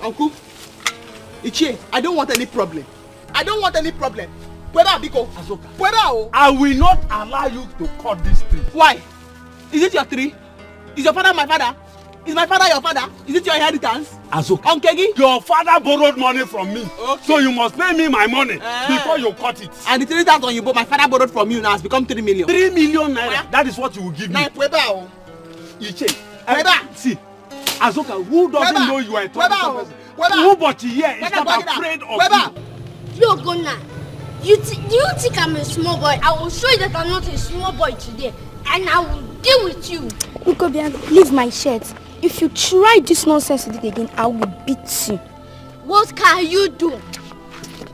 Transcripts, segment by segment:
Uncle, Ichie, I don't want any problem. I don't want any problem. Whether Biko, Azoka, whether I will not allow you to cut this tree. Why? Is it your tree? Is your father my father? Is my father your father? Is it your inheritance? Azoka, Unkegi? your father borrowed money from me. Okay. So you must pay me my money before you cut it. And the 3,000 you bought, my father borrowed from you now has become 3 million. 3 million naira. That is what you will give me. Whether Iche. Whether. See, Azoka, who doesn't know you are a troublesome person? Nobody here is not afraid of you. Yo, Gona, do you think I'm a small boy? I will show you that I'm not a small boy today. And I will deal with you. Look, leave my shirt. If you try this nonsense with it again, I will beat you. What can you do?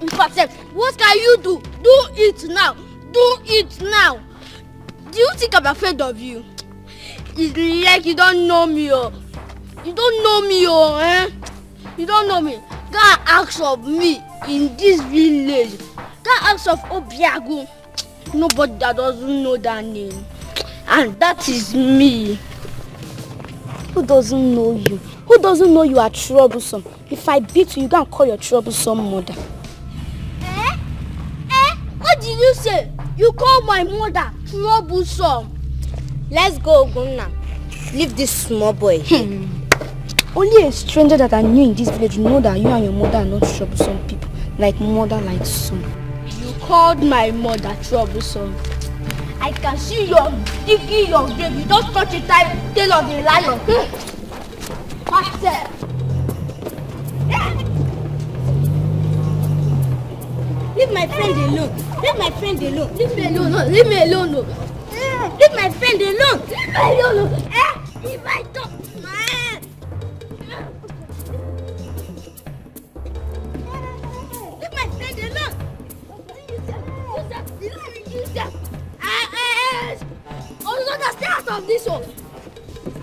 In fact, what can you do? Do it now. Do it now. Do you think I'm afraid of you? It's like you don't know me, oh. You don't know me, oh, eh? You don't know me. Go and ask of me in this village. Go and ask of Obiagu. Nobody that doesn't know that name. And that is me. Who doesn't know you? Who doesn't know you are troublesome? If I beat you, you can call your troublesome mother. What did you say? You call my mother troublesome. Let's go, Guna. Leave this small boy. Only a stranger that I knew in this village know that you and your mother are not troublesome people. Like mother, like son. You called my mother troublesome. I can see your digging your grave. You don't touch the tail of the lion. Master. Leave my friend alone. Leave my friend alone. Leave me alone. No. Leave me alone. No. Leave my friend alone. Leave me alone. No. If I don't. Leave my friend alone. Use them. Oh, no, stay out of this one.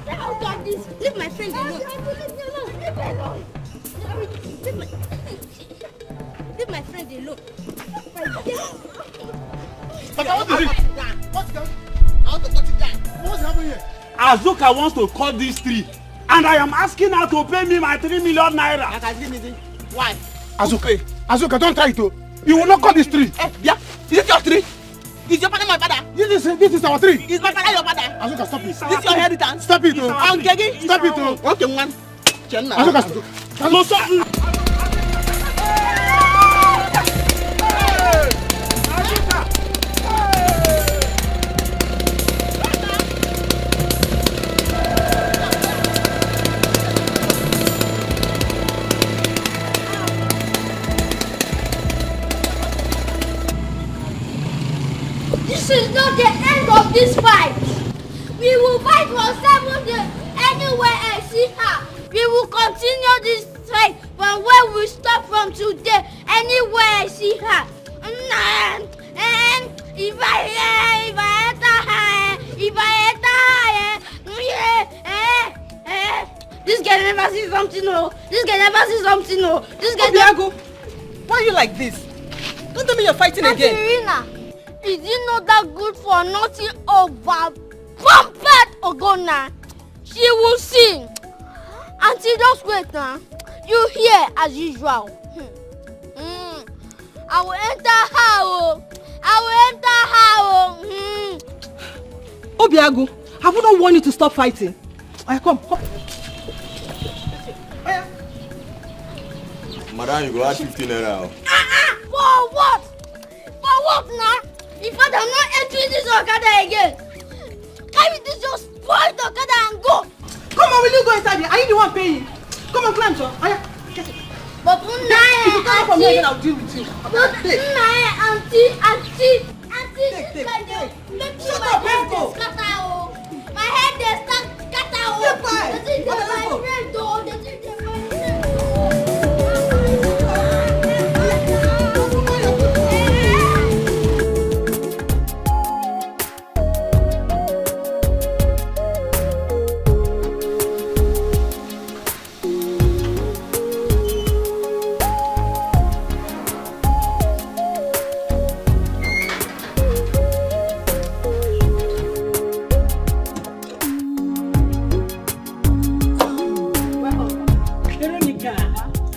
Stay out of this. Leave my friend alone. Leave me alone. Leave my friend alone. But what is it? What's going on? I want to cut it down. What's happening here? Azoka wants to cut this tree. And I am asking her to pay me my 3 million naira. Why? Azoka, don't try to. You will not cut this tree. Yeah. Is it your tree? Is your father my father? This is our tree. Is my father your father? Azoka, stop it. Is this your inheritance? Stop it. Unkegi? Stop it. Okay, man. Azoka, No, stop. This is not the end of this fight. We will fight for 7 days anywhere I see her. We will continue this fight from where we stop from today. Anywhere I see her. And if I this guy never see something, no. This guy never see something, no. This guy Obiago, why are you like this? Don't tell me you're fighting again. Irina, is it not that good for nothing over pumped Ogona? She will sing. Auntie, just wait now. You hear as usual. I will enter her. Oh. I will enter her. Obiago, have we not warned you to stop fighting? Alright, come. Madam, you go add 15 naira. For what? For what now? If I'm not entering this Okada again, carry this your spoiled Okada and go. Come on, will you go inside here? Are you the one paying? Come on, climb, John. Get it. But If you come from here, then I'll deal with you. Auntie, Take. make Shut sure up, my head let's go. is scatter, oh. My head is scatter, oh. Get by. This is Let's my go. friend, oh. This is my friend.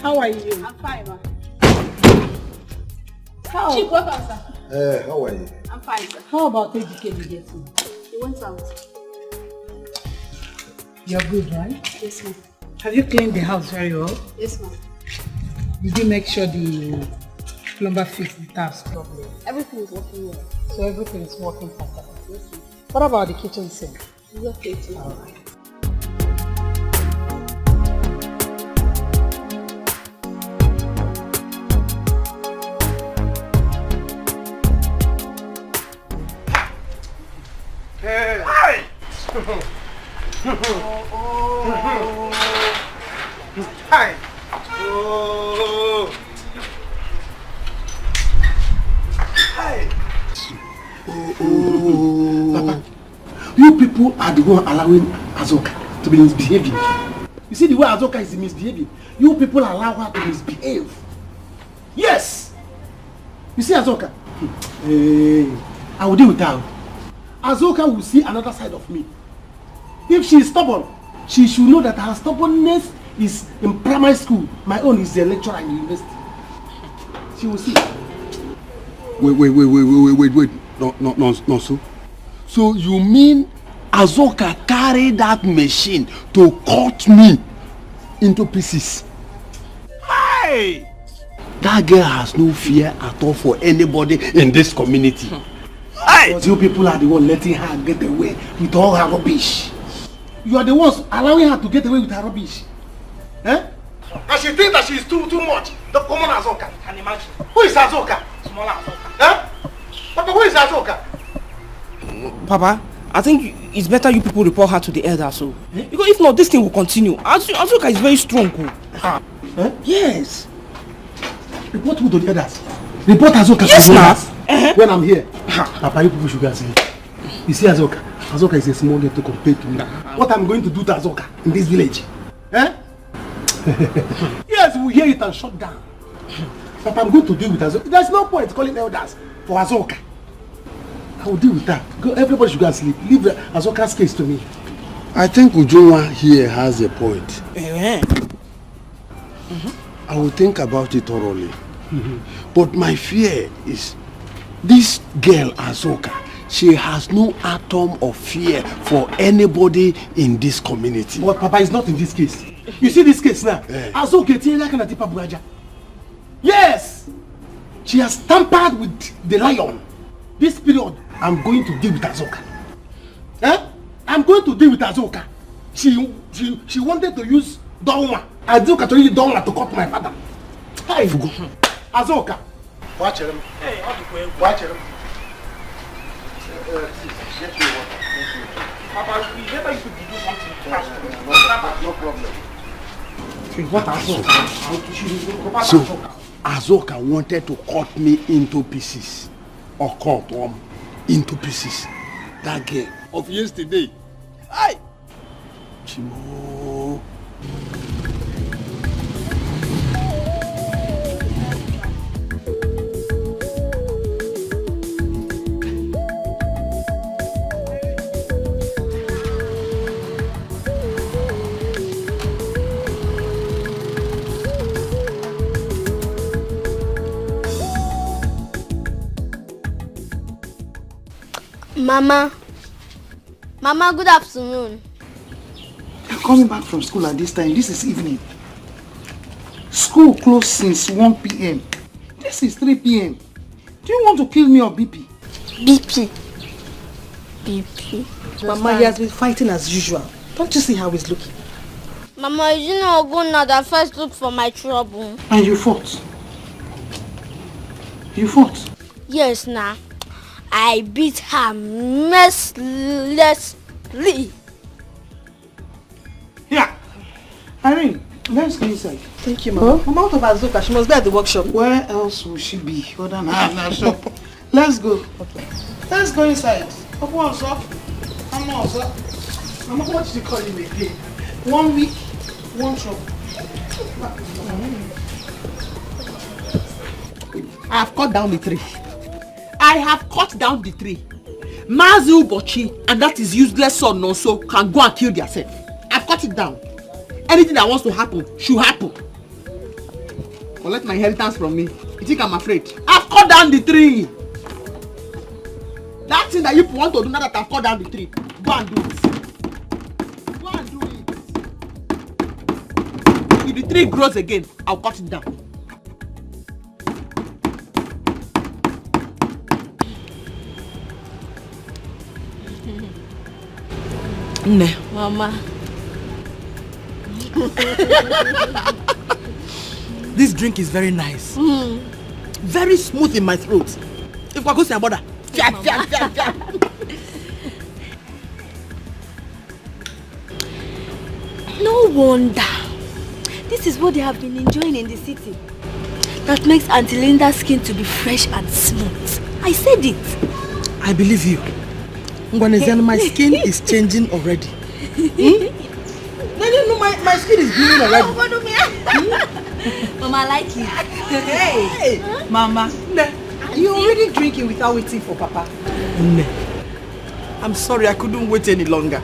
How are you? I'm fine, ma. How? Chief, welcome, sir. How are you? I'm fine, sir. How about Dikeh getting? He went out. You're good, right? Yes, ma'am. Have you cleaned the house very well? Yes, ma'am. Did you make sure the plumber fixed the taps properly? Everything is working well. So everything is working perfectly. Yes, ma'am. What about the kitchen sink? It's okay too. All right. Hey! Hi! Oh! Hi! Papa, you people are the one allowing Azoka to be misbehaving. You see the way Azoka is misbehaving? You people allow her to misbehave. Yes! You see Azoka? Hey, I will deal with her. Azoka will see another side of me. If she is stubborn, she should know that her stubbornness is in primary school. My own is a lecturer in university. She will see. Wait. No, so you mean Azoka carried that machine to cut me into pieces? Hey! That girl has no fear at all for anybody in this community. Hey! Because you people are the one letting her get away with all her rubbish. You are the ones allowing her to get away with her rubbish. Eh? And she thinks that she is too much. The common Azoka. Can you imagine? Who is Azoka? Small Azoka. Eh? Papa, who is Azoka? Papa, I think it's better you people report her to the elders, so. Because if not, this thing will continue. Azoka is very strong. Eh? Yes. Report who to the others? Report Azoka yes, to the now. others. When I'm here. Papa, you people should go and see. You see Azoka? Azoka is a small girl to compare to me. What I'm going to do to Azoka in this village? Eh? Yes, we hear it and shut down. But I'm going to deal with Azoka. There's no point calling elders for Azoka. I will deal with that. Go, everybody should go and sleep. Leave Azoka's case to me. I think Ujunwa here has a point. I will think about it thoroughly. But my fear is this girl Azoka, she has no atom of fear for anybody in this community. But Papa is not in this case. You see this case now? Azoka, yes! She has tampered with the lion. This period, I'm going to deal with Azoka. Eh? I'm going to deal with Azoka. She wanted to use Donwa. Azoka to use Donwa to cut my father. Hey, Azoka. Watch him. Hey, watch him. Papa, it's better you to do something fast. No problem. What Azoka? So, Azoka wanted to cut me into pieces. Or cut into pieces. That girl of yesterday. Aye! Chimo. Mama, good afternoon. You're coming back from school at this time. This is evening. School closed since 1 p.m. This is 3 p.m. Do you want to kill me or BP? BP. Mama, he has been fighting as usual. Don't you see how he's looking? Mama, you know Oguna that first look for my trouble. And you fought? You fought? Yes, nah. I beat her mercilessly. Yeah. Irene, let's go inside. Thank you, Mama. Mama, out of Azoka, she must be at the workshop. Where else will she be other than her shop? Let's go. Okay. Let's go inside. Come on, sir. Come on, sir. Mama, what did you call him again? 1 week, 1 trouble. I have cut down the tree. I have cut down the tree. Mazu Bochi and that is useless son also can go and kill themselves. I've cut it down. Anything that wants to happen should happen. collect my inheritance from me. You think I'm afraid? I've cut down the tree. That thing that you want to do now that I've cut down the tree, go and do it. Go and do it. If the tree grows again, I'll cut it down. Nne. Mama. This drink is very nice. Very smooth in my throat. If I go see a brother. No wonder. This is what they have been enjoying in the city. That makes Auntie Linda's skin to be fresh and smooth. I said it. I believe you. My skin is changing already. No, my skin is glowing already. Mama, I like it. Hey, Mama. You're already drinking without waiting for Papa. I'm sorry, I couldn't wait any longer.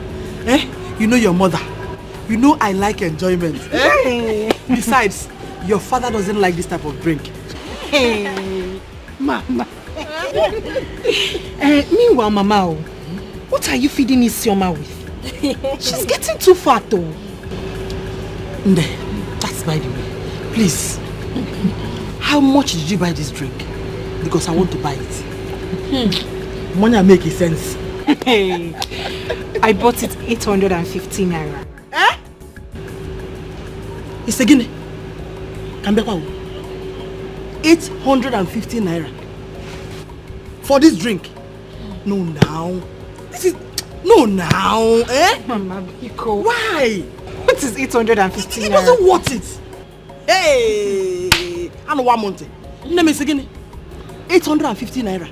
You know your mother. You know I like enjoyment. Besides, your father doesn't like this type of drink. Mama. Meanwhile, Mama, what are you feeding Isioma with? She's getting too fat though. That's by the way. Please, how much did you buy this drink? Because I want to buy it. Money make sense. I bought it 850 naira. It's a guinea. 850 naira. For this drink? No now. Mama, Biko. Why? What is 850 naira? It doesn't worth it. Hey! I know one month. Name is again. 850 naira.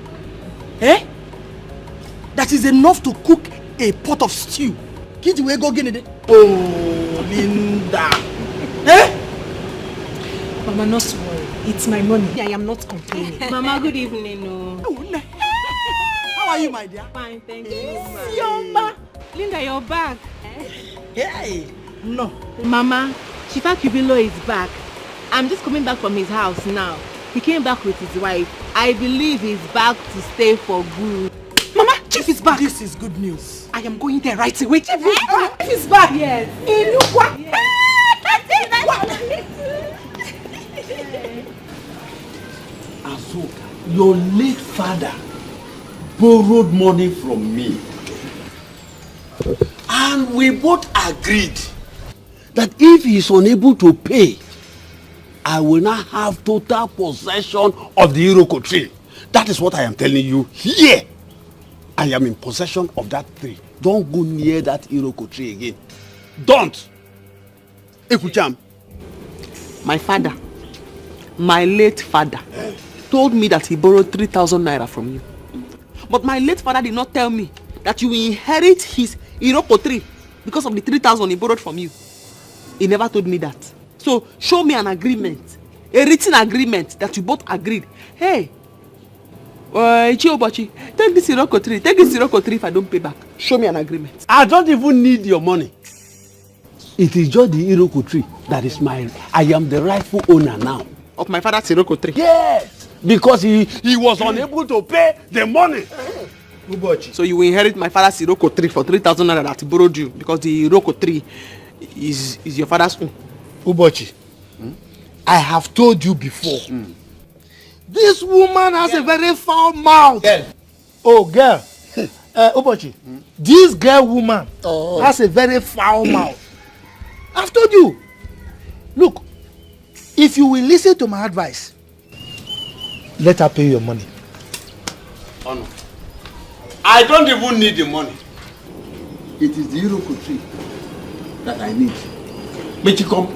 That is enough to cook a pot of stew. Kid, we go get it. Oh, Linda. Mama, not to worry. It's my money. I am not complaining. Mama, good evening. How are you, my dear? Fine, thank you. Isioma. Linda, you're back. Hey. No. Mama, Chief Akubilo is back. I'm just coming back from his house now. He came back with his wife. I believe he's back to stay for good. Mama, Chief is back. This is good news. I am going there right away. Chief is back. Chief is back. Yes. Azuka, your late father borrowed money from me. And we both agreed that if he is unable to pay, I will not have total possession of the Iroko tree. That is what I am telling you here. I am in possession of that tree. Don't go near that Iroko tree again. Don't. Ekucham. My father, my late father, told me that he borrowed 3,000 naira from you. But my late father did not tell me that you will inherit his Iroko tree because of the 3,000 he borrowed from you. He never told me that. So show me an agreement, a written agreement that you both agreed. Hey, Ichiobachi, take this Iroko tree. Take this Iroko tree if I don't pay back. Show me an agreement. I don't even need your money. It is just the Iroko tree that is mine. I am the rightful owner now. Of my father's Iroko tree? Yes, because he was unable to pay the money. So you will inherit my father's Iroko tree for 3,000 naira that he borrowed you because the Iroko tree is your father's own. Ubochi, I have told you before. This woman has a very foul mouth. Girl. Oh, girl. Ubochi, this girl woman has a very foul mouth. I've told you. Look, if you will listen to my advice, let her pay your money. Oh no. I don't even need the money. It is the Iroko tree that I need. May you come?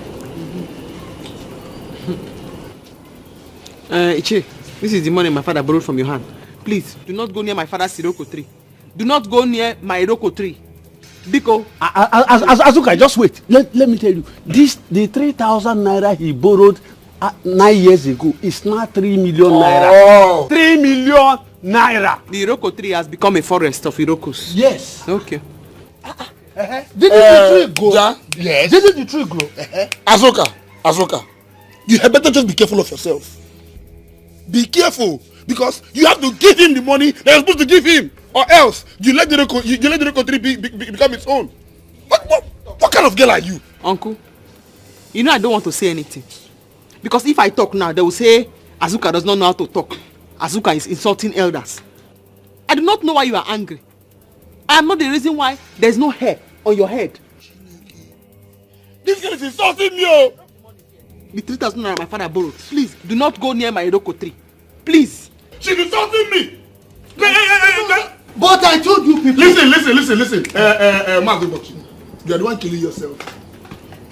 Ichi, this is the money my father borrowed from your hand. Please, do not go near my father's Iroko tree. Do not go near my Iroko tree. Biko. Azuka, just wait. Let me tell you. The 3,000 naira he borrowed 9 years ago is now 3 million naira. Oh. 3 million naira. The Iroko tree has become a forest of Irokos. Yes. Okay. Didn't the tree grow? Ja? Yes. Didn't the tree grow? Azuka, You had better just be careful of yourself. Be careful, because you have to give him the money that you're supposed to give him, or else you let the country become its own. What kind of girl are you? Uncle, you know I don't want to say anything. Because if I talk now, they will say Azuka does not know how to talk. Azuka is insulting elders. I do not know why you are angry. I am not the reason why there is no hair on your head. This girl is insulting me, oh! The 3,000 naira my father borrowed. Please, do not go near my Iroko tree. Please. She's insulting me! But I told you people... Listen. Mazubochi, you are the one killing yourself.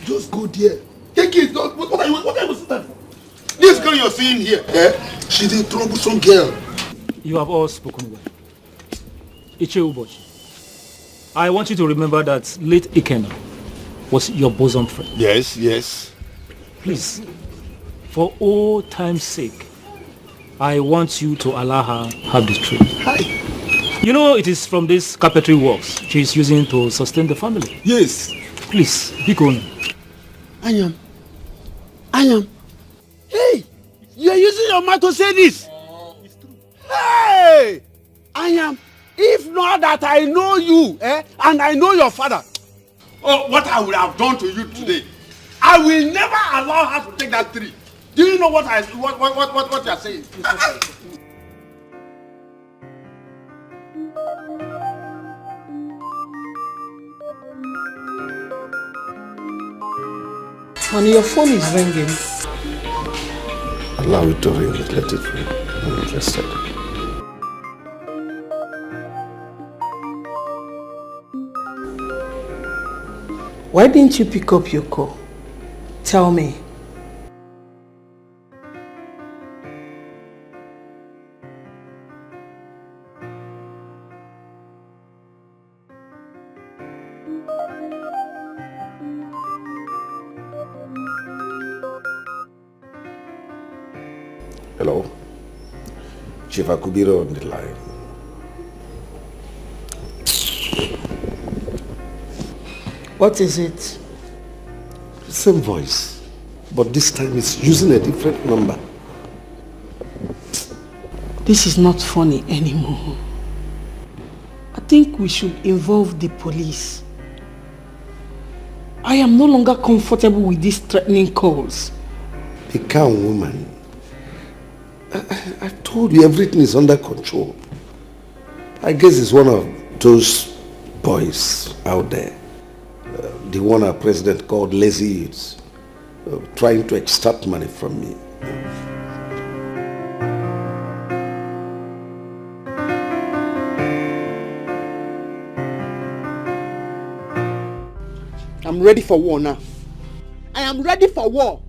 Just go there. Take it. What are you sitting for? This girl you're seeing here, she's a troublesome girl. You have all spoken well. Iche Ubochi, I want you to remember that late Ikena was your bosom friend. Yes. Please, for old time's sake, I want you to allow her have the truth. Hi. You know, it is from this carpentry works she is using to sustain the family. Yes. Please, be going. I am. Hey, you are using your mouth to say this. It's true. Hey, I am. If not that I know you, and I know your father. Oh, what I would have done to you today. I will never allow her to take that tree. Do you know what you are saying? Honey, your phone is ringing. Allow it to ring. Let it ring. I'm interested. Why didn't you pick up your call? Tell me. Hello. Chief Akubiro on the line. What is it? Same voice, but this time it's using a different number. This is not funny anymore. I think we should involve the police. I am no longer comfortable with these threatening calls. Be calm, woman. I told you everything is under control. I guess it's one of those boys out there. The one our president called lazy youths, trying to extract money from me. I'm ready for war now. I am ready for war.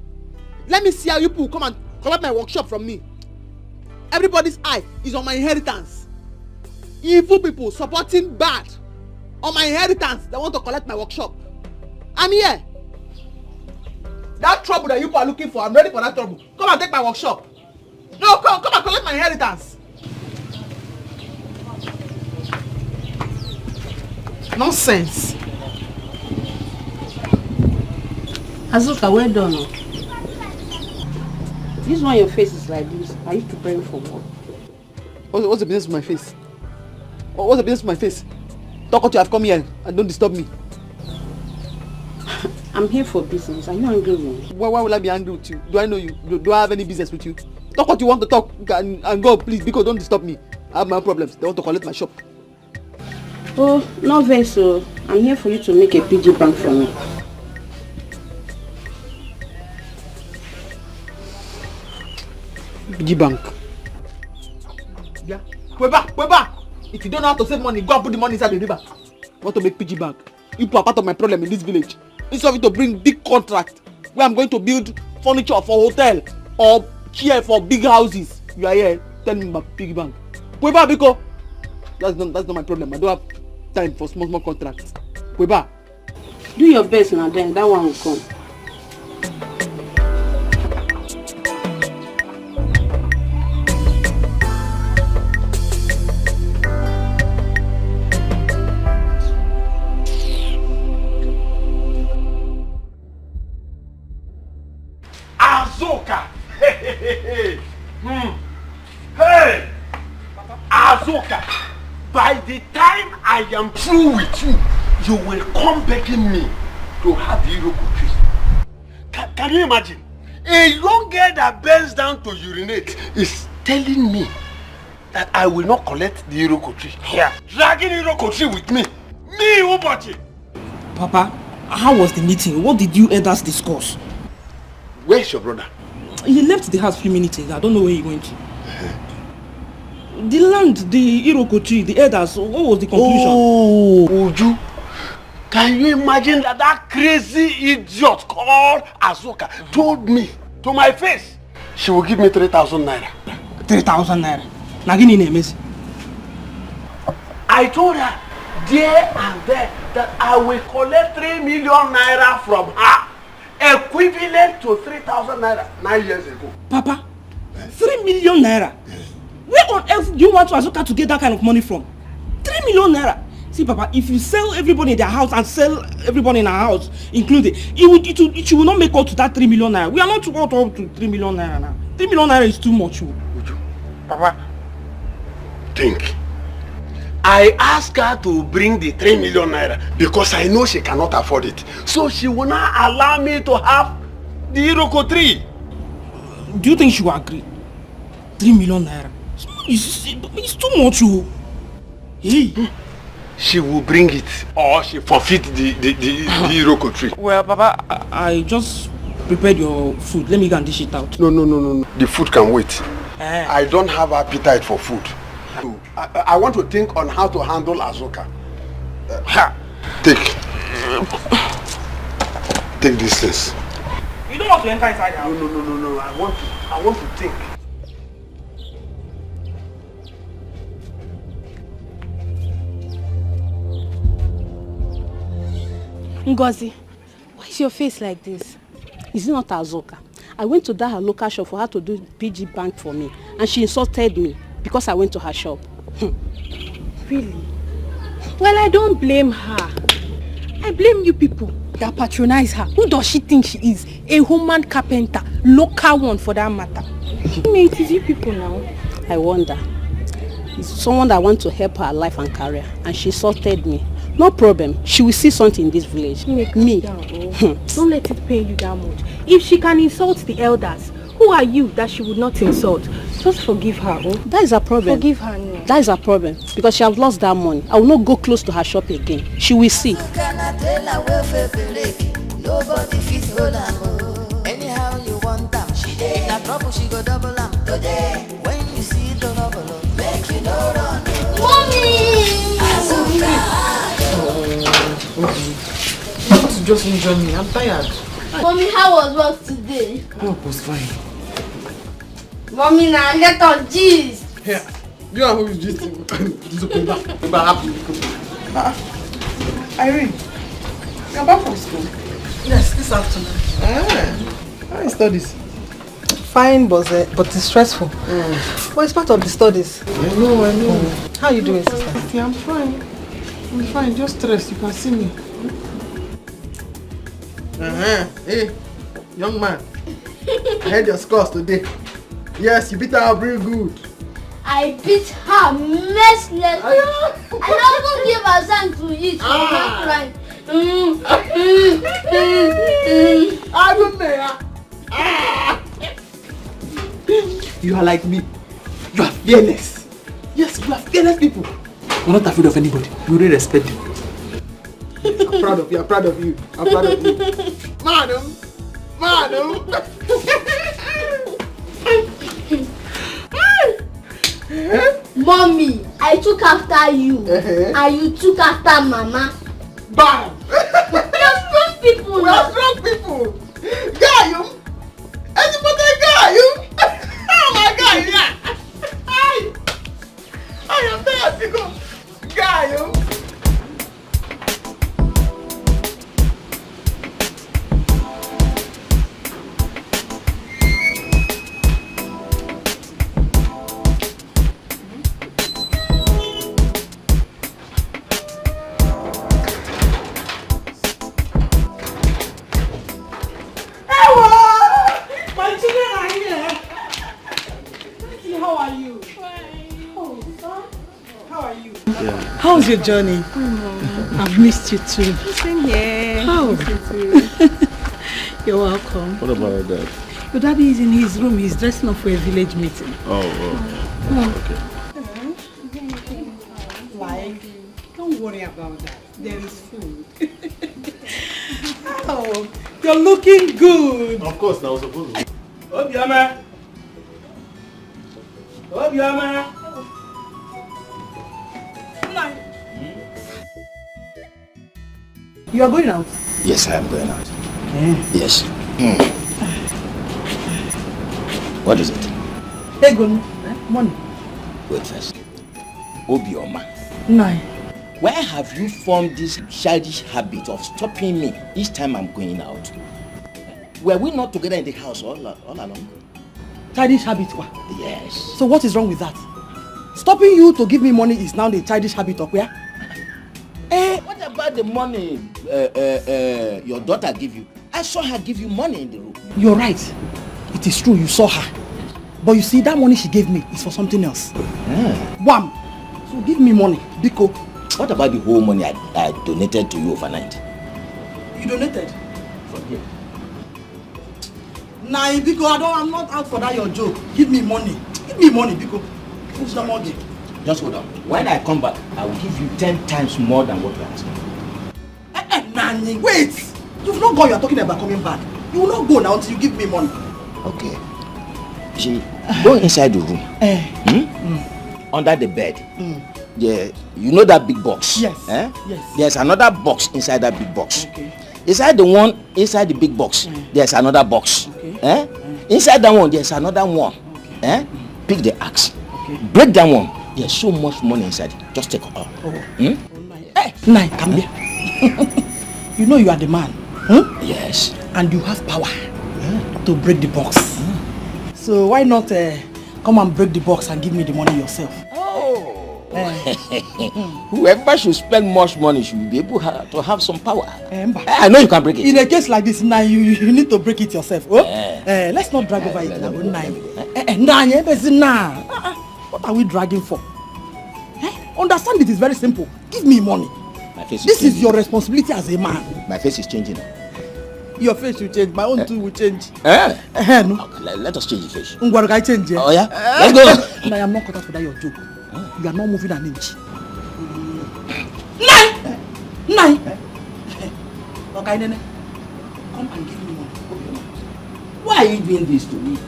Let me see how you people come and collect my workshop from me. Everybody's eye is on my inheritance. Evil people supporting bad on my inheritance. They want to collect my workshop. I'm here. That trouble that you people are looking for, I'm ready for that trouble. Come and take my workshop. No, come and collect my inheritance. Nonsense. Azuka, well done. This one your face is like this. Are you preparing for war? What's the business with my face? What's the business with my face? Talk what you have come here and don't disturb me. I'm here for business. Are you angry with me? Why will I be angry with you? Do I know you? Do I have any business with you? Talk what you want to talk and go, please, because don't disturb me. I have my own problems. They want to collect my shop. Oh, no vex, so I'm here for you to make a PG bank for me. PG bank. Yeah. Weba. If you don't know how to save money, go and put the money inside the river. Want to make PG bank? You are part of my problem in this village. Instead of you to bring big contract where I'm going to build furniture for hotel or chair for big houses, you are here telling me about piggy bank. Weba, Biko. That's not my problem. I don't have time for small contracts. Weba. Do your best now, then that one will come. Hey! Azoka, by the time I am through with you, you will come begging me to have the Iroko tree. Can you imagine? A young girl that bends down to urinate is telling me that I will not collect the Iroko tree. Here, dragging Iroko tree with me. Me, Ubochi. Papa, how was the meeting? What did you elders discuss? Where's your brother? He left the house a few minutes ago. I don't know where he went. The land, the Iroko tree, the elders, what was the conclusion? Oh, Uju. Can you imagine that crazy idiot called Azoka told me to my face she will give me 3,000 naira. 3,000 naira? Nagini Nemes. I told her there and there that I will collect 3 million naira from her, equivalent to 3,000 naira 9 years ago. Papa, 3 million naira? Where on earth do you want Azoka to get that kind of money from? 3 million naira? See, Papa, if you sell everybody in their house and sell everybody in our house included, it will not make up to that 3 million naira. We are not up to 3 million naira now. 3 million naira is too much. Papa, think. I asked her to bring the 3 million naira because I know she cannot afford it. So she will not allow me to have the Iroko tree. Do you think she will agree? 3 million naira? It's too much. Hey. She will bring it or she forfeit the Iroko tree. Well, Papa, I just prepared your food. Let me go and dish it out. No. The food can wait. I don't have appetite for food. I want to think on how to handle Azoka. Take this things. You don't want to enter inside the house? No. I want to think. Ngozi, why is your face like this? Is it not Azoka? I went to that her local shop for her to do PG bank for me, and she insulted me because I went to her shop. Really? Well, I don't blame her. I blame you people that patronize her. Who does she think she is? A human carpenter, local one for that matter. It is you people now. I wonder. It's someone that wants to help her life and career, and she insulted me. No problem. She will see something in this village. Me. Don't let it pain you that much. If she can insult the elders, who are you that she would not insult? Just forgive her. Oh? That is a problem. Forgive her. No. That is a problem. Because she has lost that money. I will not go close to her shop again. She will see. Nobody fits hold am. Anyhow you want them. She dey na trouble, she go double am. Today, when you see the trouble, make you no run. Mommy! To just enjoy me. I'm tired. Mommy, how was work today? Work was fine. Mommy, now let us gist. Here, you are who is gisting. Irene, you're back from school? Yes, this afternoon. How is studies? Fine, but it's stressful. But it's part of the studies. I know. How are you doing, sister? Yeah, I'm fine. Just stressed. You can see me. Hey, young man. I heard your scores today. Yes, you beat her up real good. I beat her mercilessly. I don't give her something to eat. I don't know. You are like me. You are fearless. Yes, you are fearless people. You're not afraid of anybody. You really respect them. I'm proud of you. I'm proud of you. Madam. Mommy, I took after you. And you took after Mama. Bam! We are strong people. We are strong people. Gayum! Anybody Gayum? Oh my God, yeah! I am there to go. Gayum! your journey? I've missed you too. Same here. Oh. You're welcome. What about your dad? Your daddy is in his room. He's dressing up for a village meeting. Okay. Like, don't worry about that. There is food. Oh, you're looking good. Of course, that was supposed to be. Obiama! You are going out? Yes, I am going out. Yes. What is it? Hey, good. Money. Wait first. Obioma. Nine. Where have you formed this childish habit of stopping me each time I'm going out? Were we not together in the house all along? Childish habit? Yes. So what is wrong with that? Stopping you to give me money is now the childish habit of where? What about the money your daughter gave you? I saw her give you money in the room. You're right. It is true, you saw her. But you see, that money she gave me is for something else. Wham! So give me money, Biko. What about the whole money I donated to you overnight? You donated? From here. Nah, Biko, I'm not out for that your joke. Give me money. Give me money, Biko. Who's the money? Just hold on. When I come back, I will give you 10 times more than what you are asking. Nani, wait! You've not gone, you're talking about coming back. You will not go now until you give me money. Okay. See, go inside the room. Under the bed. Yeah, you know that big box? Yes. Yes. There's another box inside that big box. Okay. Inside the big box, there's another box. Okay. Inside that one, there's another one. Okay. Pick the axe. Okay. Break that one. There's so much money inside. Just take all. Hey, Nai, come here. You know you are the man. Yes. And you have power to break the box. So why not come and break the box and give me the money yourself? Whoever should spend much money should be able to have some power. I know you can break it. In a case like this, now you need to break it yourself. Let's not drag over it now. What are we dragging for? Understand it is very simple. Give me money. This is your responsibility as a man. My face is changing. Your face will change. My own too will change. No. Okay, let us change the face. Oh yeah? Let's go. No, I am not caught up for that your joke. You are not moving an inch. Nine. Okay, Nene. Come and give me money. Why are you doing this to me?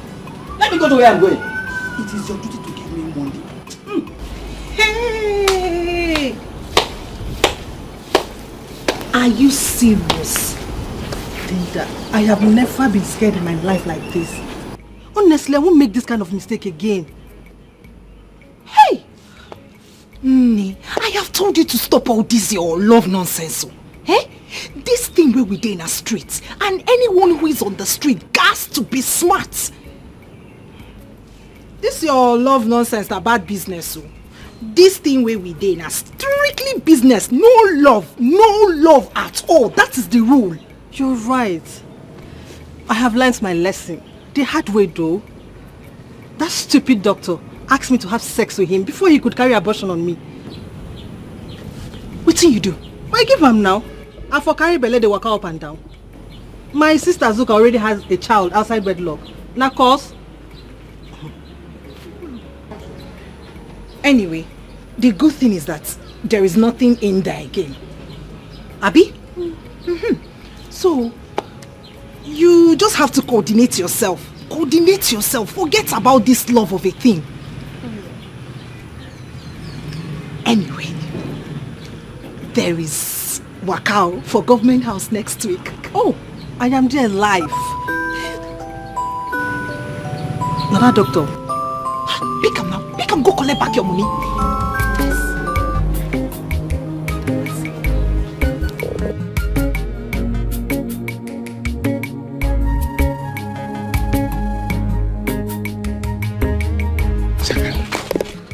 Let me go to where I'm going. It is your duty to give me money. Hey! Are you serious? Linda, I have never been scared in my life like this. Honestly, I won't make this kind of mistake again. Hey! I have told you to stop all this your love nonsense. This thing where we dey in a street, and anyone who is on the street has to be smart. This your love nonsense, that bad business. This thing where we dey in a strictly business, no love at all. That is the rule. You're right. I have learnt my lesson. The hard way though. That stupid doctor asked me to have sex with him before he could carry abortion on me. What do you do? I give him now. And for carry belle, they walk up and down. My sister Zuka already has a child outside wedlock. Now cause. Anyway, the good thing is that there is nothing in there again. Abi? So, you just have to coordinate yourself. Coordinate yourself. Forget about this love of a thing. Anyway, there is Wakao for government house next week. Oh, I am there live. Nana doctor, pick him now. Pick him, go collect back your money.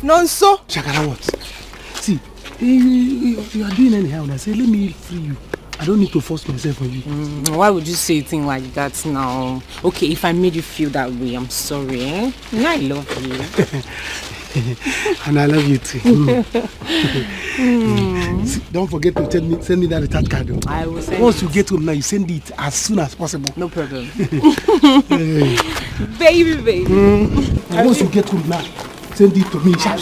Nonso. Shakara what? See, you are doing anyhow and I say, let me free you. I don't need to force myself on you. Why would you say a thing like that now? Okay, if I made you feel that way, I'm sorry. I love you. And I love you too. Don't forget to send me that recharge card. Though. I will send Once you get home now, you send it as soon as possible. No problem. Baby. Once you get home now, send it to me. Sharp.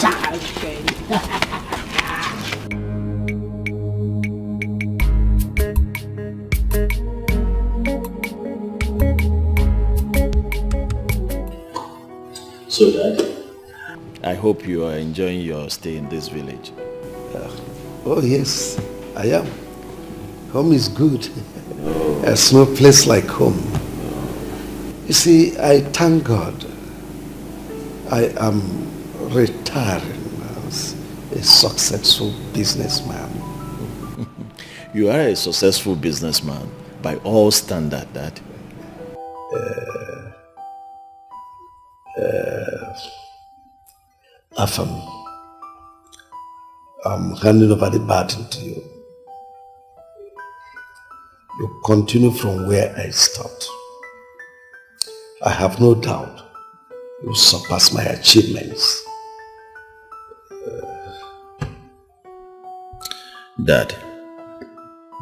So, Dad, I hope you are enjoying your stay in this village. Oh yes, I am. Home is good. There's no place like home. You see, I thank God I am retiring as a successful businessman. You are a successful businessman by all standards, Dad. Afam, I'm handing over the baton to you. You continue from where I stopped. I have no doubt you surpass my achievements. Dad,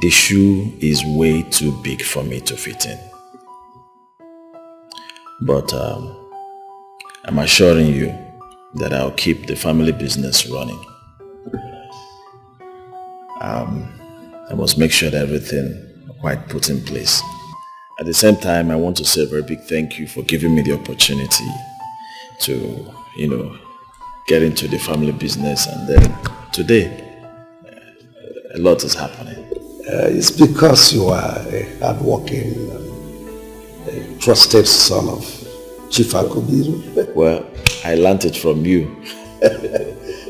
the shoe is way too big for me to fit in. But I'm assuring you that I'll keep the family business running. I must make sure that everything quite put in place. At the same time, I want to say a very big thank you for giving me the opportunity to, get into the family business, and then today, a lot is happening. It's because you are a hard-working, a trusted son of Chief Akubiru. Well, I learned it from you.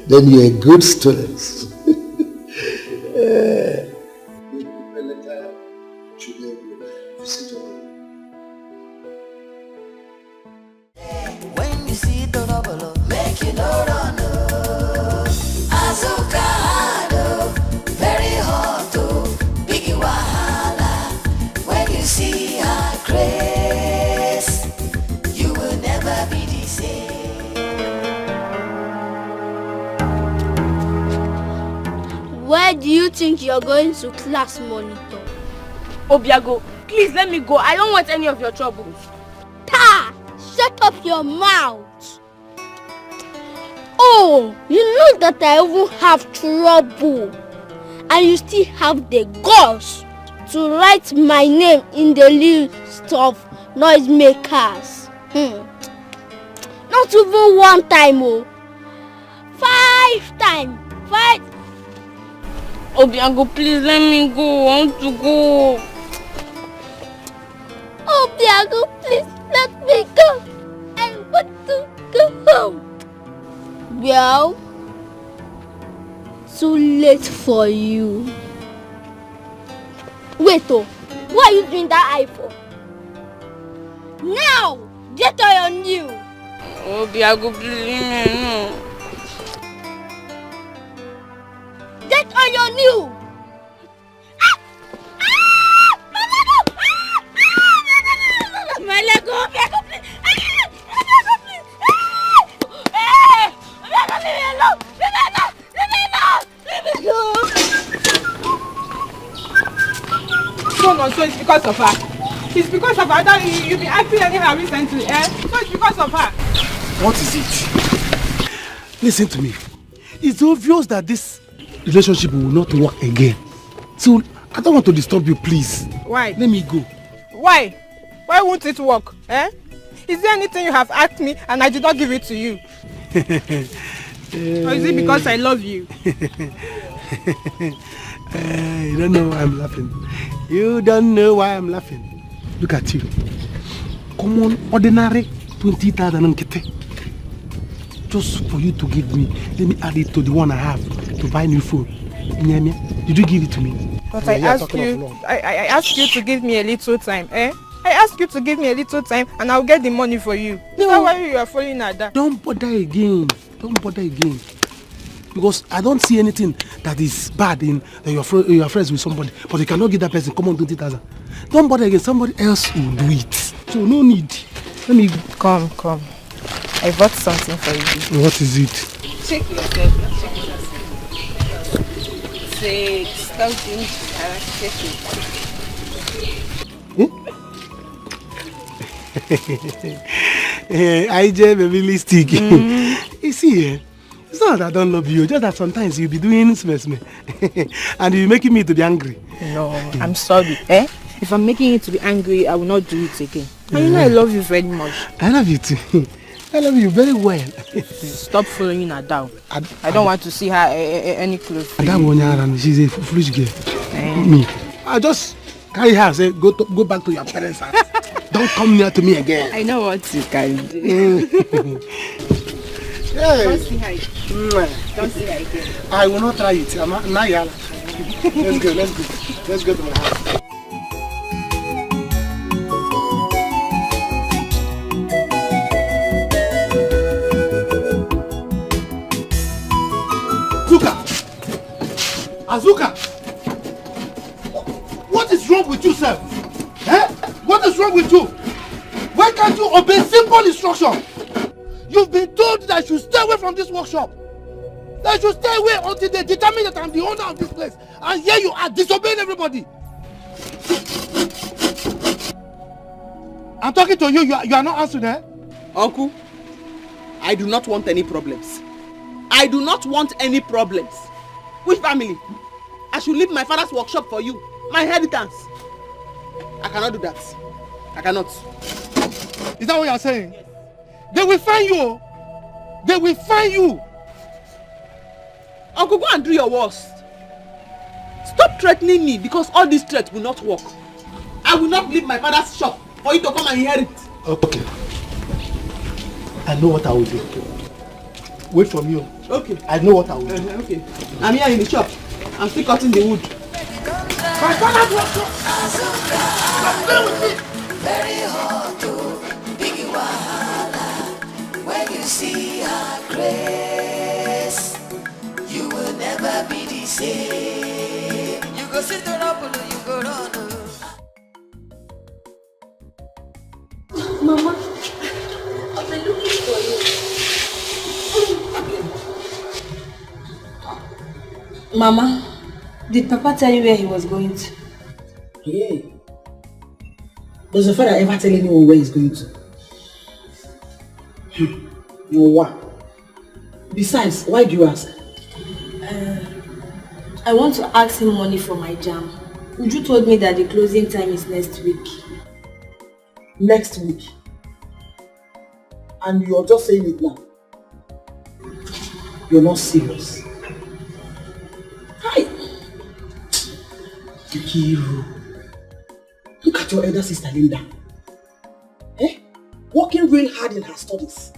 Then you're a good student. When you see the trouble, make you no run. Azuka, very hot, big wahala. When you see her grace, you will never be the same. Where do you think you're going to class, monitor? Obiago, please let me go. I don't want any of your troubles. Ta! Shut up your mouth. Oh, you know that I even have trouble. And you still have the guts to write my name in the list of noisemakers. Not even one time, oh. 5 times. 5. Obiago, please let me go. I want to go. Obiago, please let me go. I want to go home. Well, too late for you. Wait, what are you doing that eye for? Now, get on your new. Obiago, please, no. Get on your new. My leg, Obiago, please. Obiago, please. Obiago, leave me alone. Leave me alone. So it's because of her. It's because of her that you've been acting anyhow recently, eh? So it's because of her. What is it? Listen to me. It's obvious that this relationship will not work again. So I don't want to disturb you, please. Why? Let me go. Why? Why won't it work? Eh? Is there anything you have asked me and I did not give it to you? Or is it because I love you? You don't know why I'm laughing. You don't know why I'm laughing. Look at you. Common, ordinary 20,000 nkete. Just for you to give me. Let me add it to the one I have to buy new phone. Did you give it to me? But I asked you to give me a little time, eh? I asked you to give me a little time and I'll get the money for you. No. Is that why you are following at that? Don't bother again. Don't bother again. Because I don't see anything that is bad in that you're friends with somebody, but you cannot give that person common 20,000. Don't bother again. Somebody else will do it. So no need. Let me come. I bought something for you. What is it? Check yourself. Check yourself. Say, something. Check it. IJ baby lipstick. You see, it's not that I don't love you, just that sometimes you be doing smell. And you making me to be angry. No, I'm sorry. If I'm making you to be angry, I will not do it again. And you know I love you very much. I love you too. I love you very well. Stop following her down. I don't want to see her any close. She's a foolish girl. Me. I just carry her and say, go back to your parents' house. Don't come near to me again. I know what you can do. Hey. Don't see her. Don't see her again. I will not try it. Let's go. Let's go to my house. Azuka! What is wrong with you, sir? What is wrong with you? Why can't you obey simple instruction? You've been told that I should stay away from this workshop. That I should stay away until they determine that I'm the owner of this place. And here you are disobeying everybody. I'm talking to you. You are not answering, Uncle, I do not want any problems. I do not want any problems. Which family? I should leave my father's workshop for you. My inheritance. I cannot do that. I cannot. Is that what you are saying? Yes. They will find you. They will find you. Uncle, go and do your worst. Stop threatening me because all these threats will not work. I will not leave my father's shop for you to come and inherit. Okay. I know what I will do. Wait for me. Okay. I know what I will do. Okay. I'm here in the shop. I'm still cutting the wood. My father's workshop. Stay with me. Very hard to big wahala. When you see her grace, you will never be the same. You go sit around, you go run. Mama, I've been looking for you. Mama, did Papa tell you where he was going to? Yeah. Does the father ever tell anyone where he's going to? No, what? Besides, why do you ask? I want to ask him money for my jam. Uju told me that the closing time is next week. Next week? And you're just saying it now? You're not serious. Hi! Kikiru. Look at your elder sister Linda. Working real hard in her studies.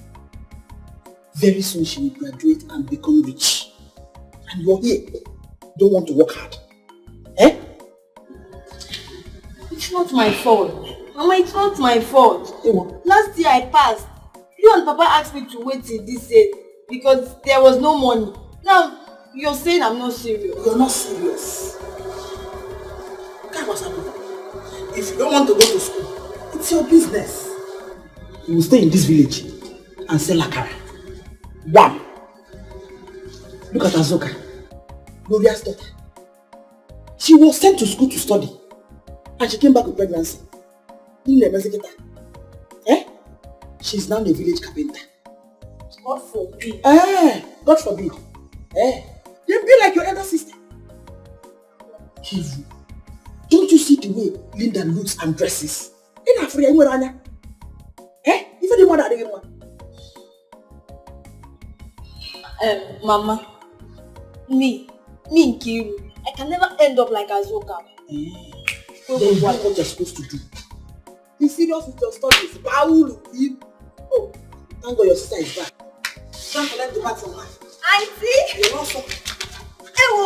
Very soon she will graduate and become rich. And you're here. Don't want to work hard. It's not my fault. Mama, it's not my fault. Last year I passed. You and Papa asked me to wait till this year because there was no money. Now, you're saying I'm not serious. You're not serious. If you don't want to go to school, it's your business. You will stay in this village and sell akara. One. Look at Azoka, Gloria's daughter. She was sent to school to study and she came back with pregnancy. She's now a village carpenter. God forbid. God forbid. Then be like your elder sister. Kivu. Don't you see the way Linda looks and dresses? Mama, me Nkiru, I can never end up like Azoka. Then you know what you're supposed to do. Be serious with your studies. Oh, thank God your sister is back. Can't collect the back from her. Auntie! You're not so. Ewo!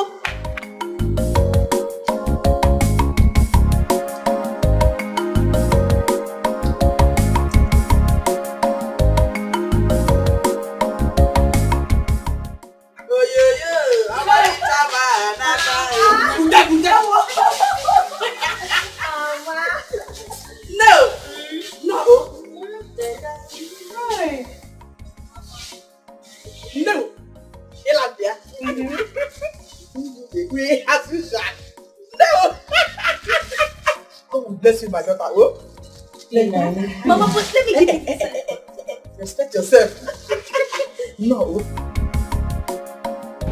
bless you, my daughter. Oh? Mama, but let me get it. Respect yourself. No.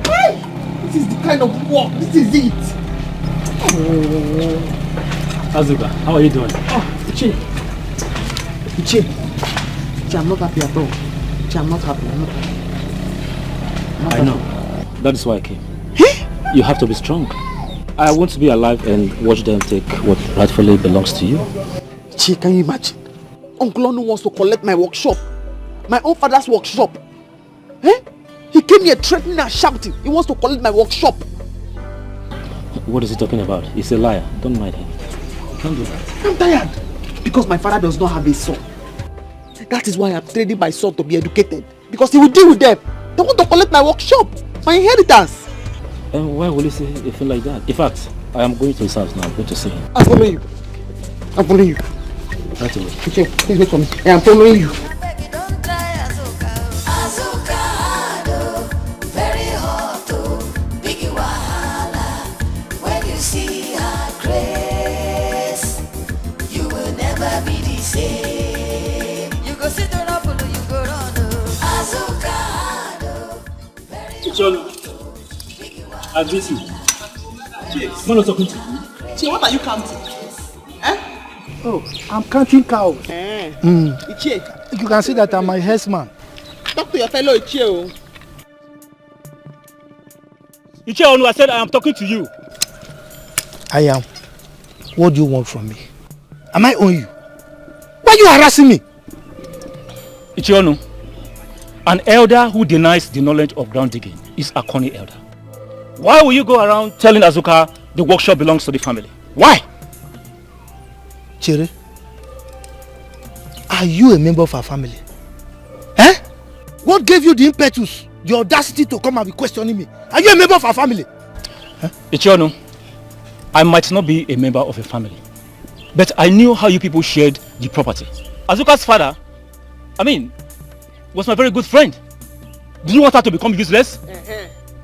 Hey! This is the kind of work. This is it. Azuka, how are you doing? Ichi, I'm not happy at all. Ichi, I'm not happy. I know. That is why I came. You have to be strong. I want to be alive and watch them take what rightfully belongs to you. Ichi, can you imagine? Uncle Onu wants to collect my workshop. My own father's workshop. Eh? He came here threatening and shouting. He wants to collect my workshop. What is he talking about? He's a liar. Don't mind him. You can't do that. I'm tired. Because my father does not have a son. That is why I'm training my son to be educated. Because he will deal with them. They want to collect my workshop. My inheritance. And why will he say a thing like that? In fact, I am going to his house now. I'm going to see him. I'm following you. I'm following you. Right away. Okay, please wait for me. I am following you. I miss you. Cheers. I'm not talking to you. Che, what are you counting? Eh? Oh, I'm counting cows. Ichi, You can see that I'm my herdsman. talk to your fellow Ichi. Ichi Onu, I said I am talking to you. I am. What do you want from me? Am I on you? Why are you harassing me? Ichi Onu, an elder who denies the knowledge of ground digging is a corny elder. Why will you go around telling Azuka the workshop belongs to the family? Why? Chere, are you a member of our family? Eh? What gave you the impetus, the audacity to come and be questioning me? Are you a member of our family? Huh? Ichi Onu, I might not be a member of a family, but I knew how you people shared the property. Azuka's father, was my very good friend. Do you want her to become useless?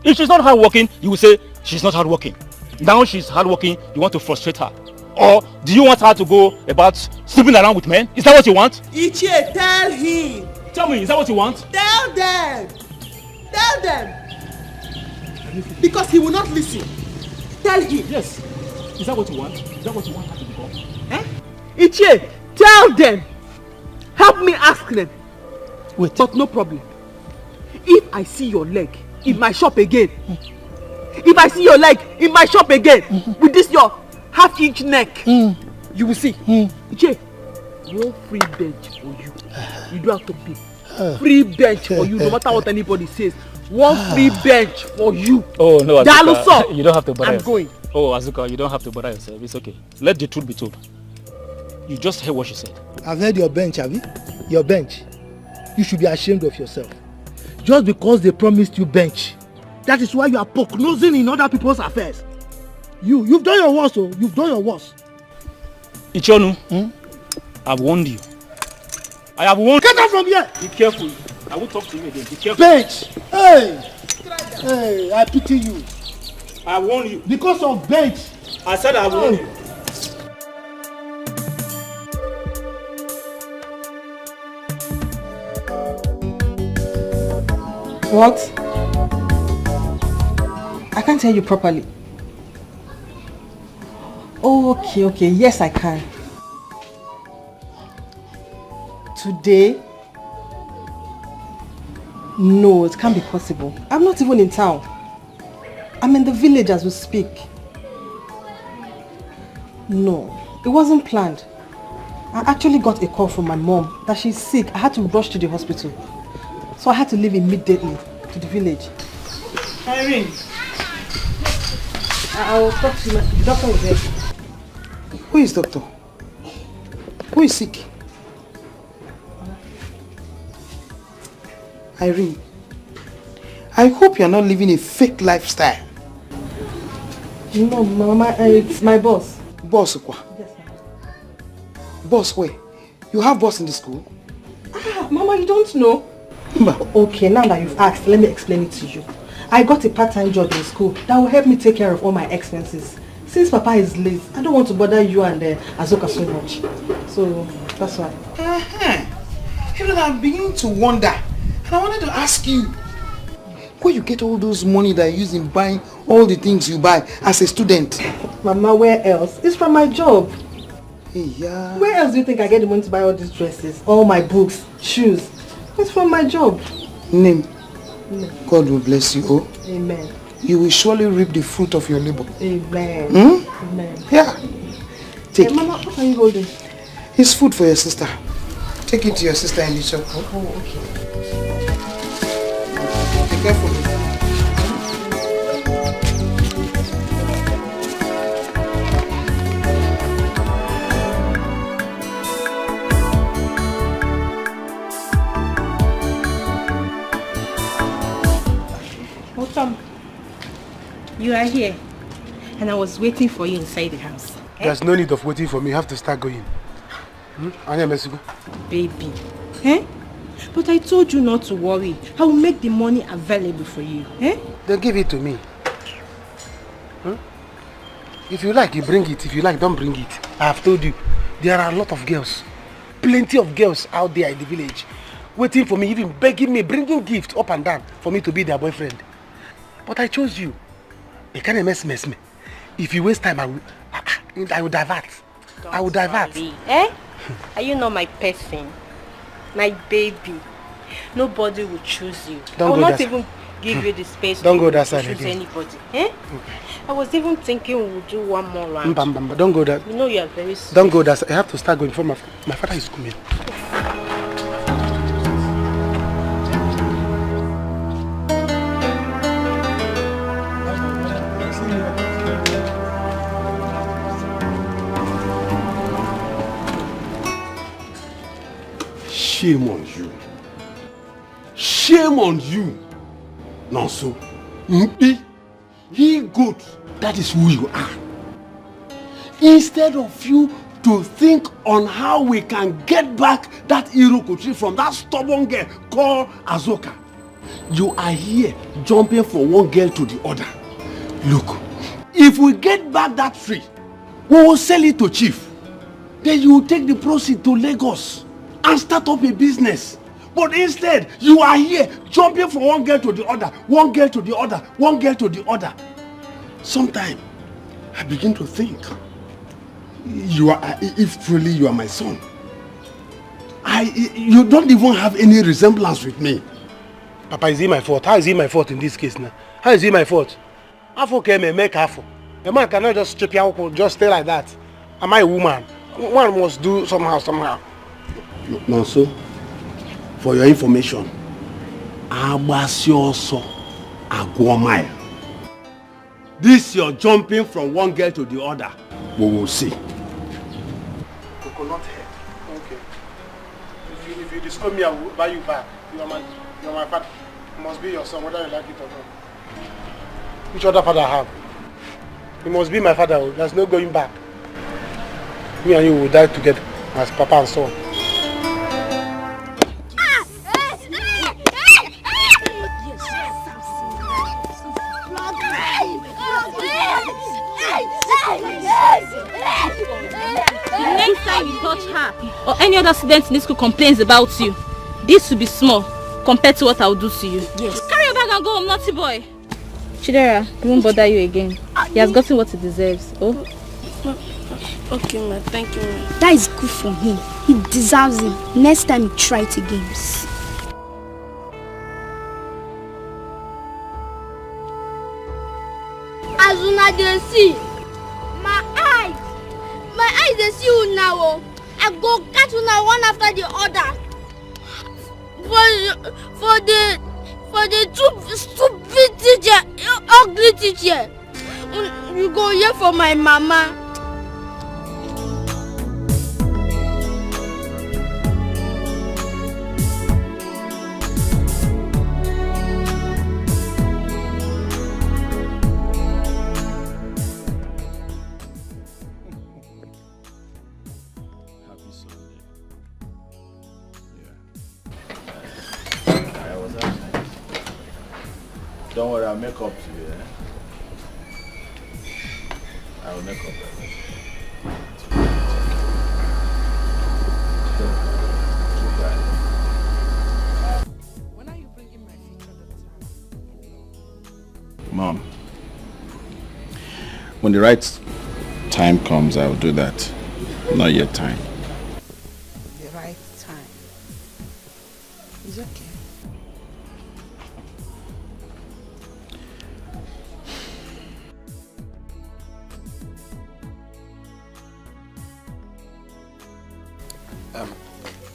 If she's not hardworking, you will say she's not hardworking. Now she's hardworking, you want to frustrate her. Or do you want her to go about sleeping around with men? Is that what you want? Ichi, tell him. Tell me, is that what you want? Tell them. Tell them. Because he will not listen. Tell him. Yes. Is that what you want? Is that what you want her to become? Eh? Ichi, tell them. Help me ask them. Wait. But no problem. If I see your leg in my shop again, if I see your leg in my shop again, with this your half-inch neck, you will see. Ichi, one free bench for you. You don't have to pay. Free bench for you, no matter what anybody says. One free bench for you. Oh no, Azuka, you don't have to bother I'm yourself. going. Oh Azuka, you don't have to bother yourself. It's okay. Let the truth be told. You just heard what she said. I've heard your bench, have you? Your bench. You should be ashamed of yourself. Just because they promised you bench. That is why you are poke-nosing in other people's affairs. You've done your worst, oh. You've done your worst. Ichi Onu, I've warned you. I have warned you. Get out from here! Be careful. I won't talk to you again. Be careful. Bench! Hey, I pity you. I warn you. Because of bench. I said I warn you. What? I can't hear you properly. Oh, okay. Yes, I can. Today? No, it can't be possible. I'm not even in town. I'm in the village as we speak. No, it wasn't planned. I actually got a call from my mom that she's sick. I had to rush to the hospital. So I had to leave immediately to the village. Irene. I will talk to you. The doctor is there. Who is doctor? Who is sick? Irene, I hope you are not living a fake lifestyle. No, Mama, it's my boss. Boss, what? Yes, ma'am. Boss, where? You have boss in the school? Mama, you don't know? Okay, now that you've asked, let me explain it to you. I got a part-time job in school that will help me take care of all my expenses. since Papa is late, I don't want to bother you and Azoka so much. So that's why. You know, I'm beginning to wonder. And I wanted to ask you, where you get all those money that you use in buying all the things you buy as a student? Mama, where else? It's from my job. Hey, yeah. Where else do you think I get the money to buy all these dresses, all my books, shoes? It's from my job. Name. God will bless you, oh. Amen. You will surely reap the fruit of your labor. Amen. Amen. Yeah. Take it. Mama, what are you holding? It's food for your sister. Take it to your sister in the shop. Oh, okay. Be careful. Tom, you are here, and I was waiting for you inside the house. Okay? There's no need of waiting for me. You have to start going. Baby, eh? But I told you not to worry. I will make the money available for you. Eh? Then give it to me. If you like, you bring it. If you like, don't bring it. I have told you, there are a lot of girls. Plenty of girls out there in the village waiting for me, even begging me, bringing gifts up and down for me to be their boyfriend. But I chose you. You can't mess me. If you waste time, I will divert. I will divert. Eh? Are you not my person? My baby? Nobody will choose you. I will not even give you the space to choose anybody. Eh? I was even thinking we would do one more round. Don't go there. You know you are very sweet. Don't go there. I have to start going before my father is coming. Shame on you. Shame on you. Nonso. He good. That is who you are. Instead of you to think on how we can get back that Irokotri from that stubborn girl called Azoka, you are here jumping from one girl to the other. Look, if we get back that tree, we will sell it to chief. Then you will take the proceeds to Lagos and start up a business. But instead, you are here jumping from one girl to the other, one girl to the other, one girl to the other. Sometimes I begin to think, if truly you are my son, you don't even have any resemblance with me. Papa, is it my fault? How is it my fault in this case now? How is it my fault? Afo came and make Afo. A man cannot just strip your just stay like that. Am I a woman? One must do somehow. No, so for your information, Abasioso Agwomai. This you're jumping from one girl to the other. We will see. Coconut head. Okay. If you disturb me, I will buy you back. You are my father. You must be your son, whether you like it or not. Which other father I have? You must be my father. There's no going back. Me and you will die together as papa and son. The next time you touch her or any other student in this school complains about you, this will be small compared to what I will do to you. Yes. Carry your bag and go home, naughty boy. Chidera, he won't bother you again. He has gotten what he deserves. Oh. Okay, ma. Thank you, ma. That is good for him. He deserves it. Next time he try it again. As una dey see, my eyes dey see you now. Oh. I go catch una one after the other. For the stupid teacher, ugly teacher. You go here for my mama. Don't worry, I'll make up to you. I will make up. When are you bringing my future daughter? Mom, when the right time comes, I will do that. Not yet time. The right time. It's okay.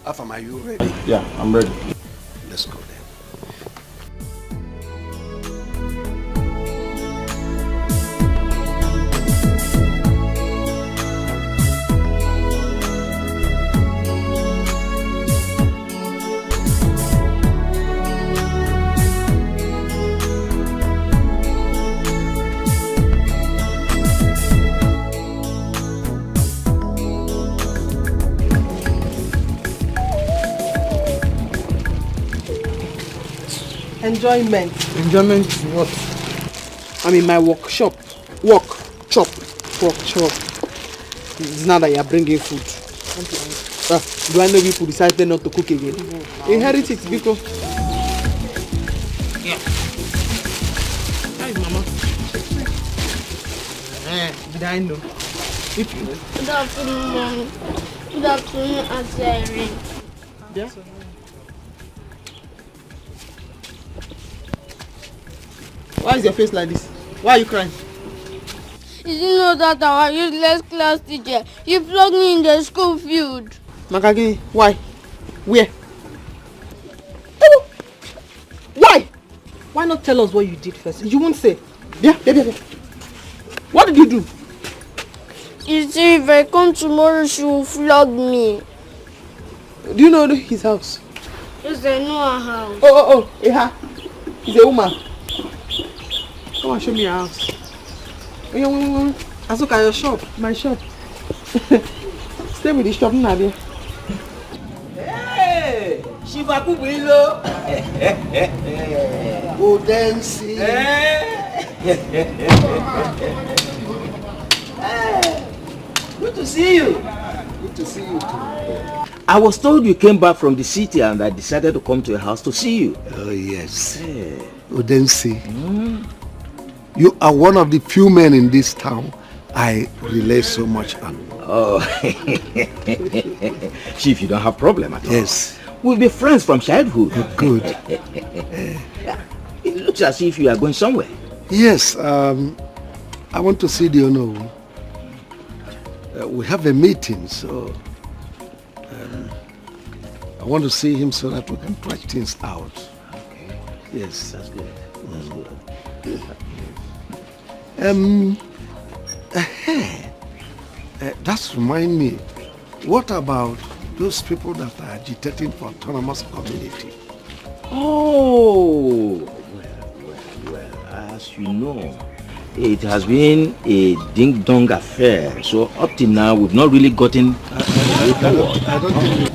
Afam, are you ready? Yeah, I'm ready. Let's go then. Enjoyment. Enjoyment what? I'm in my workshop. Work, chop, work, chop. It's now that you're bringing food. Do I know people decided not to cook again? Inherit it, because. Yeah. Hi, Mama. Did I know? Good afternoon, Mom. Good afternoon, Auntie Irene. Yeah? Why is your face like this? Why are you crying? Did you know that our useless class teacher, he flogged me in the school field? Makagi, why? Where? Why? Why not tell us what you did first? You won't say. Yeah. What did you do? You see, if I come tomorrow, she will flog me. Do you know his house? Yes, I know her house. Oh, yeah. He's a woman. Come on, show me your house. Azuka, your shop. My shop. Stay with the shop, Nadia. Hey, Shiva Kubilo. Go dancing. Good to see you. Good to see you too. I was told you came back from the city and I decided to come to your house to see you. Oh, yes. Odense. You are one of the few men in this town I rely so much on. Oh, Chief, you don't have problem at all. Yes. We'll be friends from childhood. Good. It looks as if you are going somewhere. Yes, I want to see the owner. We have a meeting, so I want to see him so that we can try things out. Okay. Yes. That's good. That's good. That's remind me. What about those people that are agitating for autonomous community? Oh, well, as you know, it has been a ding-dong affair. So up till now, we've not really gotten... I don't think...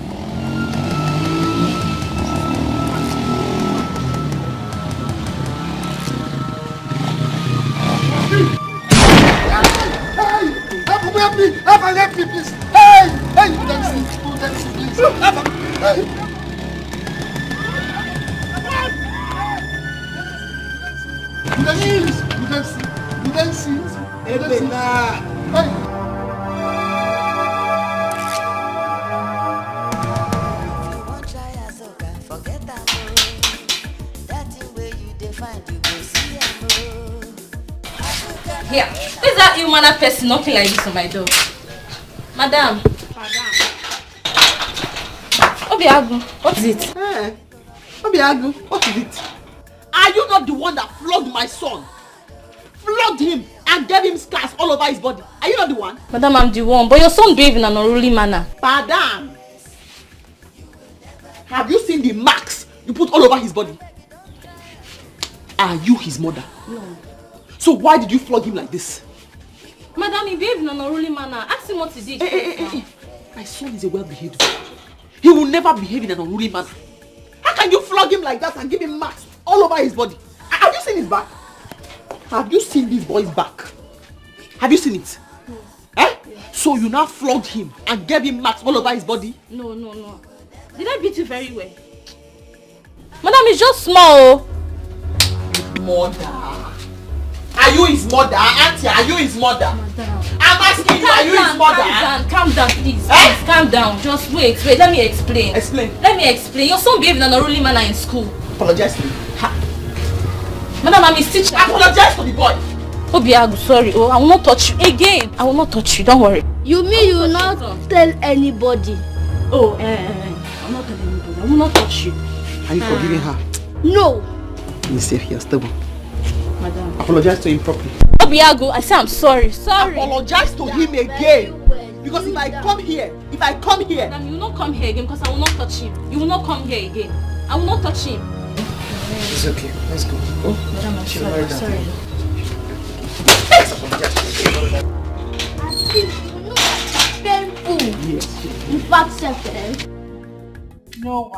Help me, please. Hey, you don't see, please. Hey. You don't see. Hey. Here, who's that ill-mannered person knocking like this on my door? Madam. Obiagu, what is it? Hey, Obiagu, what is it? Are you not the one that flogged my son? Flogged him and gave him scars all over his body. Are you not the one? Madam, I'm the one, but your son behaved in an unruly manner. Madam, have you seen the marks you put all over his body? Are you his mother? No. So why did you flog him like this? Madam, he behaved in an unruly manner. Ask him what he did. Hey. My son is a well-behaved boy. He will never behave in an unruly manner. How can you flog him like that and give him marks all over his body? Have you seen his back? Have you seen this boy's back? Have you seen it? So you now flogged him and gave him marks all over his body? No. Did I beat you very well? Madam, it's just small. Mother. Are you his mother? Auntie, are you his mother? Madam. I'm asking you, are you his mother? Calm down, please. Please, calm down. Just wait. Let me explain. Let me explain. Your son behaved in an unruly manner in school. Apologize to me. Madam, I'm his teacher. Apologize to the boy. Obiagu, sorry. Oh, I will not touch you again. I will not touch you. Don't worry. You mean you will not tell anybody? Oh, I will not tell anybody. I will not touch you. Are you forgiving her? No. Be safe here, stable. Madam. Apologize to him properly. Obiagu, I say I'm sorry. Sorry. Apologize to him again. Because if I come here. Madam, you will not come here again because I will not touch him. You will not come here again. I will not touch him. It's okay. Let's go. Oh, Madam, I'm sorry. Sorry. Painful. Yes. In fact, no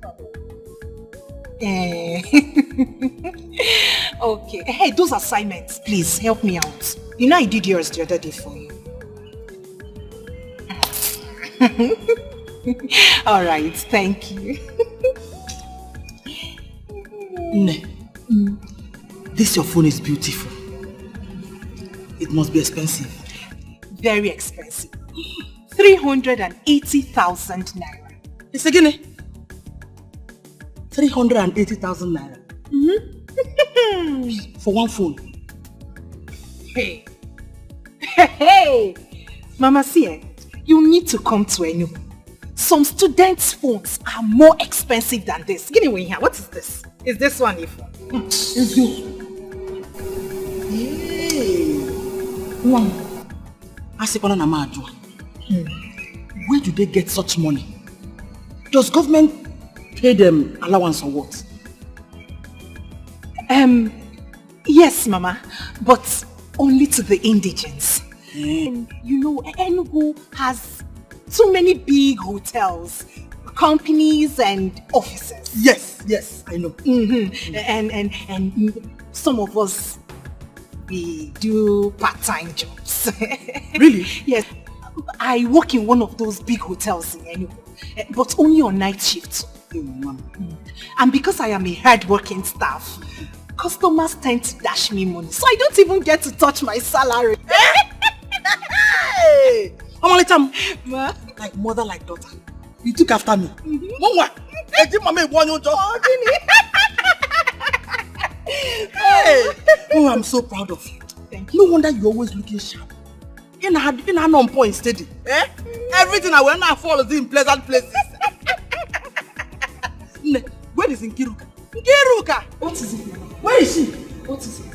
problem. Okay. Hey, those assignments, please help me out. You know I did yours the other day for you. All right, thank you. This your phone is beautiful. It must be expensive. Very expensive. 380,000 naira. It's again. 380,000 naira. For one phone. Hey. Hey. Mama, see, you need to come to Enugu. Some students' phones are more expensive than this. Give me one here. What is this? Is this one a phone? It's good. Hey. One. Where do they get such money? Does government pay them allowance or what? Yes, Mama, but only to the indigents. And you know, Enugu has so many big hotels, companies and offices. Yes, I know. And some of us, we do part-time jobs. Really? Yes. I work in one of those big hotels in Enugu, but only on night shifts. And because I am a hard-working staff, customers tend to dash me money, so I don't even get to touch my salary. Hey! Like mother, like daughter. You took after me. Mama, hey! Oh, I'm so proud of you. Thank you. No wonder you're always looking sharp. In an on point steady. Everything I will now follow is in pleasant places. Where is Nkiruka? Nkiruka! What is it? Where is she? What is it?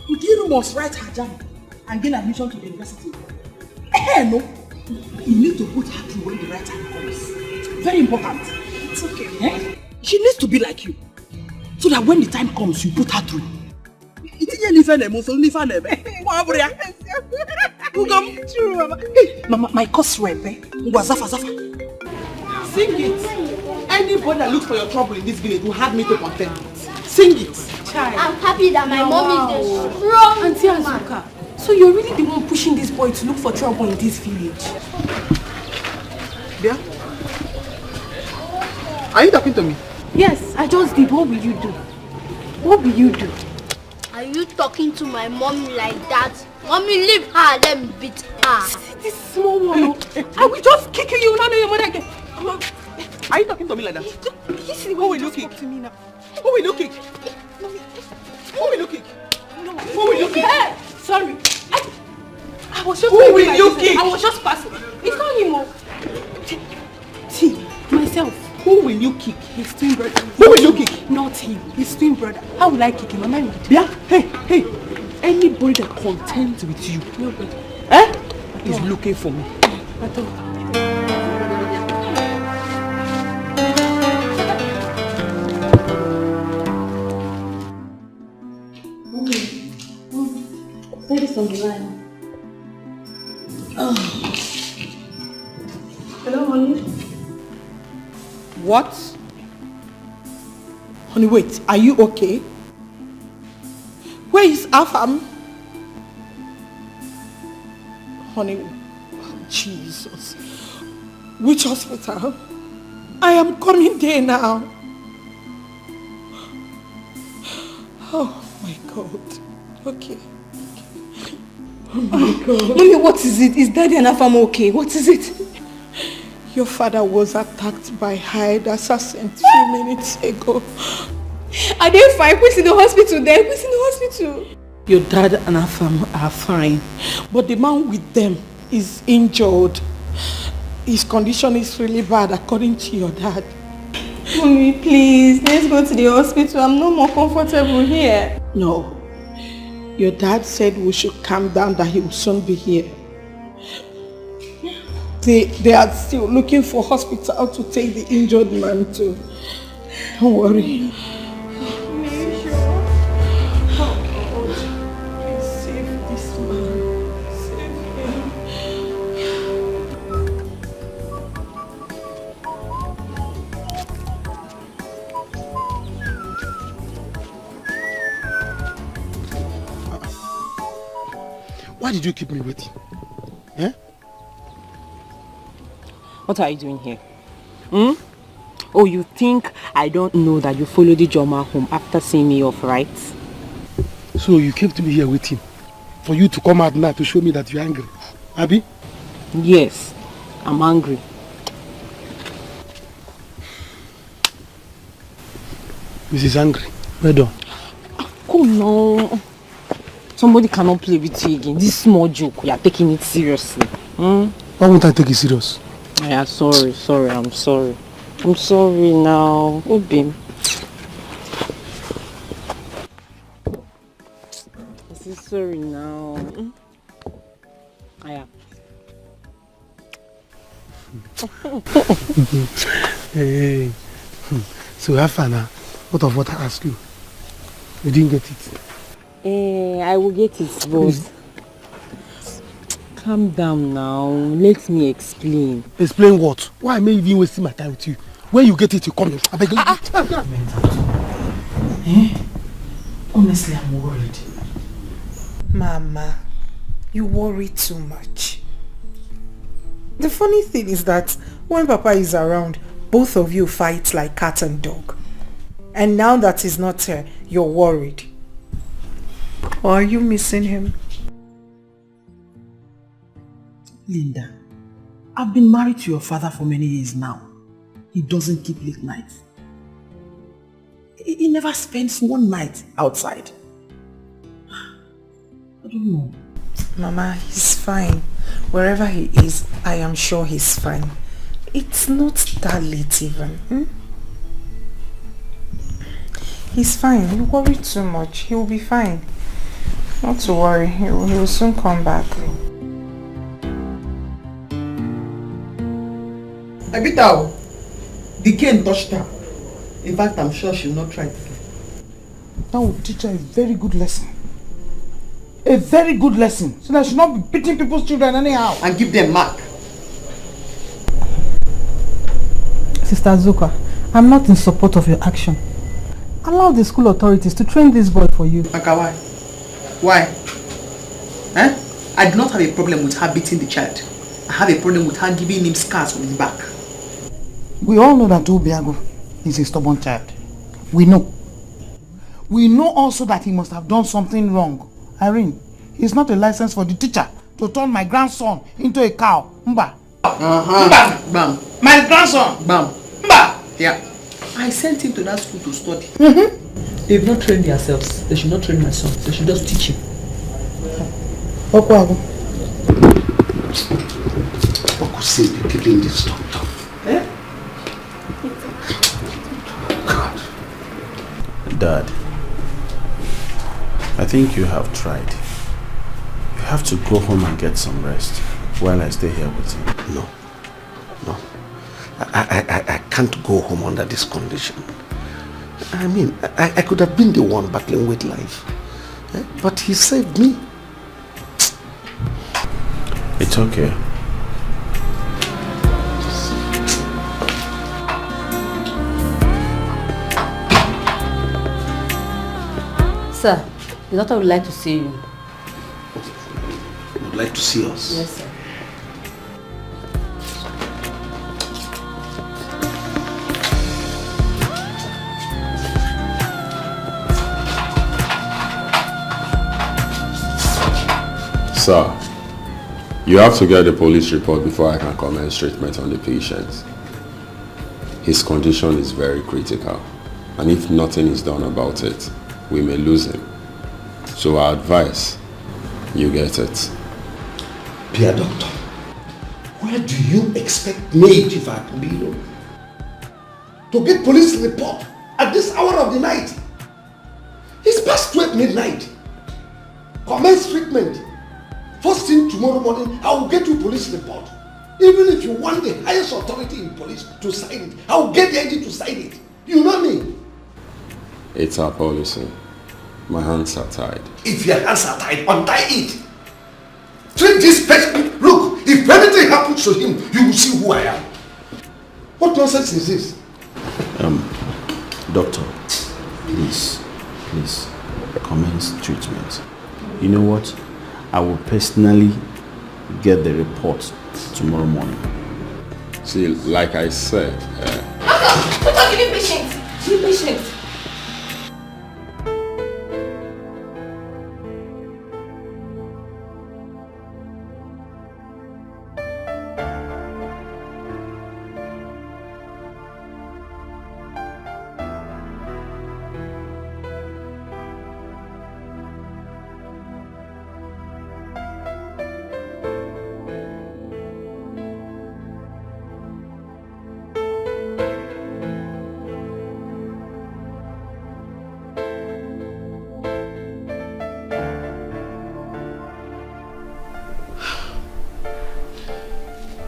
Nkiru must write her jam and gain admission to the university. No. You need to put her through when the right time comes. Very important. It's okay. She needs to be like you. So that when the time comes, you put her through. True, Mama. Hey, Mama, my course rep, Zafa. Sing it. Anybody that looks for your trouble in this village will have me to contend it. Sing it. I'm happy that my mom is a strong Auntie Azuka, so you're really the one pushing this boy to look for trouble in this village? Yeah? Are you talking to me? Yes, I just did. What will you do? What will you do? Are you talking to my mommy like that? Mommy, leave her, let me beat her. This small one, I will just kick you. You don't know your mother again. Are you talking to me like that? Who will you kick? To me now. Who will you kick? Who will you kick? No. Who will you kick? Hey, sorry. I was just. Who will you kick? I was just passing. It's not him. T. Myself. Who will you kick? His twin brother. Who will you kick? Not him. His twin brother. How will I kick him? Am I with you? Yeah. Hey. Anybody that contends with you, nobody, is looking for me. At all. Say this on the line. Hello, honey. What? Honey, wait. Are you okay? Where is Afam? Honey, Jesus. Which hospital? I am coming there now. Oh my God. Okay. Oh my God. Mommy, what is it? Is Daddy and Afam okay? What is it? Your father was attacked by hired assassins a few minutes ago. Are they fine? Who's in the hospital there? Who's in the hospital? Your dad and Afam are fine, but the man with them is injured. His condition is really bad according to your dad. Mommy, please, let's go to the hospital. I'm no more comfortable here. No. Your dad said we should calm down, that he will soon be here. They are still looking for hospital to take the injured man to. Don't worry. Why did you keep me waiting? Eh? What are you doing here? Oh, you think I don't know that you followed the Joma home after seeing me off, right? So you kept me here waiting for you to come out now to show me that you're angry, Abby? Yes, I'm angry. Mrs. Angry, well done. Oh no. Somebody cannot play with you again. This small joke, you are taking it seriously. Why won't I take it serious? Yeah, sorry, I'm sorry. I'm sorry now. Obi. I say sorry now. Yeah. Hey. So have fun now. What of what I asked you? You didn't get it. I will get it, boss. Calm down now. Let me explain. Explain what? Why am I even wasting my time with you? When you get it, you come here. I beg you. Honestly, I'm worried. Mama, you worry too much. The funny thing is that when Papa is around, both of you fight like cat and dog. And now that he's not here, you're worried. Or are you missing him? Linda, I've been married to your father for many years now. He doesn't keep late nights. He never spends one night outside. I don't know. Mama, he's fine. Wherever he is, I am sure he's fine. It's not that late even. He's fine. You worry too much. He will be fine. Not to worry. He will soon come back. Abitao, Dikeh touched her. In fact, I'm sure she'll not try it again. That will teach her a very good lesson. A very good lesson. So that she'll not be beating people's children anyhow. And give them mark. Sister Zuka, I'm not in support of your action. Allow the school authorities to train this boy for you. Aka, why? Why? I do not have a problem with her beating the child. I have a problem with her giving him scars on his back. We all know that Obiago is a stubborn child. We know. We know also that he must have done something wrong. Irene, he's not a license for the teacher to turn my grandson into a cow. Mba. Mba. Bam. My grandson. Bam. Mba. Yeah. I sent him to that school to study. They've not trained themselves. They should not train my son. They should just teach him. Okwago. What could say be keeping this doctor? God. Dad, I think you have tried. You have to go home and get some rest while I stay here with you. No. I can't go home under this condition. I mean, I could have been the one battling with life. But he saved me. It's okay. Sir, the doctor would like to see you. Would like to see us? Yes, sir. Sir, you have to get the police report before I can commence treatment on the patient. His condition is very critical, and if nothing is done about it, we may lose him. So I advise you get it. Dear doctor, where do you expect me, Chief Akubilo, to get police report at this hour of the night? It's past 12 midnight. Commence treatment. First thing tomorrow morning, I will get you police report. Even if you want the highest authority in police to sign it, I will get the agent to sign it. You know me? It's our policy. My hands are tied. If your hands are tied, untie it. Treat this person. Look, if anything happens to him, you will see who I am. What nonsense is this? Doctor, please, commence treatment. You know what? I will personally get the report tomorrow morning. See, like I said... Doctor, give me patience. Give me patience.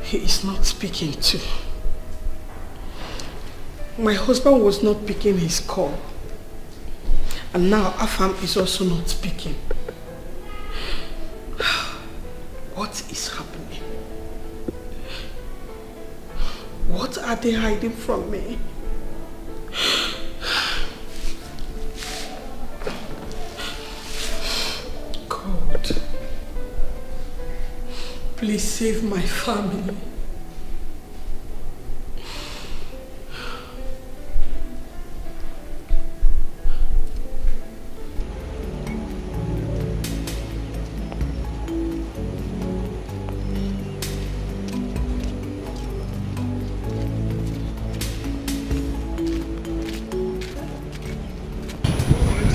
He is not speaking too. My husband was not picking his call. And now Afam is also not speaking. What is happening? What are they hiding from me? God, please save my family.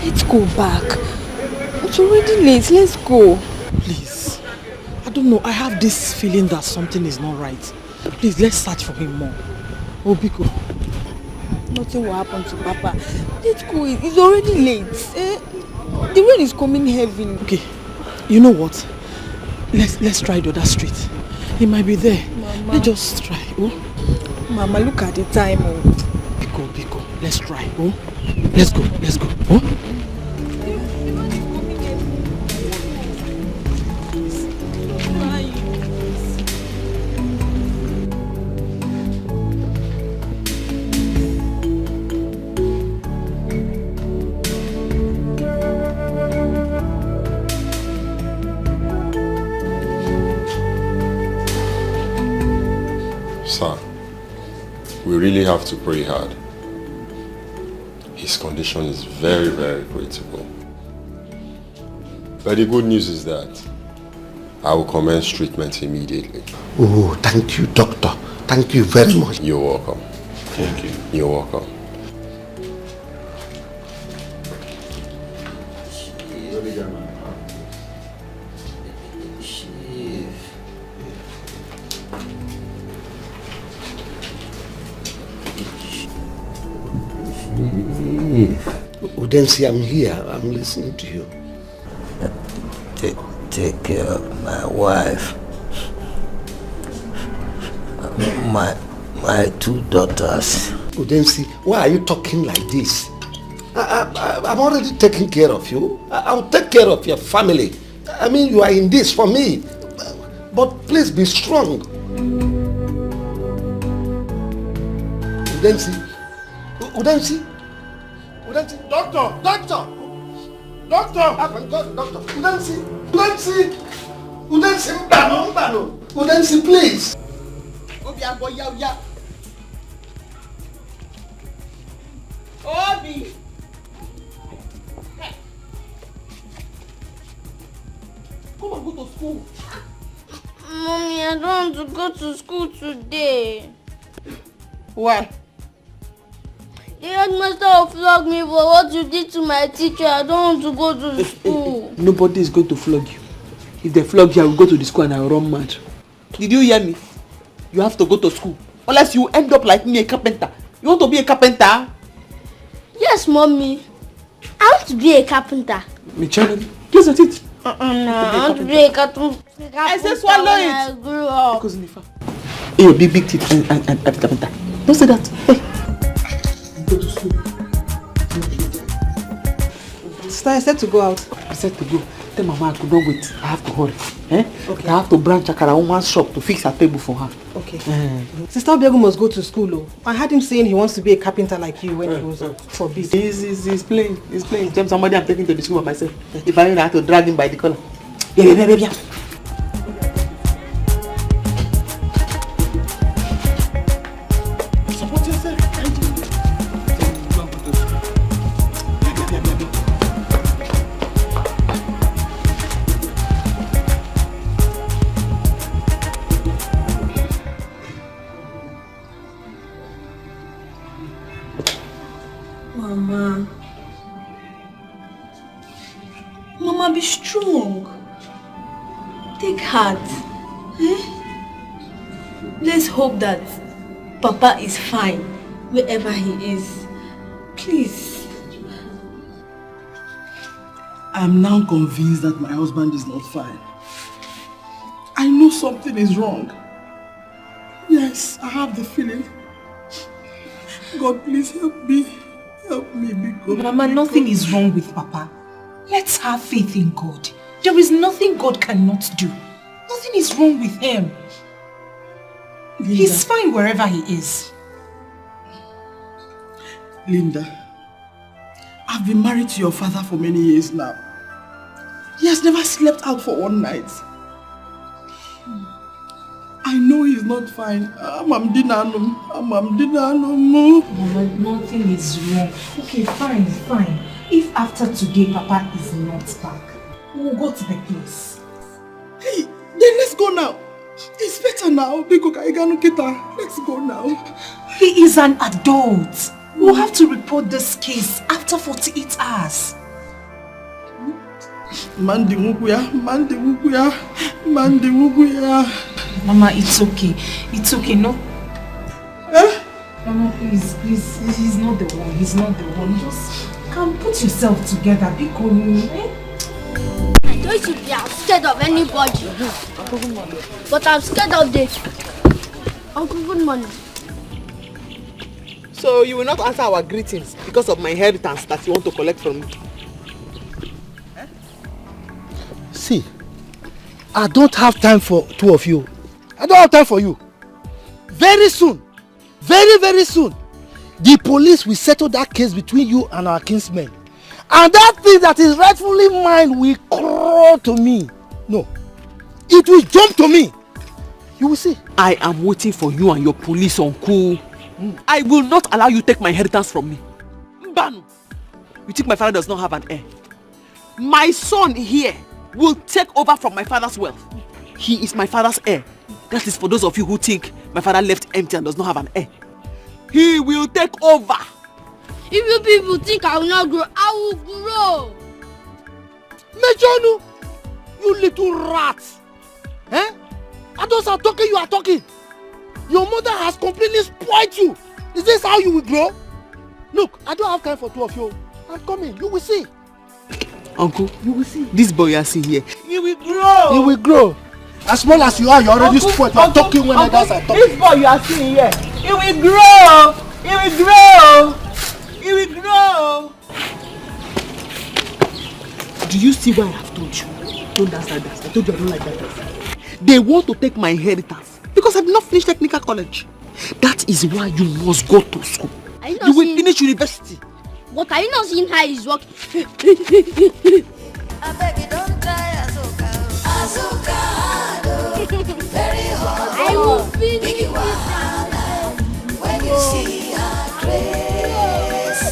Let's go back. It's already late. Let's go. Please. I don't know. I have this feeling that something is not right. Please, let's search for him more. Oh, Biko. Nothing will happen to Papa. Let's go. It's already late. The rain is coming heavy. Okay. You know what? Let's try the other street. He might be there. Mama. Let's just try. Oh? Mama, look at the time. Oh. Biko. Let's try. Oh? Let's go. Oh? Sir, we really have to pray hard. His condition is very, very critical. But the good news is that I will commence treatment immediately. Oh, thank you, doctor. Thank you very much. You're welcome. Thank you. You're welcome. Udensi, I'm here. I'm listening to you. Take care of my wife, my two daughters. Udensi, why are you talking like this? I'm already taking care of you. I'll take care of your family. I mean, you are in this for me. But please be strong. Udensi. Doctor! Udensi, please. Obi! Come and go to school. school. Mommy, I don't want to go to school today. Why? The headmaster will flog me for what you did to my teacher. I don't want to go to school. Nobody is going to flog you. If they flog you, I will go to the school and I will run mad. Did you hear me? You have to go to school. Unless you end up like me, a carpenter. You want to be a carpenter? Yes, Mommy. I want to be a carpenter. Me channel. Please let it. No, I want to be a carpenter. I said swallow it. I grew up. Because Nifa. Hey, your big teeth and carpenter. Don't say that. Hey. Go to school. Sister, I said to go out. I said to go. Tell Mama I could not wait. I have to hurry. Okay. I have to branch Akara woman's shop to fix her table for her. Okay. Sister Obiago must go to school. Oh. I heard him saying he wants to be a carpenter like you when he was for business. He's playing. He's playing. James, somebody I'm taking to the school by myself. If I have to drag him by the collar. Yeah. Support yourself. Mama, be strong. Take heart. Let's hope that Papa is fine wherever he is. Please. I'm now convinced that my husband is not fine. I know something is wrong. Yes, I have the feeling. God, please help me. Help me, because... Mama, nothing is wrong with Papa. Let's have faith in God. There is nothing God cannot do. Nothing is wrong with him. Linda. He's fine wherever he is. Linda, I've been married to your father for many years now. He has never slept out for one night. I know he's not fine. Mama, nothing is wrong. Okay, fine. If after today Papa is not back, we'll go to the place. Hey, then let's go now. It's better now. Let's go now. He is an adult. We'll have to report this case after 48 hours. Mandi wukuya. Mama, it's okay. It's okay, no? Mama, please, he's not the one. Just come, put yourself together. Be cool, I don't should be scared of anybody. But I'm scared of this. Uncle, good morning. So you will not answer our greetings because of my inheritance that you want to collect from me? See, I don't have time for two of you. I don't have time for you. Very soon, very soon, the police will settle that case between you and our kinsmen. And that thing that is rightfully mine will crawl to me. No, it will jump to me. You will see. I am waiting for you and your police uncle. I will not allow you to take my inheritance from me. Mbanu, you think my father does not have an heir? My son here will take over from my father's wealth. He is my father's heir. That is for those of you who think my father left empty and does not have an heir. He will take over. If you people think I will not grow, I will grow. Mejonu, you little rat. Adults are talking, you are talking. Your mother has completely spoiled you. Is this how you will grow? Look, I don't have time for two of you. I'm coming, you will see. Uncle, you will see. This boy you are seeing here, he will grow. He will grow. As small as you are, you're already spoiled. You are talking when others are talking. This boy you are seeing here, he will grow. He will grow. He will grow. Do you see why I have told you? Don't dance like that. I told you I don't like that dance. They want to take my inheritance because I did not finish technical college. That is why you must go to school. You will finish university. But are you not seeing how he's working? I beg you, don't try Azuka. Very hard. I will finish Big wahala. When you see her grace,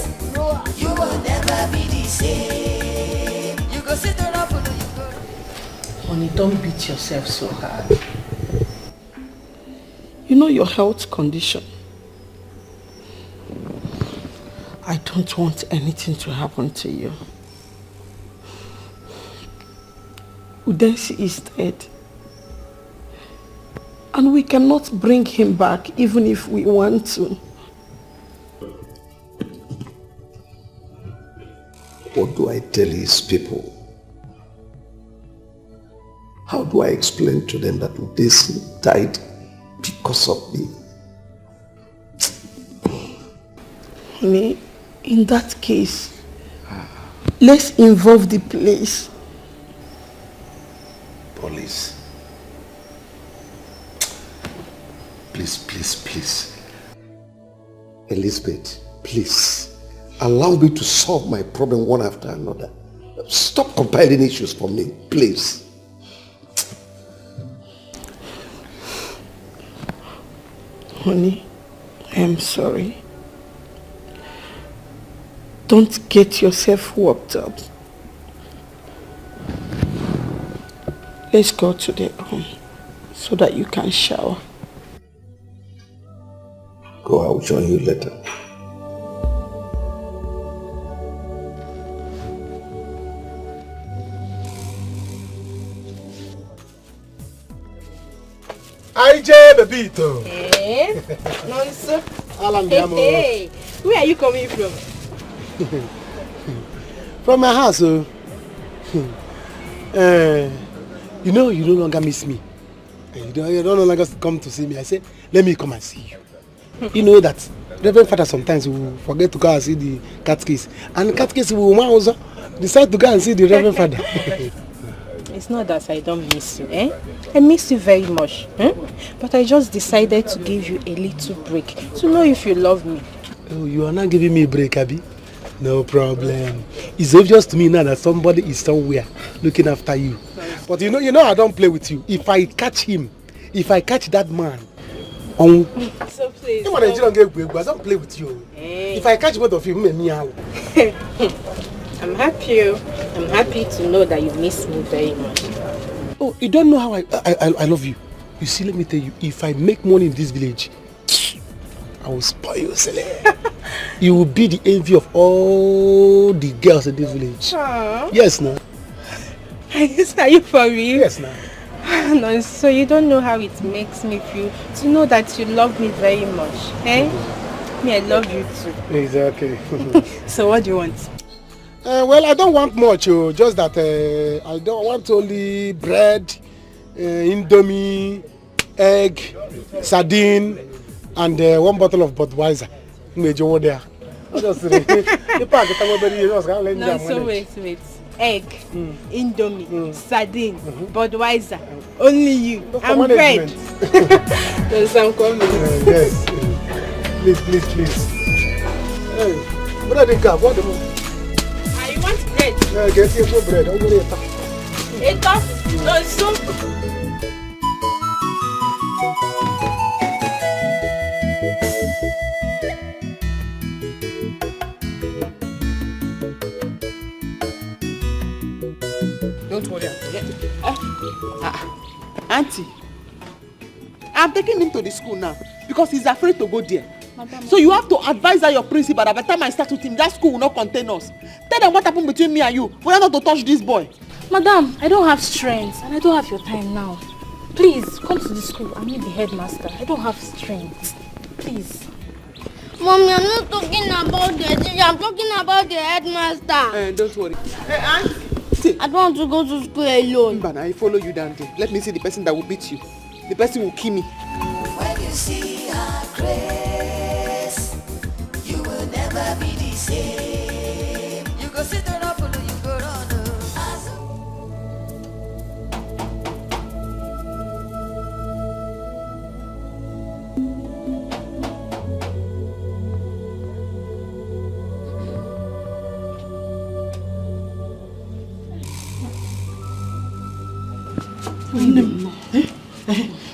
you will never be the same. You go sit on up. Honey, don't beat yourself so hard. You know your health condition. I don't want anything to happen to you. Udensi is dead. And we cannot bring him back even if we want to. What do I tell his people? How do I explain to them that Udensi died because of me? Honey, in that case, let's involve the police. Police? Please. Elizabeth, please. Allow me to solve my problem one after another. Stop compiling issues for me, please. Honey, I am sorry. Don't get yourself worked up. Let's go to the room so that you can shower. Go, I will join you later. IJ Bebito. Eh? Nonso. Alan Hey, where are you coming from? From my house, you know you no longer miss me. You don't no longer come to see me. I said, let me come and see you. You know that Reverend Father sometimes will forget to go and see the catechist. And the catechist will also decide to go and see the Reverend Father. It's not that I don't miss you, eh? I miss you very much, eh? But I just decided to give you a little break to know if you love me. Oh, you are not giving me a break, Abby? No problem. It's obvious to me now that somebody is somewhere looking after you. But you know I don't play with you. If I catch him, if I catch that man, so please. I don't play with you. Hey. If I catch both of you, I'm happy to know that you miss me very much. Oh, you don't know how I love you. You see, let me tell you, if I make money in this village, I will spoil you, Sele. You will be the envy of all the girls in this village. Aww. Yes, no. Are you for real? Yes, no. No, so you don't know how it makes me feel to know that you love me very much, eh? Me, I love you too. Exactly. So what do you want? Well, I don't want much, just that I don't want only bread, indomie, egg, sardine, and one bottle of Budweiser. No, so wait. Egg, indomie, sardine, Budweiser, only you, and bread. There's some coming. Yes. Please. Hey, brother, what the moon? I want bread. Get you for bread. I'm going to so. Don't worry. Auntie, I'm taking him to the school now because he's afraid to go there. Madam, so you have to advise your principal that by the time I start with him, that school will not contain us. Tell them what happened between me and you. We are not to touch this boy. Madam, I don't have strength and I don't have your time now. Please, come to the school. I need the headmaster. I don't have strength. Please. Mommy, I'm not talking about the teacher. I'm talking about the headmaster. Don't worry. Hey, Auntie. See, I don't want to go to school alone. But I follow you down there. Let me see the person that will beat you. The person will kill me. When you see her grace, you will never be the same. You go sit on up, you go run.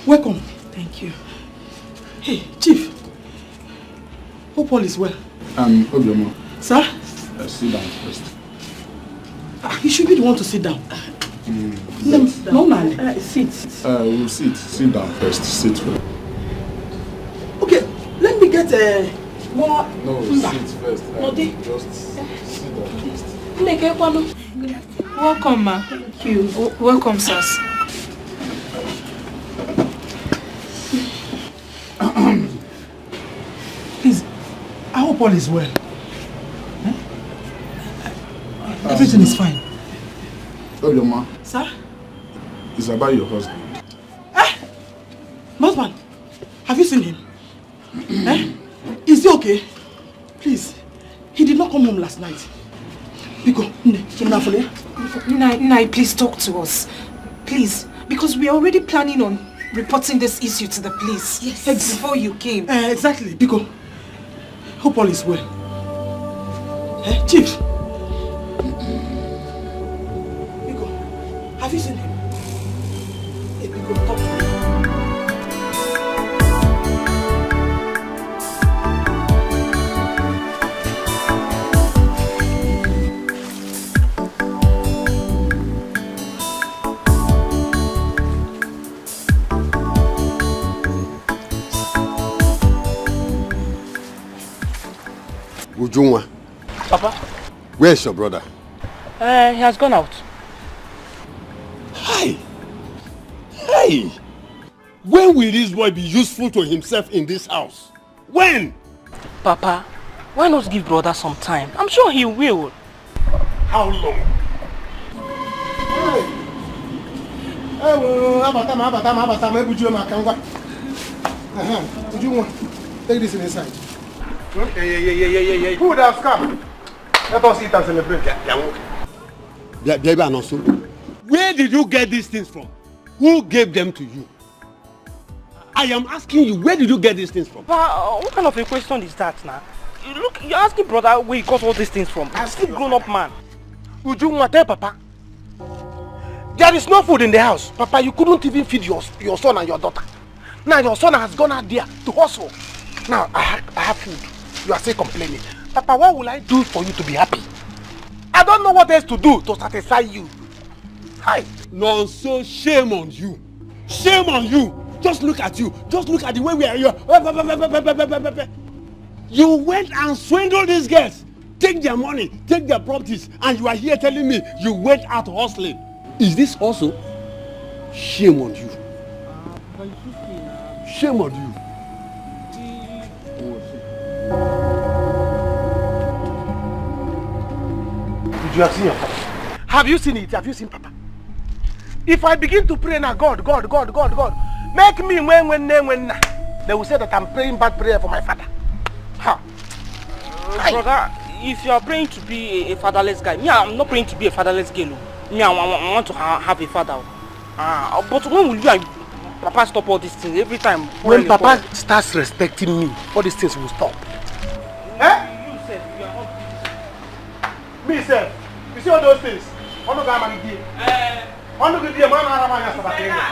Welcome. Thank you. Hey, Chief. Hope all is well. Obioma. Sir? Sit down first. You should be the one to sit down. No, man. Sit. We'll sit. Sit down first. Sit first. Okay, let me get more. No, sit first. Just sit down first. Welcome, ma. Thank you. Welcome, sirs. Please, I hope all is well. Everything is fine. Obioma. Sir? It's about your husband. Husband, have you seen him? Is he okay? Please, he did not come home last night. Biko, Nai, please talk to us. Please, because we are already planning on reporting this issue to the police. Yes. Before you came. Exactly, Biko. Hope all is well. Chief. Biko, have you seen him? Biko, talk to me. Ujunwa. Papa? Where's your brother? He has gone out. Hey! Hey! When will this boy be useful to himself in this house? When? Papa, why not give brother some time? I'm sure he will. How long? Take this inside. Yeah. Food has come. Let us eat and celebrate. Where did you get these things from? Who gave them to you? I am asking you, where did you get these things from? Papa, what kind of a question is that now? Look, you're asking brother where he got all these things from. I'm still grown up man. Ujunwa, tell Papa. There is no food in the house. Papa, you couldn't even feed your son and your daughter. Now your son has gone out there to hustle. Now I have food. You are still complaining. Papa, what will I do for you to be happy? I don't know what else to do to satisfy you. Hi. No, so shame on you. Shame on you. Just look at you. Just look at the way we are here. You went and swindled these girls. Take their money, take their properties, and you are here telling me you went out hustling. Is this also? Shame on you. Shame on you. Did you have seen your father? Have you seen it? Have you seen Papa? If I begin to pray now, God, make me when, they will say that I'm praying bad prayer for my father. Ha. Brother, if you are praying to be a fatherless guy, me, I'm not praying to be a fatherless girl. Me, I want to have a father. But when will you and Papa stop all these things every time? When Papa starts respecting me, all these things will stop. Me, sir. You see all those things?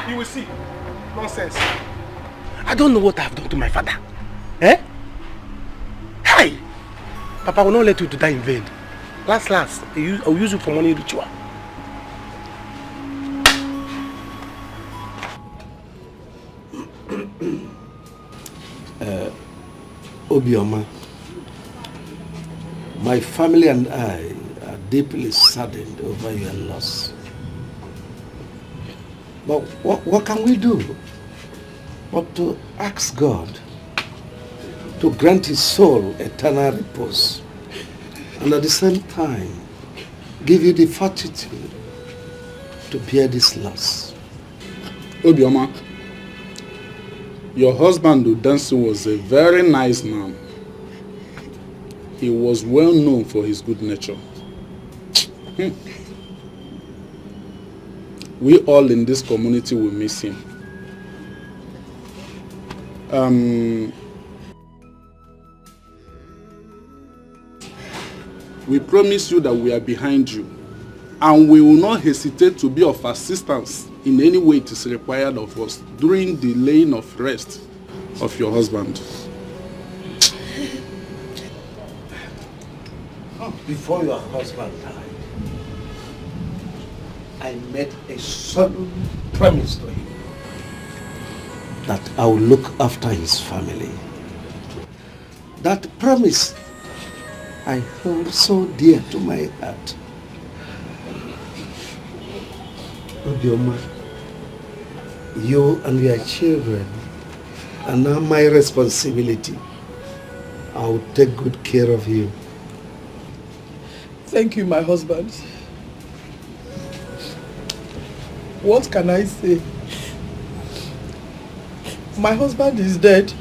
You will see. Nonsense. I don't know what I've done to my father. Hi! Papa will not let you to die in vain. Last, I'll use you for money ritual. Obioma, my family and I are deeply saddened over your loss. But what can we do but to ask God to grant his soul eternal repose and at the same time give you the fortitude to bear this loss? Obioma, your husband Udensi was a very nice man. He was well known for his good nature. We all in this community will miss him. We promise you that we are behind you, and we will not hesitate to be of assistance in any way it is required of us during the laying of rest of your husband. Before your husband died, I made a solemn promise to him that I will look after his family. That promise I hold so dear to my heart. Obioma, you and your children are now my responsibility. I will take good care of you. Thank you, my husband. What can I say? My husband is dead.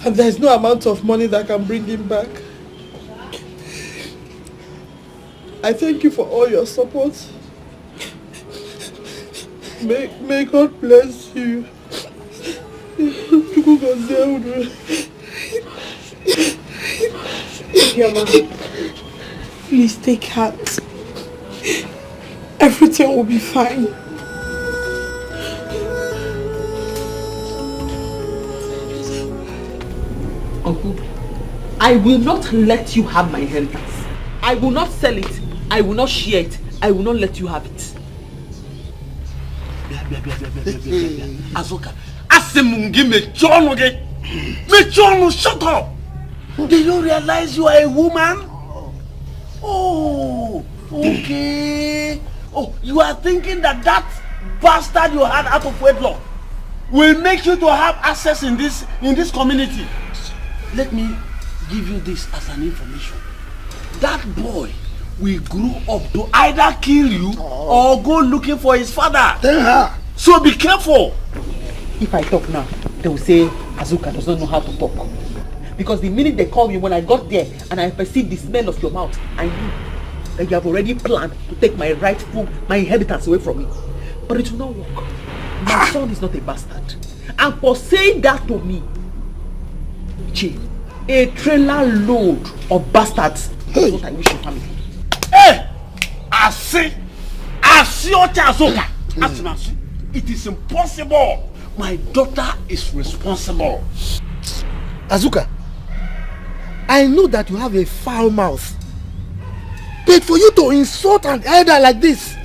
And there is no amount of money that can bring him back. I thank you for all your support. May God bless you. Please take heart. Everything will be fine. Uncle, I will not let you have my inheritance. I will not sell it. I will not share it. I will not let you have it. Azoka, Asemungi Mechono, shut up! Do you realize you are a woman? Oh, okay. Oh, you are thinking that bastard you had out of wedlock will make you to have access in this community. Let me give you this as an information. That boy will grow up to either kill you or go looking for his father. So be careful. If I talk now, they will say Azuka does not know how to talk. Because the minute they call me, when I got there and I perceived the smell of your mouth, I knew that you have already planned to take my inheritance away from me. But it will not work. My son is not a bastard. And for saying that to me, a trailer load of bastards is what I wish your family. Hey! It is impossible. My daughter is responsible. Azuka, I know that you have a foul mouth. But for you to insult an elder like this.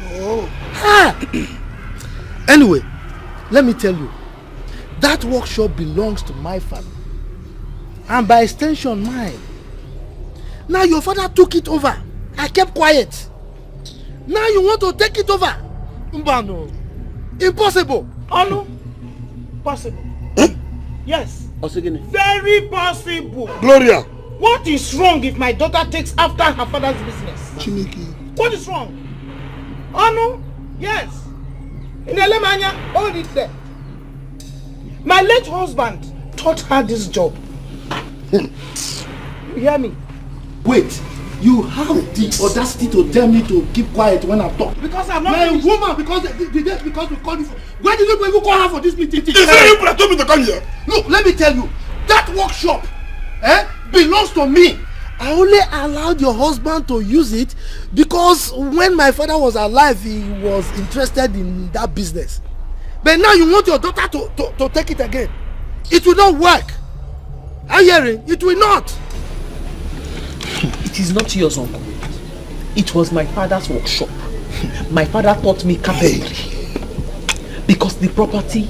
Anyway, let me tell you, that workshop belongs to my family. And by extension, mine. Now your father took it over. I kept quiet. Now you want to take it over? Mbano. Impossible. Oh no. Possible. Yes. Very possible. Gloria. What is wrong if my daughter takes after her father's business? Chiniki. What is wrong? Oh no. Yes. In Alemania, hold it there. My late husband taught her this job. You hear me? Wait, you have the audacity to tell me to keep quiet when I'm talking? Because I'm not a woman, because we called you for... Why did you even call her for this meeting? Is it you that told me to come here? Look, let me tell you, that workshop belongs to me. I only allowed your husband to use it because when my father was alive, he was interested in that business. But now you want your daughter to take it again. It will not work. Are you hearing? It will not. It is not yours, uncle. It was my father's workshop. My father taught me carpentry. Because the property,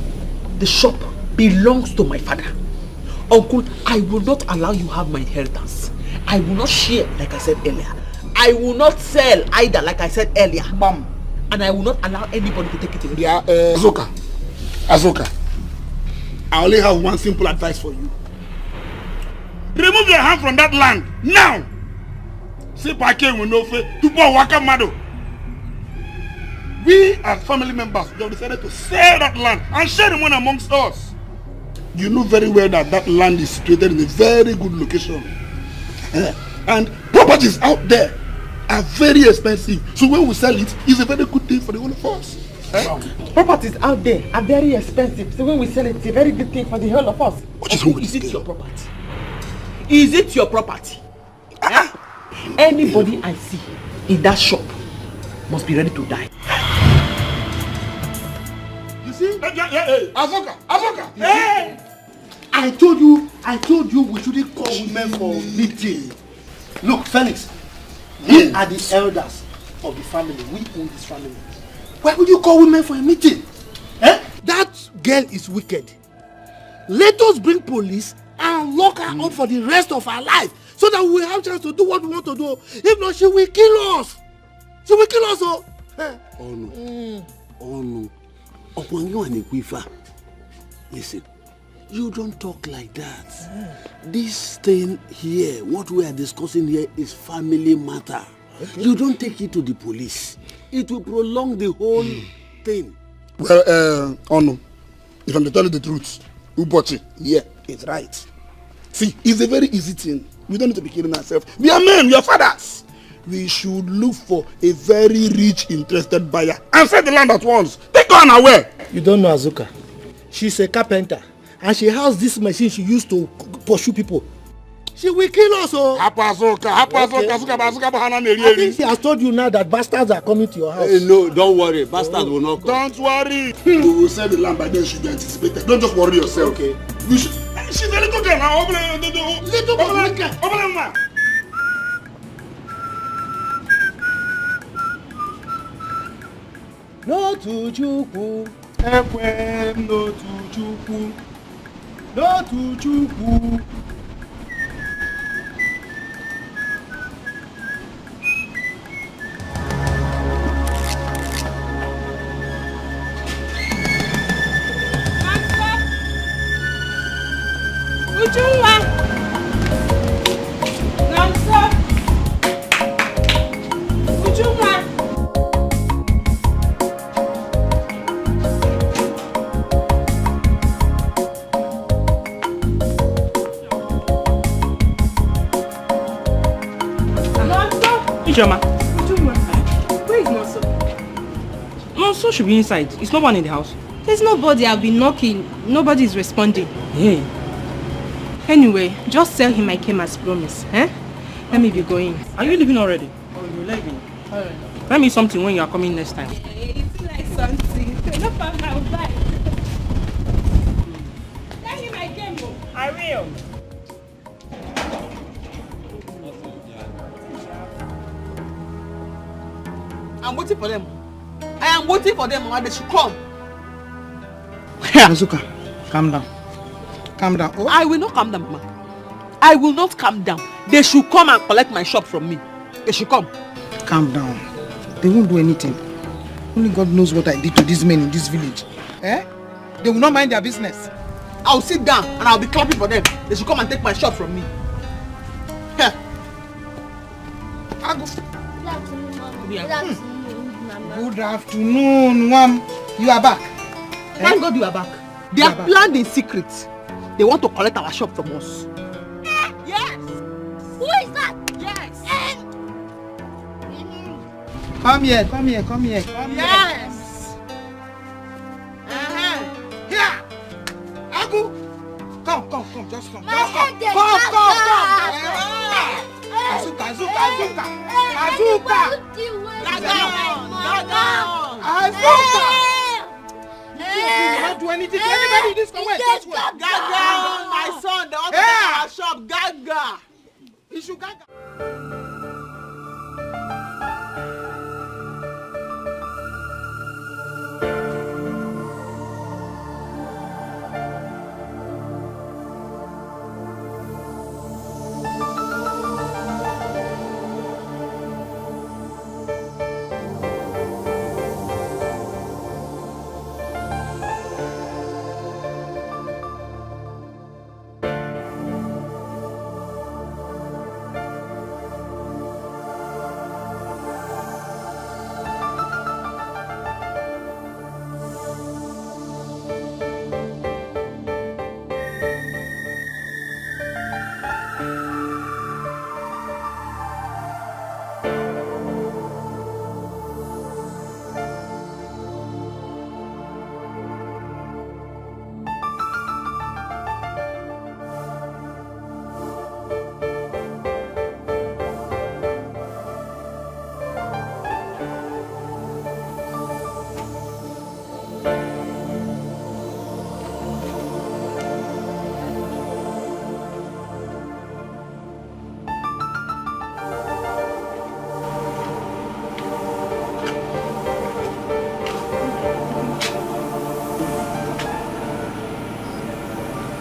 the shop, belongs to my father. Uncle, I will not allow you have my inheritance. I will not share, like I said earlier. I will not sell either, like I said earlier. Mom. And I will not allow anybody to take it away. Yeah, Azoka, I only have one simple advice for you. Remove your hand from that land now. We as family members have decided to sell that land and share the money amongst us. You know very well that land is situated in a very good location. And properties out there are very expensive. So when we sell it, it's a very good thing for the whole of us. Properties out there are very expensive. So when we sell it, it's a very good thing for the whole of us. What is wrong with this? Is it your property? Is it your property? Anybody I see in that shop must be ready to die. You see? Azoka! Hey! I told you we shouldn't call women for meeting. Look, Felix, we are the elders. of the family. We own this family. Why would you call women for a meeting? Eh? That girl is wicked. Let us bring police and lock her up for the rest of her life so that we will have a chance to do what we want to do. If not, she will kill us. She will kill us. Oh, oh no. Oh no. Upon you and Ikwifa. Listen, you don't talk like that. This thing here, what we are discussing here is family matter. Okay. You don't take it to the police. It will prolong the whole thing. Well, oh no. If I'm to tell you the truth, Ubochi, yeah, it's right. See, it's a very easy thing. We don't need to be killing ourselves. We are men, we are fathers. We should look for a very rich, interested buyer and sell the land at once. Take her away. You don't know Azuka. She's a carpenter and she has this machine she used to pursue people. She will kill us. Oh. I think she has told you now that bastards are coming to your house. Hey, no, don't worry. Bastards will not come. Don't worry. We will sell the land by then she be anticipated. Don't just worry yourself. Okay. She's a little girl now. Little girl. No to Chukwu, Ekwem, no to Chukwu, no to Chukwu. Ujunwa! Nansa! Ujunwa! Ijoma. Where is Nonso? Nonso should be inside. Is no one in the house? There's nobody. I've been knocking. Nobody is responding. Hey. Anyway, just tell him I came as promised. Eh? Let me be going. Are you leaving already? Oh, you're leaving. Alright. Tell me something when you are coming next time. It's like something. No problem, I'll buy. Tell him I came. I will. I'm waiting for them. I am waiting for them and they should come. Azuka, calm down. Calm down. Oh. I will not calm down, Mama. I will not calm down. They should come and collect my shop from me. They should come. Calm down. They won't do anything. Only God knows what I did to these men in this village. Eh? They will not mind their business. I'll sit down and I'll be clapping for them. They should come and take my shop from me. Heh. Good afternoon, Mom. You are back. Thank God you are back. They are planned in secret. They want to collect our shop from us. Yes! Who is that? Yes! Come here, come here, come here. Come yes! Here! Agu! Come, just come. My Just head is come. Azuka! You will not do anything to anybody in this conway. Just wait. Gaga! My son, they want to take our shop. Gaga! You should gaga.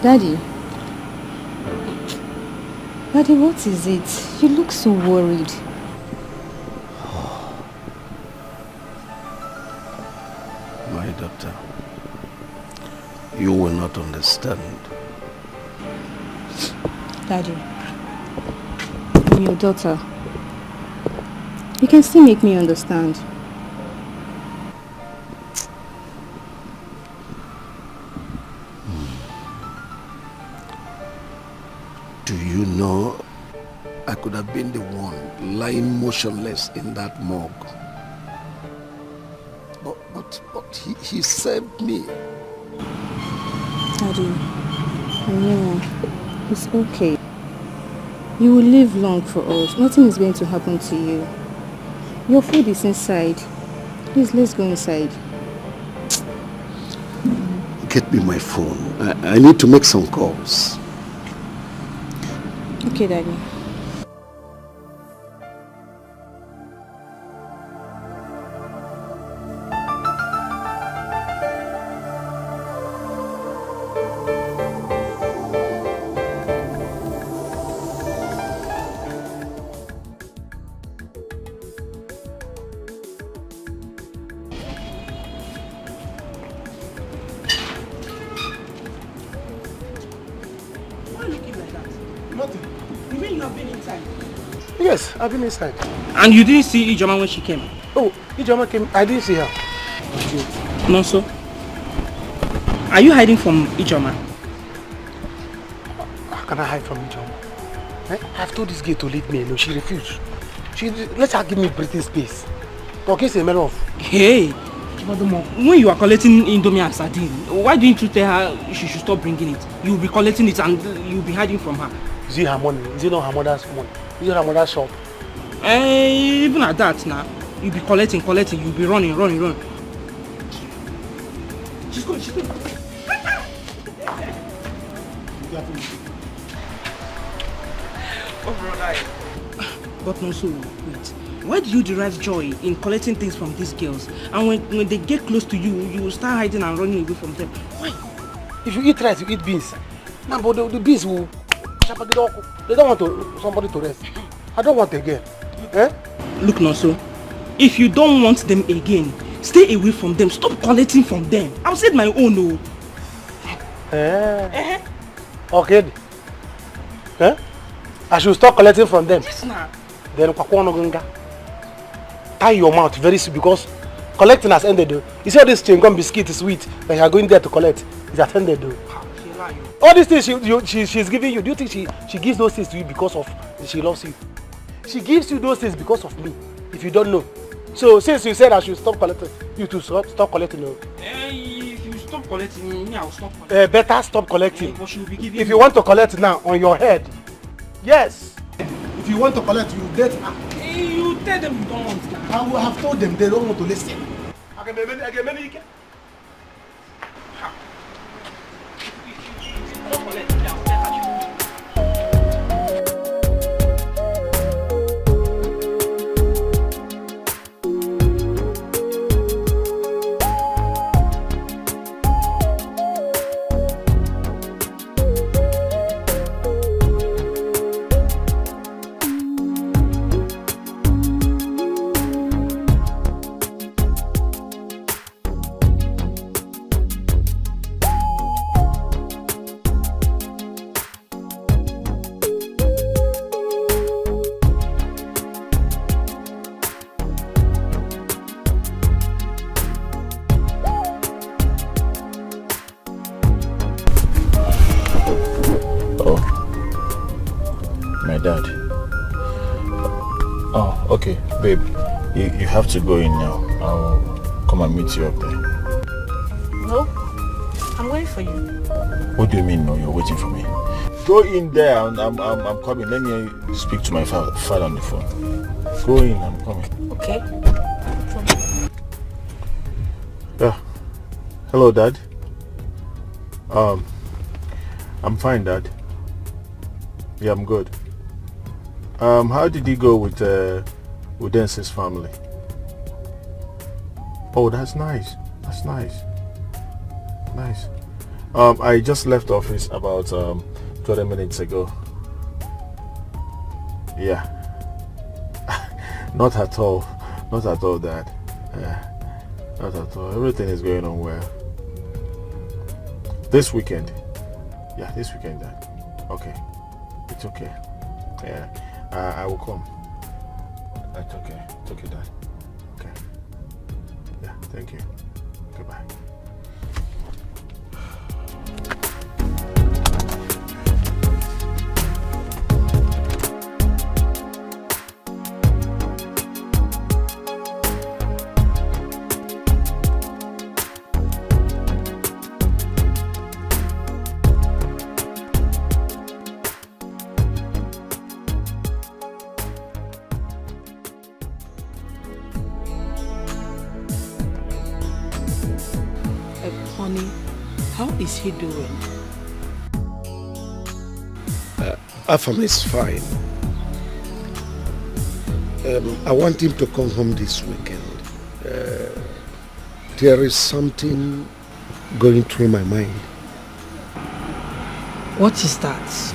Daddy. Daddy, what is it? You look so worried. My daughter, you will not understand. Daddy, I'm your daughter. You can still make me understand. Do you know, I could have been the one lying motionless in that morgue. But he saved me. Daddy, no, it's okay. You will live long for us. Nothing is going to happen to you. Your food is inside. Please, let's go inside. Get me my phone. I need to make some calls. Okay, Daddy. Yes, I've been inside. And you didn't see Ijoma when she came? Oh, Ijoma came. I didn't see her. No, so? Are you hiding from Ijoma? How can I hide from Ijoma? I've told this girl to leave me alone. She refused. Let her give me breathing space. Okay, it's a matter of. Hey, when you are collecting Indomie and sardine, why didn't you tell her she should stop bringing it? You'll be collecting it and you'll be hiding from her. Is it her money? Is it not her mother's money? Is it her mother's shop? Even at that now, you'll be collecting, you'll be running. She's going. Oh, brother. But no, so wait. Why do you derive joy in collecting things from these girls? And when they get close to you, you will start hiding and running away from them. Why? If you eat rice, you eat beans. No, but the beans will... They don't want somebody to rest. I don't want again. Eh? Look, Nonso. If you don't want them again, stay away from them. Stop collecting from them. I've said my own, no. Okay. Eh? I should stop collecting from them. Yes, nah. Then tie your mouth very soon because collecting has ended though. You see all this chewing gum biscuit is sweet that you are going there to collect. It's has ended though. All these things she's giving you, do you think she gives those things to you because of she loves you? She gives you those things because of me, if you don't know. So since you said I should stop collecting, you to stop collecting. If you stop collecting, me, I'll stop collecting. Better stop collecting. If you want to collect now on your head, yes. If you want to collect, you get her. You tell them you don't want that. I will have told them they don't want to listen. Okay, babe, you have to go in now. I'll come and meet you up there. No, I'm waiting for you. What do you mean, no? You're waiting for me? Go in there, and I'm coming. Let me speak to my father on the phone. Go in, I'm coming. Okay. Yeah. Hello, Dad. I'm fine, Dad. Yeah, I'm good. How did you go with Udense's family? Oh, that's nice. That's nice. Nice. I just left office about 20 minutes ago. Yeah. Not at all. Not at all, Dad. Not at all. Everything is going on well. This weekend. Yeah, this weekend, Dad. Okay. It's okay. Yeah. I will come. It's okay. It's okay, Dad. Okay. Yeah, thank you. Goodbye. Honey, how is he doing? Afam is fine. I want him to come home this weekend. There is something going through my mind. What is that?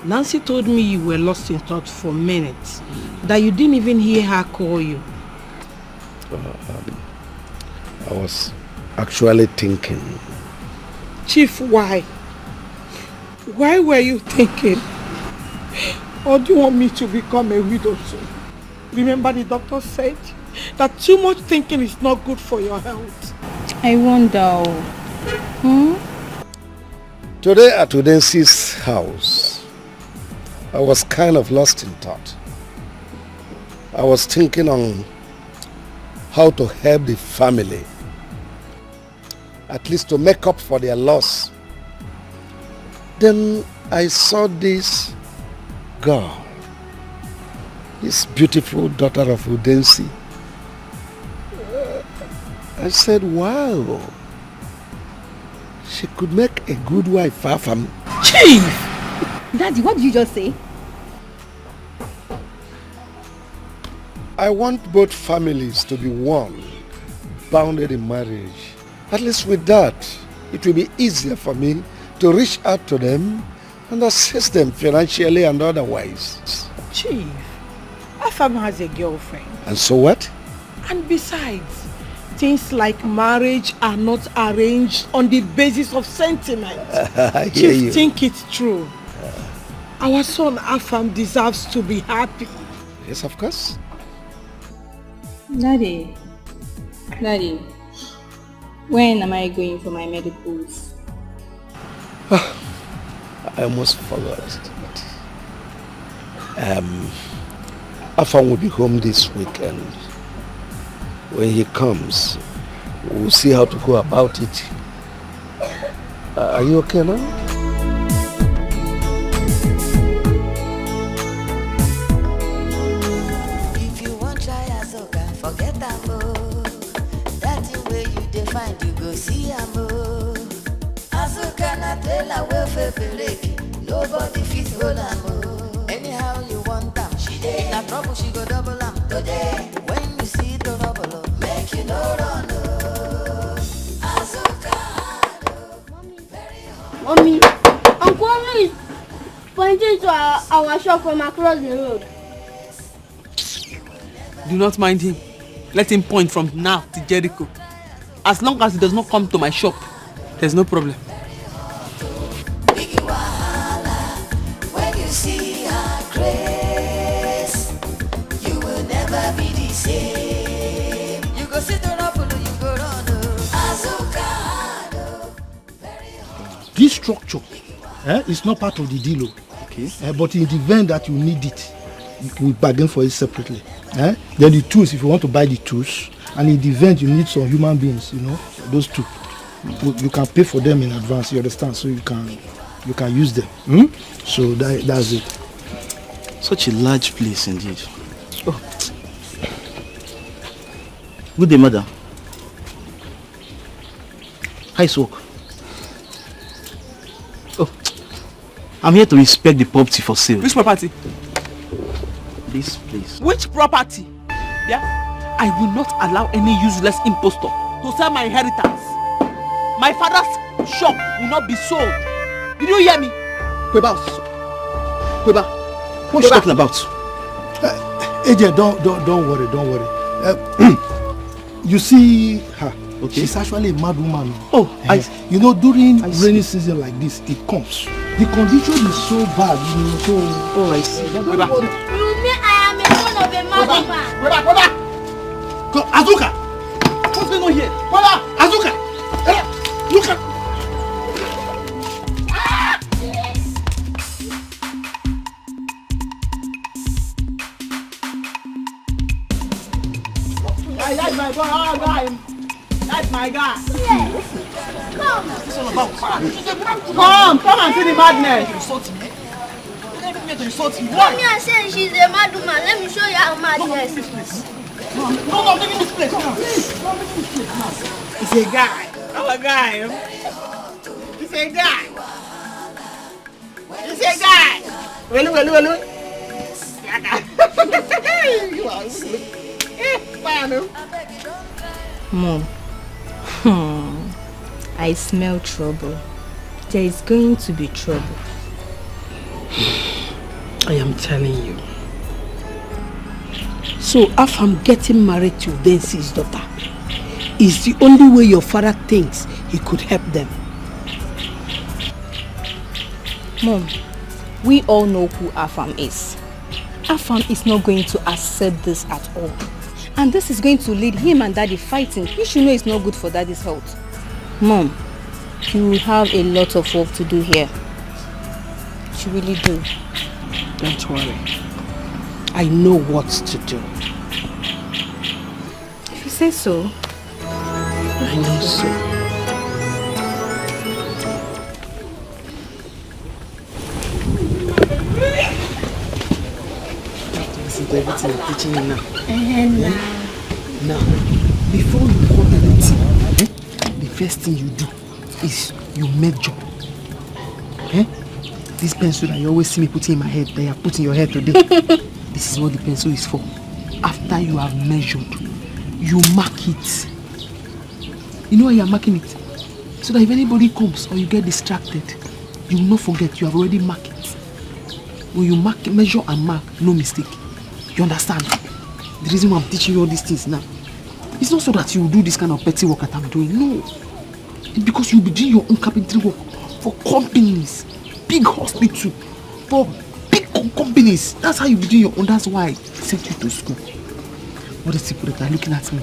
Nancy told me you were lost in thought for minutes, that you didn't even hear her call you. I was actually thinking. Chief, why? Why were you thinking? Or do you want me to become a widow too? Remember the doctor said that too much thinking is not good for your health. I wonder. Today at Udensi's house, I was kind of lost in thought. I was thinking on how to help the family, at least to make up for their loss. Then I saw this girl, this beautiful daughter of Udensi. I said, wow, she could make a good wife for me. Chief! Daddy, what did you just say? I want both families to be one, bounded in marriage. At least with that, it will be easier for me to reach out to them and assist them financially and otherwise. Chief, Afam has a girlfriend. And so what? And besides, things like marriage are not arranged on the basis of sentiment. I hear Chief, you. think it's true. Our son Afam deserves to be happy. Yes, of course. Daddy, when am I going for my medicals? I almost forgot. Afam will be home this weekend. When he comes, we'll see how to go about it. Are you okay now? If you want try Azoka, forget Amo. That way you define, you go see Amo. Azoka na tell away for break. Nobody fit hold Amo. Anyhow you want them, she dey. Na trouble she go double am today. When you see the double, make you no run. Azoka, Mommy, Uncle is pointing to our shop from across the road. Do not mind him. Let him point from now to Jericho. As long as he does not come to my shop, there's no problem. when you see her grace, you will never be the same. You go sit on up, you go run. Azoka. This structure is not part of the deal. Okay. But in the event that you need it, you will bargain for it separately. Then the tools, if you want to buy the tools, and in the event you need some human beings, those two, you can pay for them in advance. You understand? So you can use them. So that's it. Such a large place indeed. Oh. Good day, madam. How is work? Oh, I'm here to inspect the property for sale. Which property? This place. Which property? Yeah? I will not allow any useless impostor to sell my inheritance. My father's shop will not be sold. Did you hear me? Kweba. What's she talking about? AJ, don't worry. You see her. Okay. She's actually a mad woman. Oh, you know, during rainy season like this, it comes. The condition is so bad, you know. So, oh, I see. You mean I am a son of a mad woman? Go, Azuka! What's going on here? Azuka! Look at. That's my boy. Oh, guy. That's my guy. Yes. Come. It's all about fun. Come and see the madness. Insult me. Mommy, I said she's a mad woman. Let me show you how madness. No, give me this place. Come on. It's a guy. Oh, a guy. It's a guy. It's a guy. Well. You are good. Mom, I smell trouble. There is going to be trouble. I am telling you. So, if I'm getting married to Densi's daughter, is the only way your father thinks he could help them. Mom, we all know who Afam is. Afam is not going to accept this at all. And this is going to lead him and Daddy fighting. You should know it's not good for Daddy's health. Mom, you will have a lot of work to do here. You really do. Don't worry. I know what to do. If you say so. I know so. Listen to everything I'm teaching you now. Now, before you pour anything, the first thing you do is you measure. This pencil that you always see me putting in my head, that you have put in your head today, this is what the pencil is for. After you have measured, you mark it. You know why you are marking it? So that if anybody comes or you get distracted, you will not forget you have already marked it. When you measure and mark, no mistake. You understand? The reason why I'm teaching you all these things now, it's not so that you will do this kind of petty work that I'm doing. No. It's because you'll be doing your own carpentry work for companies, big hospitals, for big companies. That's how you be doing your own. That's why I sent you to school. What is people that are looking at me?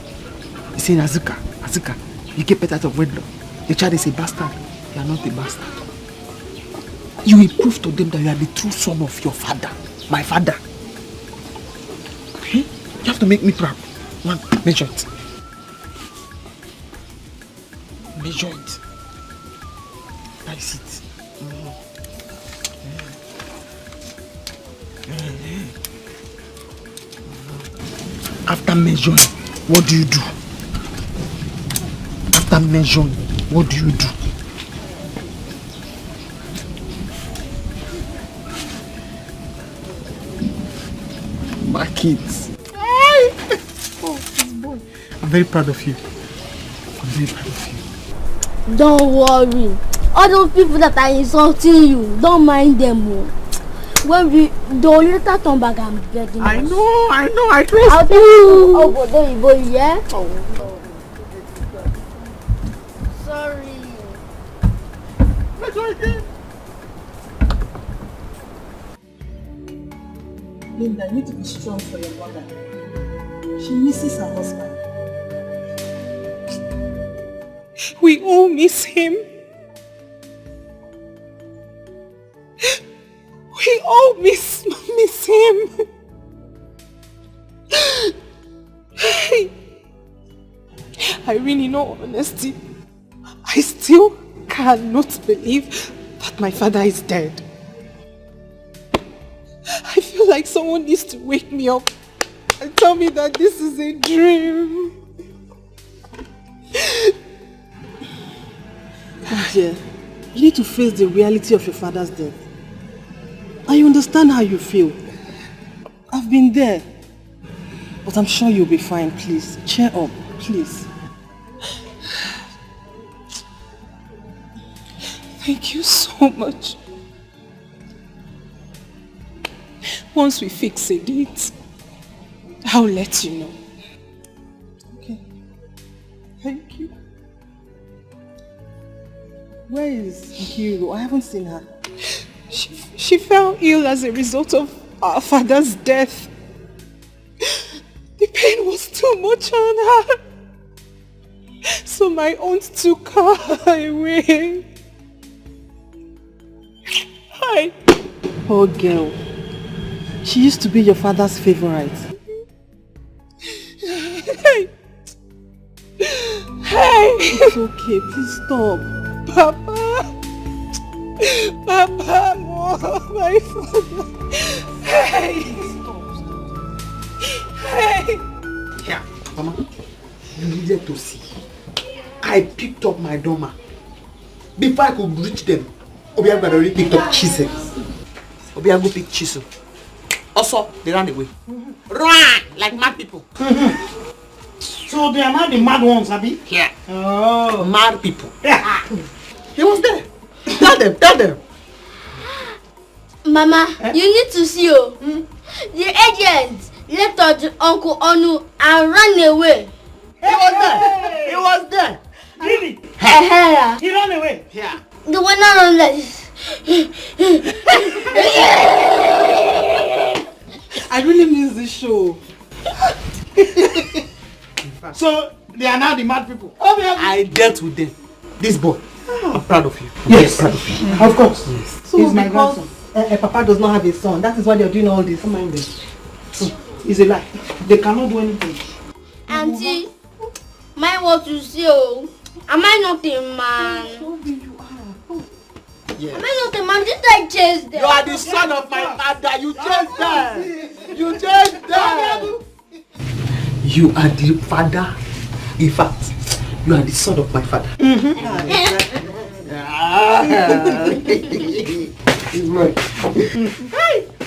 They're saying, Azuka, you get better out of wedlock. The child is a bastard. You are not a bastard. You will prove to them that you are the true son of your father, my father. Okay? You have to make me proud. Man, measure it. Measure it. That is it. After measuring, what do you do? After measuring, what do you do? My kids. Oh, this boy. I'm very proud of you. I'm very proud of you. Don't worry. All those people that are insulting you, don't mind them. When they'll later turn back and get them. I know, I trust I'll tell you. Oh, but don't you boy, yeah? Oh, no. Sorry. Linda, you need to be strong for your mother. She misses her husband. We all miss him. We all miss him. Irene, in all honesty, I still cannot believe that my father is dead. I feel like someone needs to wake me up and tell me that this is a dream. Dear, you need to face the reality of your father's death. I understand how you feel. I've been there. But I'm sure you'll be fine, please. Cheer up, please. Thank you so much. Once we fix a date, I'll let you know. Okay. Thank you. Where is Hero? I haven't seen her. She fell ill as a result of our father's death. The pain was too much on her. So my aunt took her away. Hi. Poor girl. She used to be your father's favorite. Hey. Hey. It's okay. Please stop. Papa. Papa, Mom, my father. Hey. Hey. Yeah, Mama. You needed to see. I picked up my doma. Before I could reach them, Obiago had already picked up Chisel. Obiago picked Chisel. Also, they ran away. Run! Like mad people. So they are not the mad ones, Abi? Yeah. Oh. Mad people. He was there. Tell them. Mama, you need to see you. The agent left us Uncle Onu and ran away. He was there. Really? He ran away? Yeah. The one not on this. I really miss this show. So they are now the mad people. I dealt with them. This boy. I'm proud of you. Yes. I'm proud of you. Of course. Yes. So He's my because grandson. Papa does not have a son, that is why they are doing all this. Don't mind them. It's a lie. They cannot do anything. Auntie, mine want to see you. Am I not a man? Yes. Am I not a man? Didn't I chase them? You are the son of my father. You chased them. You chased them. You are the father. In fact, you are the son of my father.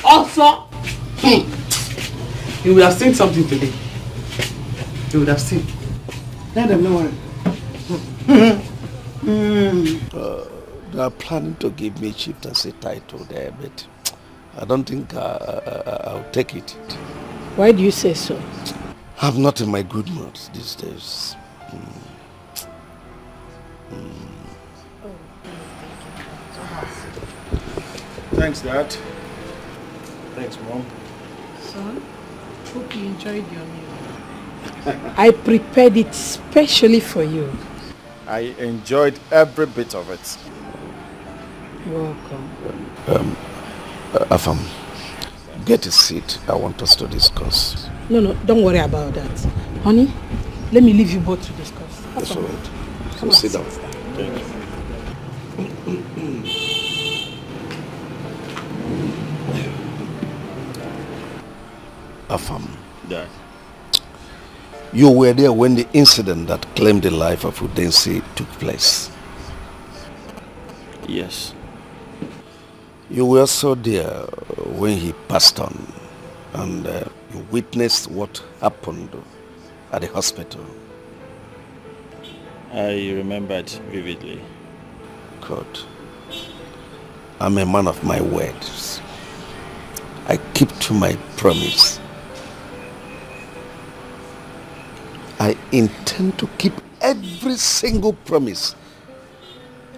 Also, you would have seen something today. You would have seen. Let them know. They are planning to give me chieftaincy title there, but I don't think I'll take it. Why do you say so? I'm not in my good mood these days. Thanks, Dad. Thanks, Mom. Son, hope you enjoyed your meal. I prepared it specially for you. I enjoyed every bit of it. You're welcome. Afam, get a seat. I want us to discuss. No, don't worry about that. Honey, let me leave you both to discuss. That's all right. Come So sit on. down. Thank you. Afam, Dad. you were there when the incident that claimed the life of Udensi took place. Yes. You were also there when he passed on, and you witnessed what happened at the hospital. I remembered vividly. God, I'm a man of my words. I keep to my promise. I intend to keep every single promise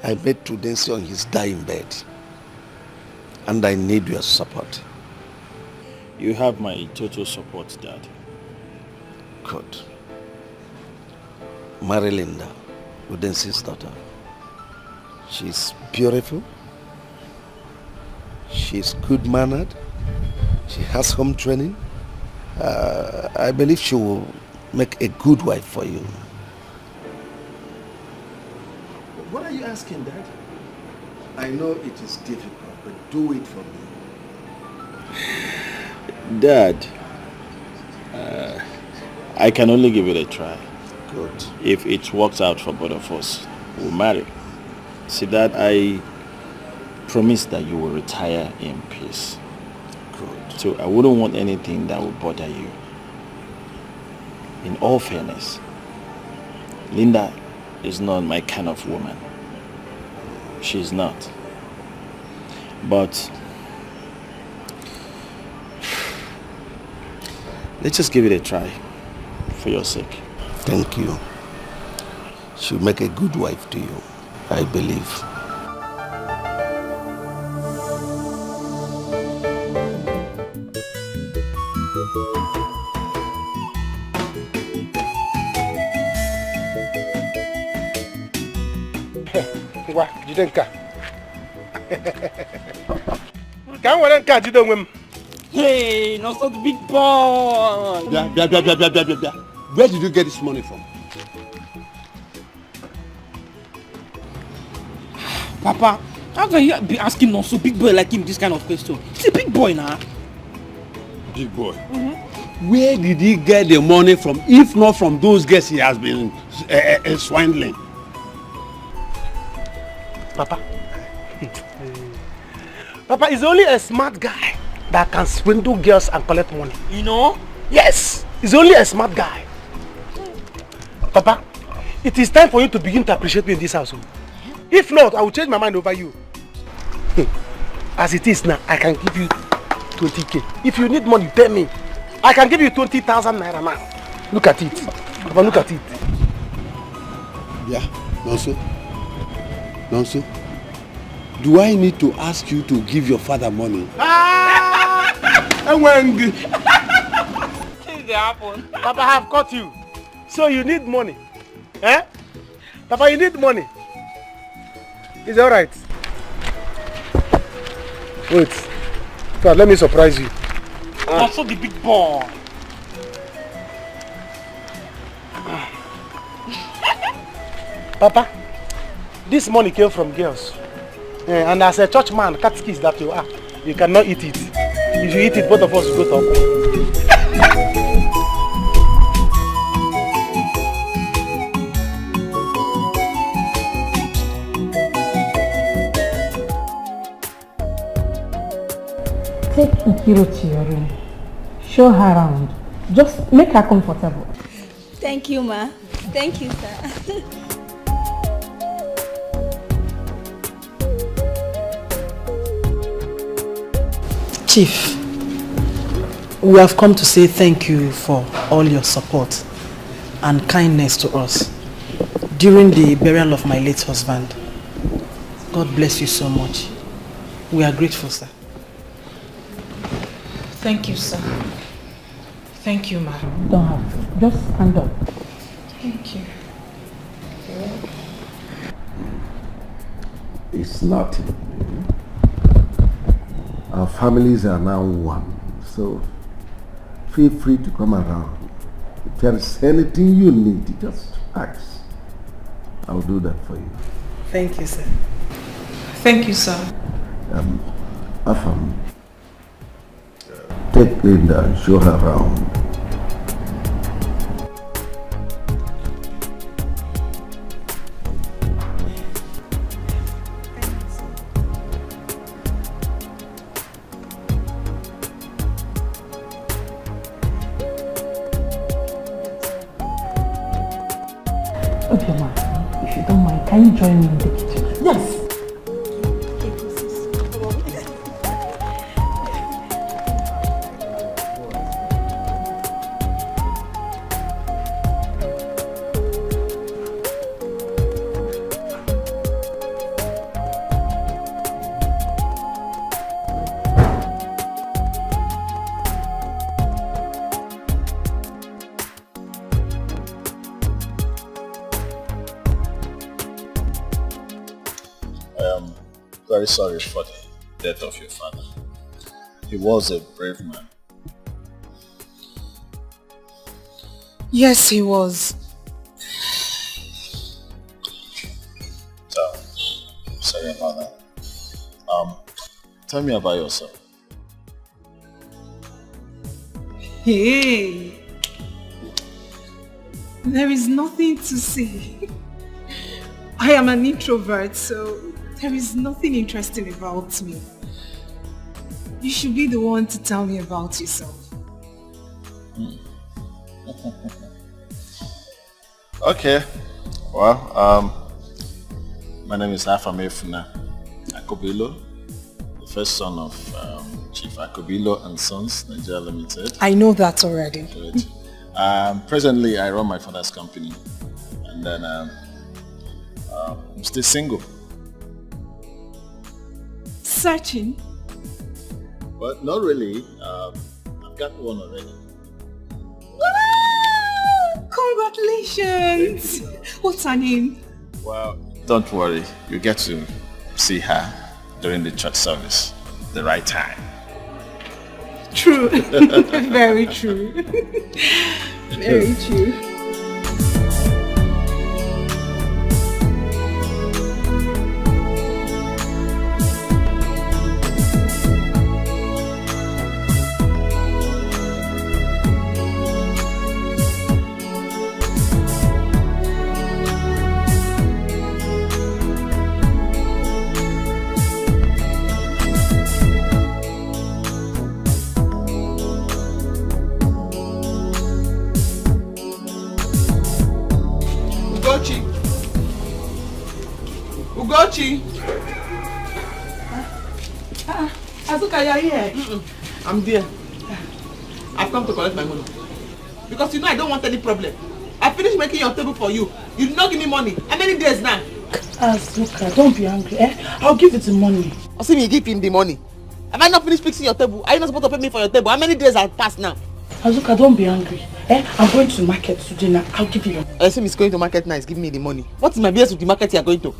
I made to Udensi on his dying bed. And I need your support. You have my total support, Dad. Good. Marry Linda, Udensi's daughter. She's beautiful. She's good-mannered. She has home training. I believe she will make a good wife for you. What are you asking, Dad? I know it is difficult, but do it for me. Dad, I can only give it a try. Good. If it works out for both of us, we'll marry. See, Dad, I promise that you will retire in peace. Good. So I wouldn't want anything that would bother you. In all fairness, Linda is not my kind of woman. she's not. But let's just give it a try for your sake. Thank you. She'll make a good wife to you, I believe. Jidenka. Can we catch you doing? Hey, not so big boy. Where did you get this money from? Papa, how can you be asking not so big boy like him this kind of question? He's a big boy now. Big boy. Where did he get the money from, if not from those guests he has been swindling? Papa. Papa is only a smart guy that can swindle girls and collect money. You know? Yes, he's only a smart guy. Papa, it is time for you to begin to appreciate me in this house. If not, I will change my mind over you. As it is now, I can give you 20k. If you need money, tell me. I can give you 20,000 naira now. Look at it. Papa, look at it. Yeah, Nonso, do I need to ask you to give your father money? Papa, I have caught you. So you need money. Eh? Papa, you need money. Is that right? Wait. God, let me surprise you. Also the big boy. Papa, this money came from girls. And as a church man, catechist that you are, you cannot eat it. If you eat it, both of us will go to Take Ikiro to your room. Show her around. Just make her comfortable. Thank you, ma. Thank you, sir. Chief, we have come to say thank you for all your support and kindness to us during the burial of my late husband. God bless you so much. We are grateful, sir. Thank you, sir. Thank you, ma. Don't have to. Just stand up. Thank you. It's nothing. Our families are now one, so feel free to come around. If there is anything you need, just ask. I'll do that for you. Thank you, sir. Thank you, sir. Afam, take Linda and show her around. Okay, ma. If you don't mind, can you join me in the kitchen? Yes. Very sorry for the death of your father. He was a brave man. Yes, he was. So, sorry about that. Tell me about yourself. Hey, there is nothing to say. I am an introvert, so there is nothing interesting about me. You should be the one to tell me about yourself. Okay. Well, My name is Afamefuna Akobilo, the first son of Chief Akobilo and Sons, Nigeria Limited. I know that already. Good. Presently, I run my father's company, and then I'm still single. Searching? But not really. I've got one already. Congratulations! What's her name? Well, don't worry. You get to see her during the church service, the right time. True. Very true. Very true. Ugochi! Azuka, you're here. I'm there. I've come to collect my money. Because you know I don't want any problem. I finished making your table for you. You did not give me money. How many days now? Azuka, don't be angry. I'll give you the money. I see me give him the money. Have I not finished fixing your table? Are you not supposed to pay me for your table? How many days have passed now? Azuka, don't be angry. I'm going to market today now. I'll give you your money. I see me going to market now. He's giving me the money. What is my business with the market you are going to?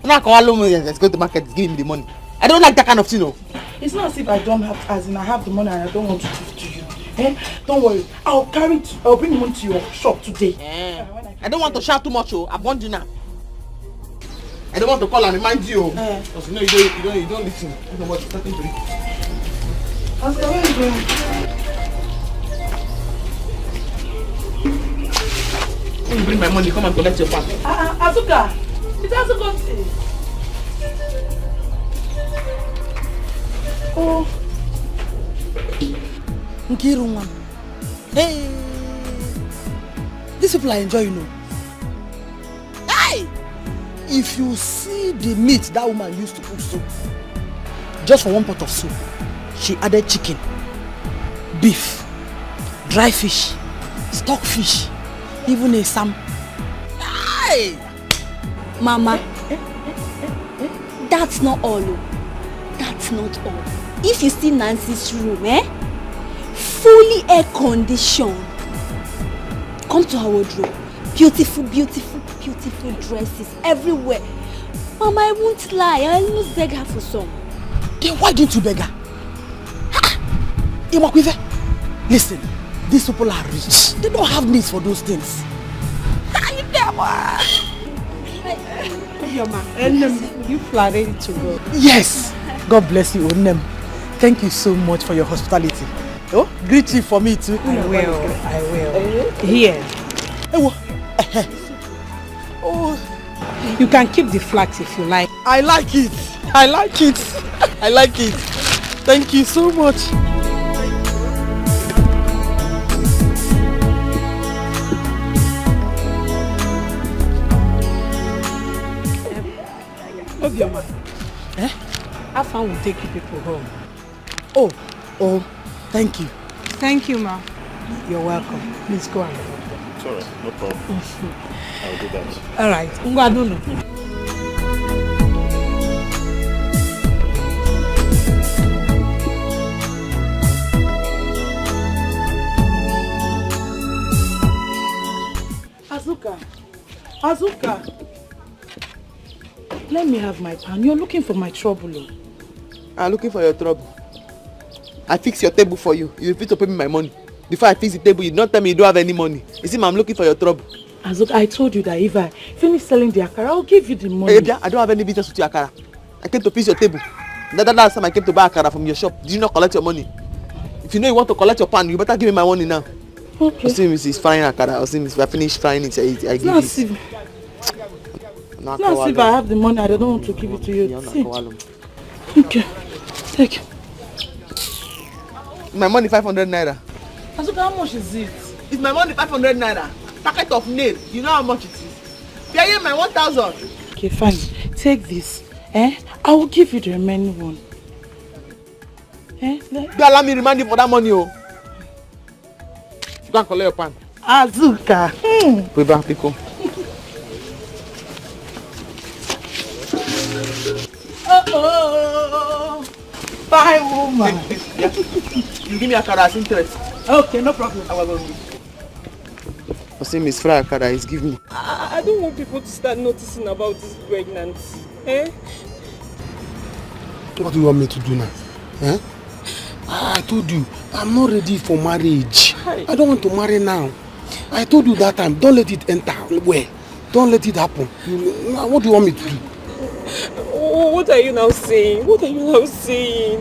Now let's go to market. Give me the money. I don't like that kind of thing. No. It's not as if I don't have, as in I have the money and I don't want to give to you. Don't worry. I'll bring the money to your shop today. I don't want to shout too much. I've warned you now. I don't want to call and remind you. Because you know you don't listen. I don't know what you're talking to me. Azuka, where are you going? When you bring my money, come and collect your part. Azuka, it's Azuka. Oh. Nkirunwa. Hey. These people are enjoying, you know. Hey! If you see the meat that woman used to cook soup, just for one pot of soup, she added chicken, beef, dry fish, stockfish, even a sam. Hey! Mama, that's not all. That's not all. If you see Nancy's room, fully air conditioned. Come to her wardrobe. Beautiful, beautiful, beautiful dresses everywhere. Mama, I won't lie. I almost beg her for some. Then why didn't you beg her? Imakwive, listen, these people are rich. They don't have needs for those things. You flattered to go. Yes. God bless you, Onem. Thank you so much for your hospitality. Oh, greet you for me too. I will. Here. Oh, you can keep the flags if you like. I like it. I like it. I like it. Thank you so much. Obioma. How far will take you people home? Oh, thank you. Thank you, ma. You're welcome. Please go on. It's alright, no problem. I'll do that. Alright. Ngwadulu. Azuka. Let me have my pan. You're looking for my trouble. I'm looking for your trouble. I fix your table for you. You refuse to pay me my money. Before I fix the table, you don't tell me you don't have any money. You see, I'm looking for your trouble. Azuka, I told you that if I finish selling the akara, I'll give you the money. Hey, I don't have any business with your akara. I came to fix your table. That last time I came to buy akara from your shop, did you not collect your money? If you know you want to collect your pan, you better give me my money now. Okay. I'll see Mrs. frying akara. I'll see Mrs. If I finish frying it, I give it. It's not as if I have the money, I don't want to give it to you. See. Okay. Take. My money 500 naira. Azuka, how much is it? It's my money 500 naira. Packet of nail. You know how much it is. Pay my 1,000. Okay, fine. Take this. I will give you the remaining one. Don't allow me remind you for that money, oh. You can't collect your pan. Azuka. Put back, Pico. Oh, fine woman. Yeah. You give me a card as interest. Okay, no problem. I say Miss Fry card is give me. I don't want people to start noticing about this pregnancy. What do you want me to do now? I told you, I'm not ready for marriage. I don't want to marry now. I told you that time, don't let it enter. Where? Don't let it happen. What do you want me to do? What are you now saying? What are you now saying?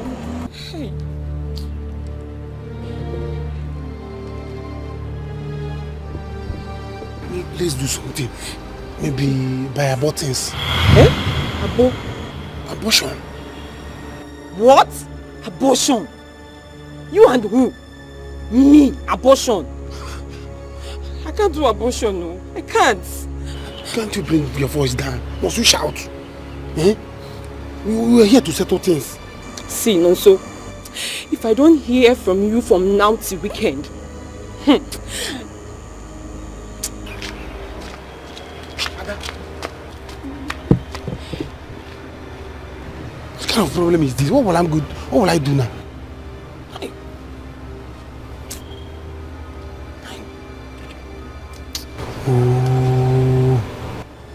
Let's do something. Maybe buy abortions. Abortion. What? Abortion? You and who? Me? Abortion? I can't do abortion, no. I can't. Can't you bring your voice down? Must you shout? We are here to settle things. See, Nonso, if I don't hear from you from now till weekend, What kind of problem is this? What will I do now?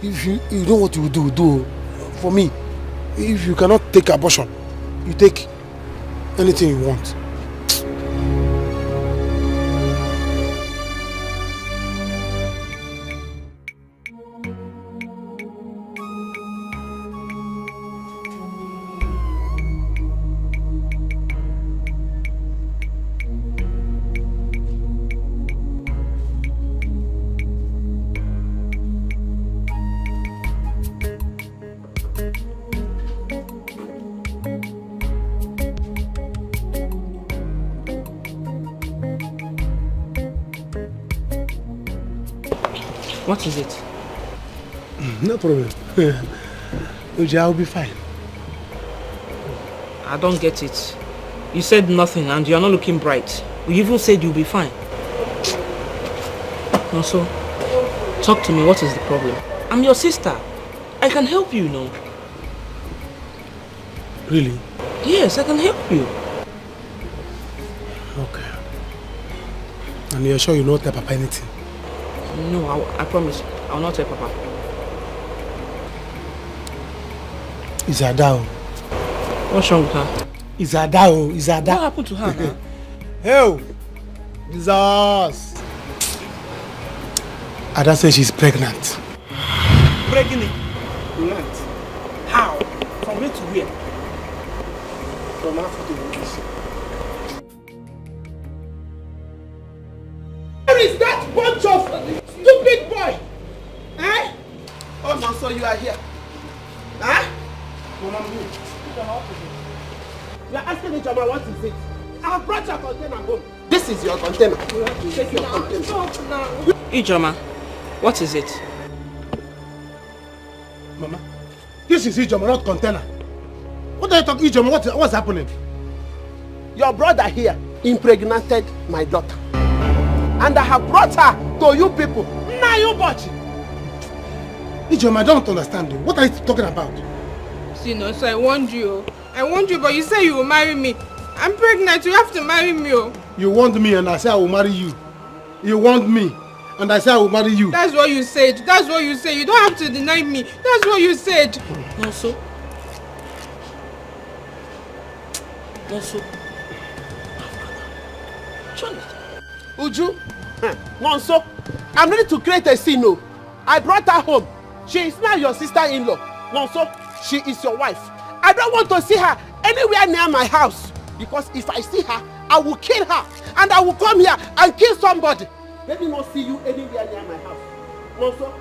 If you know what you do for me. If you cannot take abortion, you take anything you want. what is it? No problem. Uji, I'll be fine. I don't get it. You said nothing and you're not looking bright. You even said you'll be fine. Also, talk to me, what is the problem? I'm your sister. I can help you, no? Really? Yes, I can help you. Okay. And you're sure you don't tell Papa anything? No, I promise. I will not tell Papa. Izadao. What's wrong with her? Izadao. What happened to her now? Hey, Jesus. Ada says she's pregnant. Pregnant? How? From where to where? From Africa to English. Where is that bunch of stupid boy? Oh, no, so you are here. You are asking each other what is it? I have brought your container home. This is your container. You have to take your container. Ijoma, what is it? Mama, this is Ijoma, not container. What are you talking, Ijoma? What's happening? Your brother here impregnated my daughter. And I have brought her to you people. Now you watch. Ijoma, I don't understand you. What are you talking about? See, no, so I warned you, but you say you will marry me. I'm pregnant, you have to marry me. You want me and I say I will marry you. You want me and I say I will marry you. That's what you said. That's what you said. You don't have to deny me. That's what you said. Also. Uju, Nonso, I'm ready to create a scene. No, I brought her home. She is now your sister-in-law. Nonso, she is your wife. I don't want to see her anywhere near my house. Because if I see her, I will kill her. And I will come here and kill somebody. Let me not see you anywhere near my house. Nonso,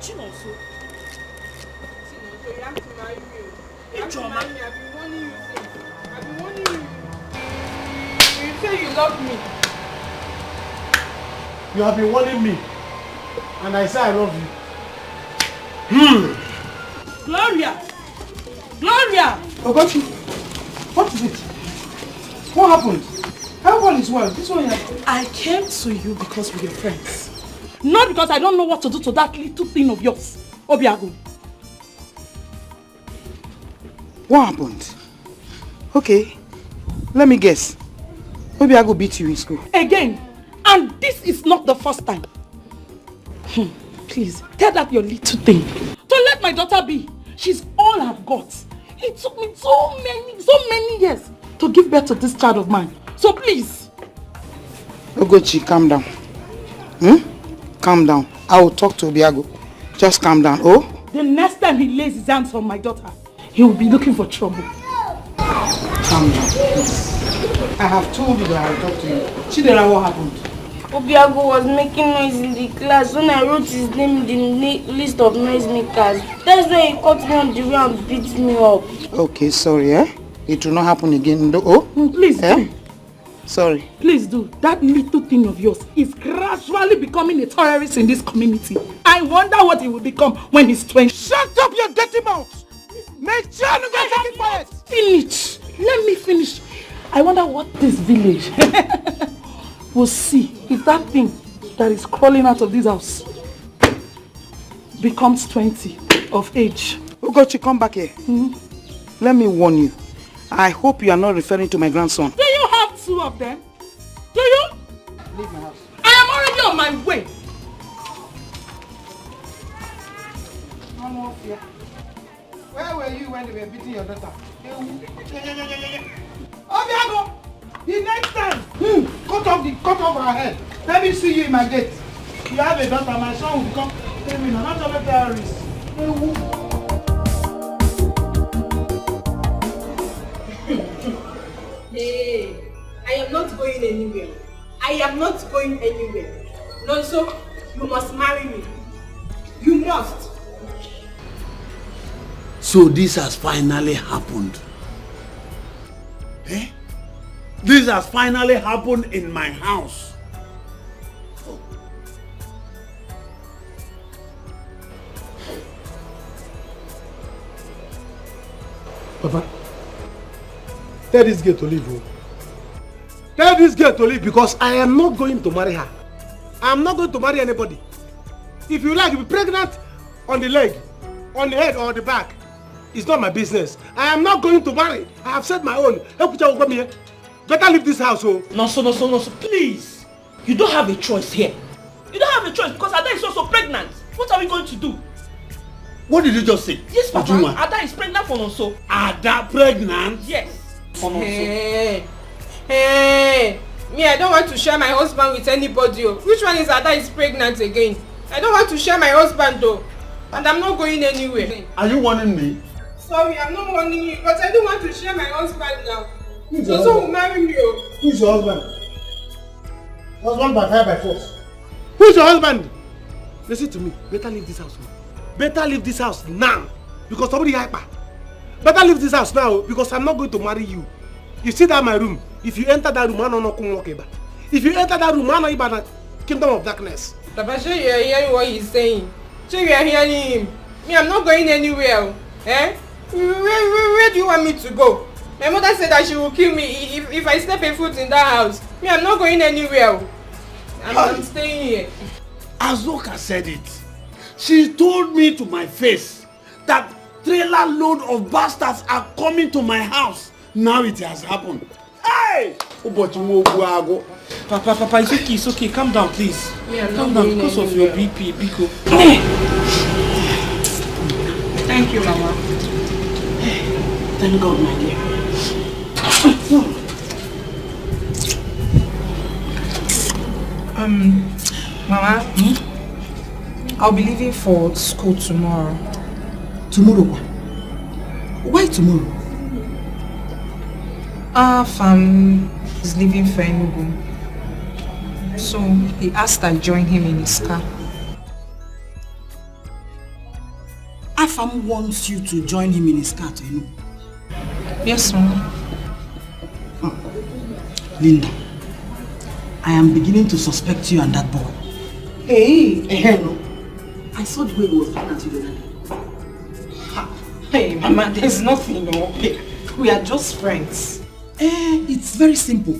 Chinonso, you have to marry me. You have to marry me. I've been warning you since. I've been warning you. You say you love me. You have been warning me. And I say I love you. Gloria! Gloria! Ogochi, what is it? What happened? Everyone is well. This one here. I came to you because we're friends. Not because I don't know what to do to that little thing of yours, Obiago. What happened? Okay, let me guess. Obiago beat you in school. Again, and this is not the first time. Please, tell that your little thing. Don't let my daughter be. She's all I've got. It took me so many years to give birth to this child of mine. So please. Ogochi, calm down. Calm down. I will talk to Obiago. Just calm down, oh? The next time he lays his hands on my daughter, he will be looking for trouble. Calm down, please. I have told you that I will talk to you. Chidera, what happened? Obiago was making noise in the class when I wrote his name in the list of noisemakers. That's why he caught me on the way and beat me up. Okay, sorry, eh? It will not happen again. Oh? Please do. Sorry. Please do. That little thing of yours is gradually becoming a terrorist in this community. I wonder what he will become when he's 20. Shut up your dirty mouth! Make sure you get it quiet! Finish. Let me finish. I wonder what this village will see if that thing that is crawling out of this house becomes 20 of age. Ugochi, come back here. Let me warn you. I hope you are not referring to my grandson. Do you have two of them? Do you? Leave my house. I am already on my way. Where were you when they were beating your daughter? Obiago! The next time, cut off her head. Let me see you in my gate. You have a daughter, my son will become criminal, not a terrorist. Hey, I am not going anywhere. I am not going anywhere. No, so you must marry me. You must. So this has finally happened. Eh? This has finally happened in my house. Papa, tell this girl to leave. Tell this girl to leave because I am not going to marry her. I am not going to marry anybody. If you like, be pregnant on the leg, on the head or the back. It's not my business. I am not going to marry. I have said my own. Better leave this house. Oh. No, please. You don't have a choice here. You don't have a choice because Ada is also pregnant. What are we going to do? What did you just say? Yes, Papa. Ada is pregnant for Nonso. Ada pregnant? Yes. For Nonso. Hey. Me, I don't want to share my husband with anybody. Which one is Ada is pregnant again? I don't want to share my husband though. And I'm not going anywhere. Are you warning me? Sorry, I'm not warning you, but I don't want to share my husband now. Nonso will marry me. Who's your husband? Husband by fire by force. Who's your husband? Listen to me. Better leave this house. Better leave this house now. Because somebody hyper. Better leave this house now because I'm not going to marry you. You see that my room? If you enter that room, I don't know. If you enter that room, I know about the kingdom of darkness. Papa, sure you are hearing what he's saying. Sure you are hearing him. Me, I'm not going anywhere. Eh? Where do you want me to go? My mother said that she will kill me if I step a foot in that house. Me, I'm not going anywhere. I'm staying here. Azoka said it. She told me to my face that trailer load of bastards are coming to my house. Now it has happened. Hey! Papa, it's okay. Calm down, please. Yeah, calm down because of your BP, Biko. Thank you, Mama. Thank God, my dear. Mama, I'll be leaving for school tomorrow. Tomorrow? Why tomorrow? Fam is leaving for Enugu. So he asked I join him in his car. Afam wants you to join him in his car to Enugu. Yes, Mama. Linda, I am beginning to suspect you and that boy. Hey, no. I saw the way he was looking at you the other day. Hey, Mama, there's nothing, no. We are just friends. It's very simple.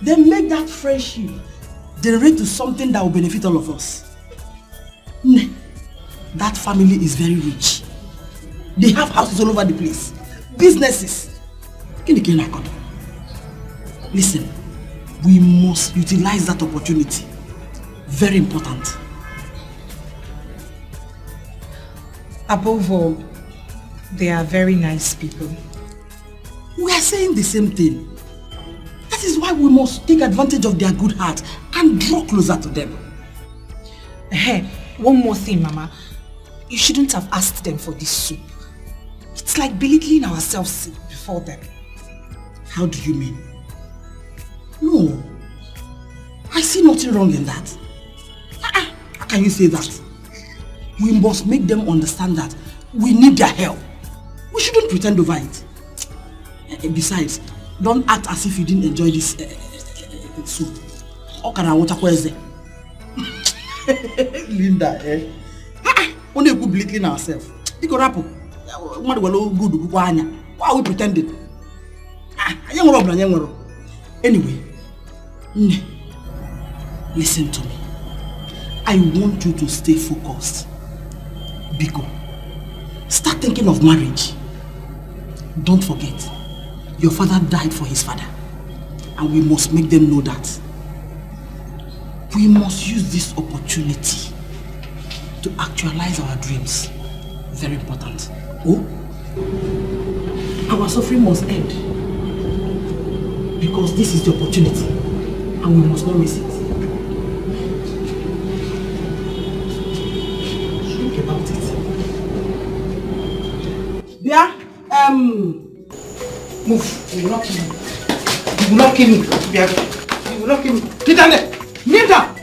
Then make that friendship generate to something that will benefit all of us. That family is very rich. They have houses all over the place. Businesses. Listen, we must utilize that opportunity. Very important. Above all, they are very nice people. We are saying the same thing. That is why we must take advantage of their good heart and draw closer to them. Hey, one more thing, Mama. You shouldn't have asked them for this soup. It's like belittling ourselves before them. How do you mean? No. I see nothing wrong in that. How can you say that? We must make them understand that we need their help. We shouldn't pretend over it. Besides, don't act as if you didn't enjoy this soup. How can I water there? Linda, only a good belittling ourselves. Why are we pretending? Anyway, listen to me. I want you to stay focused. Biko, start thinking of marriage. Don't forget, your father died for his father. And we must make them know that. We must use this opportunity to actualize our dreams. Very important. Oh, our suffering must end. Because this is the opportunity. And we must not miss it. Think about it. Yeah, move. You will not kill me. You will not kill me. You will not kill me. Get down there. Kneel down.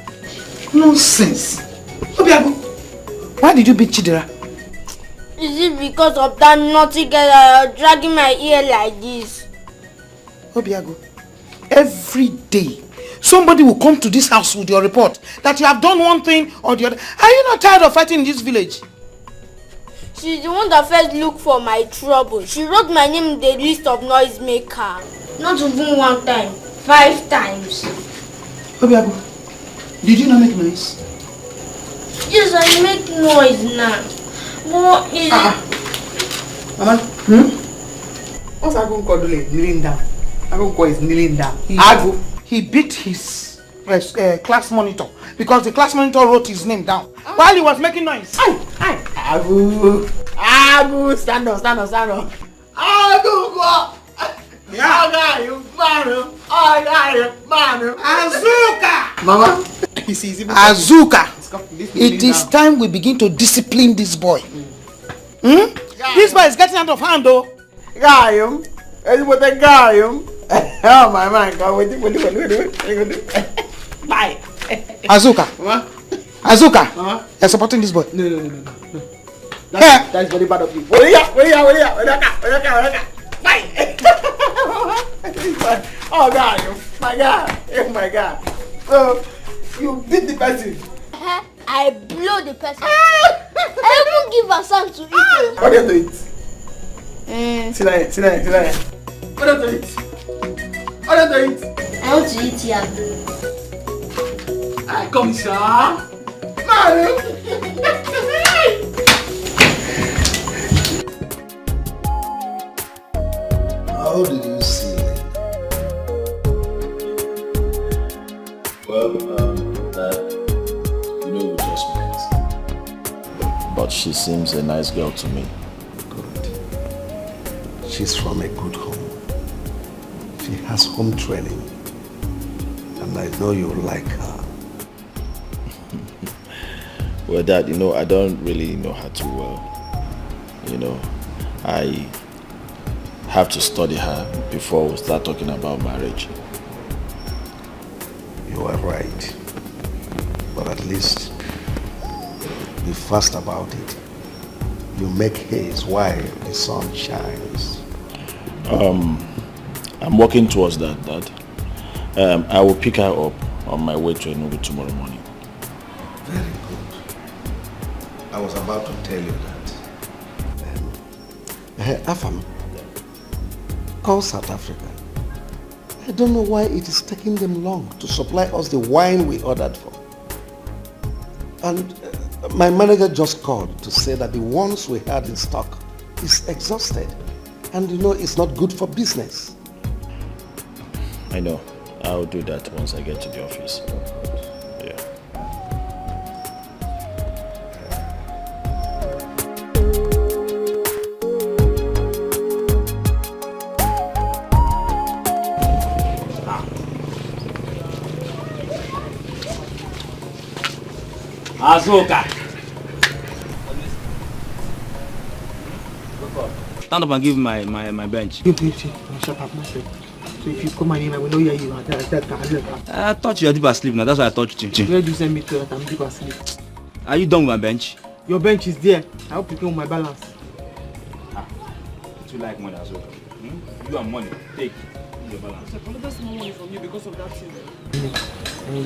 Nonsense. Obiago, why did you beat Chidera? Is it because of that naughty girl dragging my ear like this? Obiago, every day somebody will come to this house with your report that you have done one thing or the other. Are you not tired of fighting in this village? She's the one that first looked for my trouble. She wrote my name in the list of noisemaker. Not even one time, 5 times. Obiago, did you not make noise? Yes, I make noise now. What is it? Mama, what's Agunko doing? Kneeling down. Agunko is kneeling down. He beat his class monitor because the class monitor wrote his name down while he was making noise. Agu, stand up. Agunko! Azuka! Mama, Azuka! It is time we begin to discipline this boy. This boy is getting out of hand though. Oh my man, wait. Bye. Azuka! Azuka! You're supporting this boy? No. That's very bad of you. Bye. Oh my God. So you beat the person. I blow the person. I even give her some to eat. What do you do it? Sit down. What do you do it? I want to eat here. Come here. Mario. How did you see Linda? Well, Dad, we just met. But she seems a nice girl to me. Good. She's from a good home. She has home training. And I know you like her. Well, Dad, I don't really know her too well. I have to study her before we start talking about marriage. You are right. But at least be fast about it. You make haste while the sun shines. I'm working towards that, Dad. I will pick her up on my way to Enugu tomorrow morning. Very good. I was about to tell you that. Afam, call South Africa. I don't know why it is taking them long to supply us the wine we ordered for. And my manager just called to say that the ones we had in stock is exhausted. And you know, it's not good for business. I know. I'll do that once I get to the office. Yeah. Azuka. Stand up and give my bench. Shut up, myself. So if you come in, I will know where you are. I thought you were deep asleep now. That's why I touched you. Where do you send me to that I'm deep asleep? Are you done with my bench? Your bench is there. I hope you came with my balance. You like money, Azuka? You want money? Take your balance. Another small money from you because of that thing.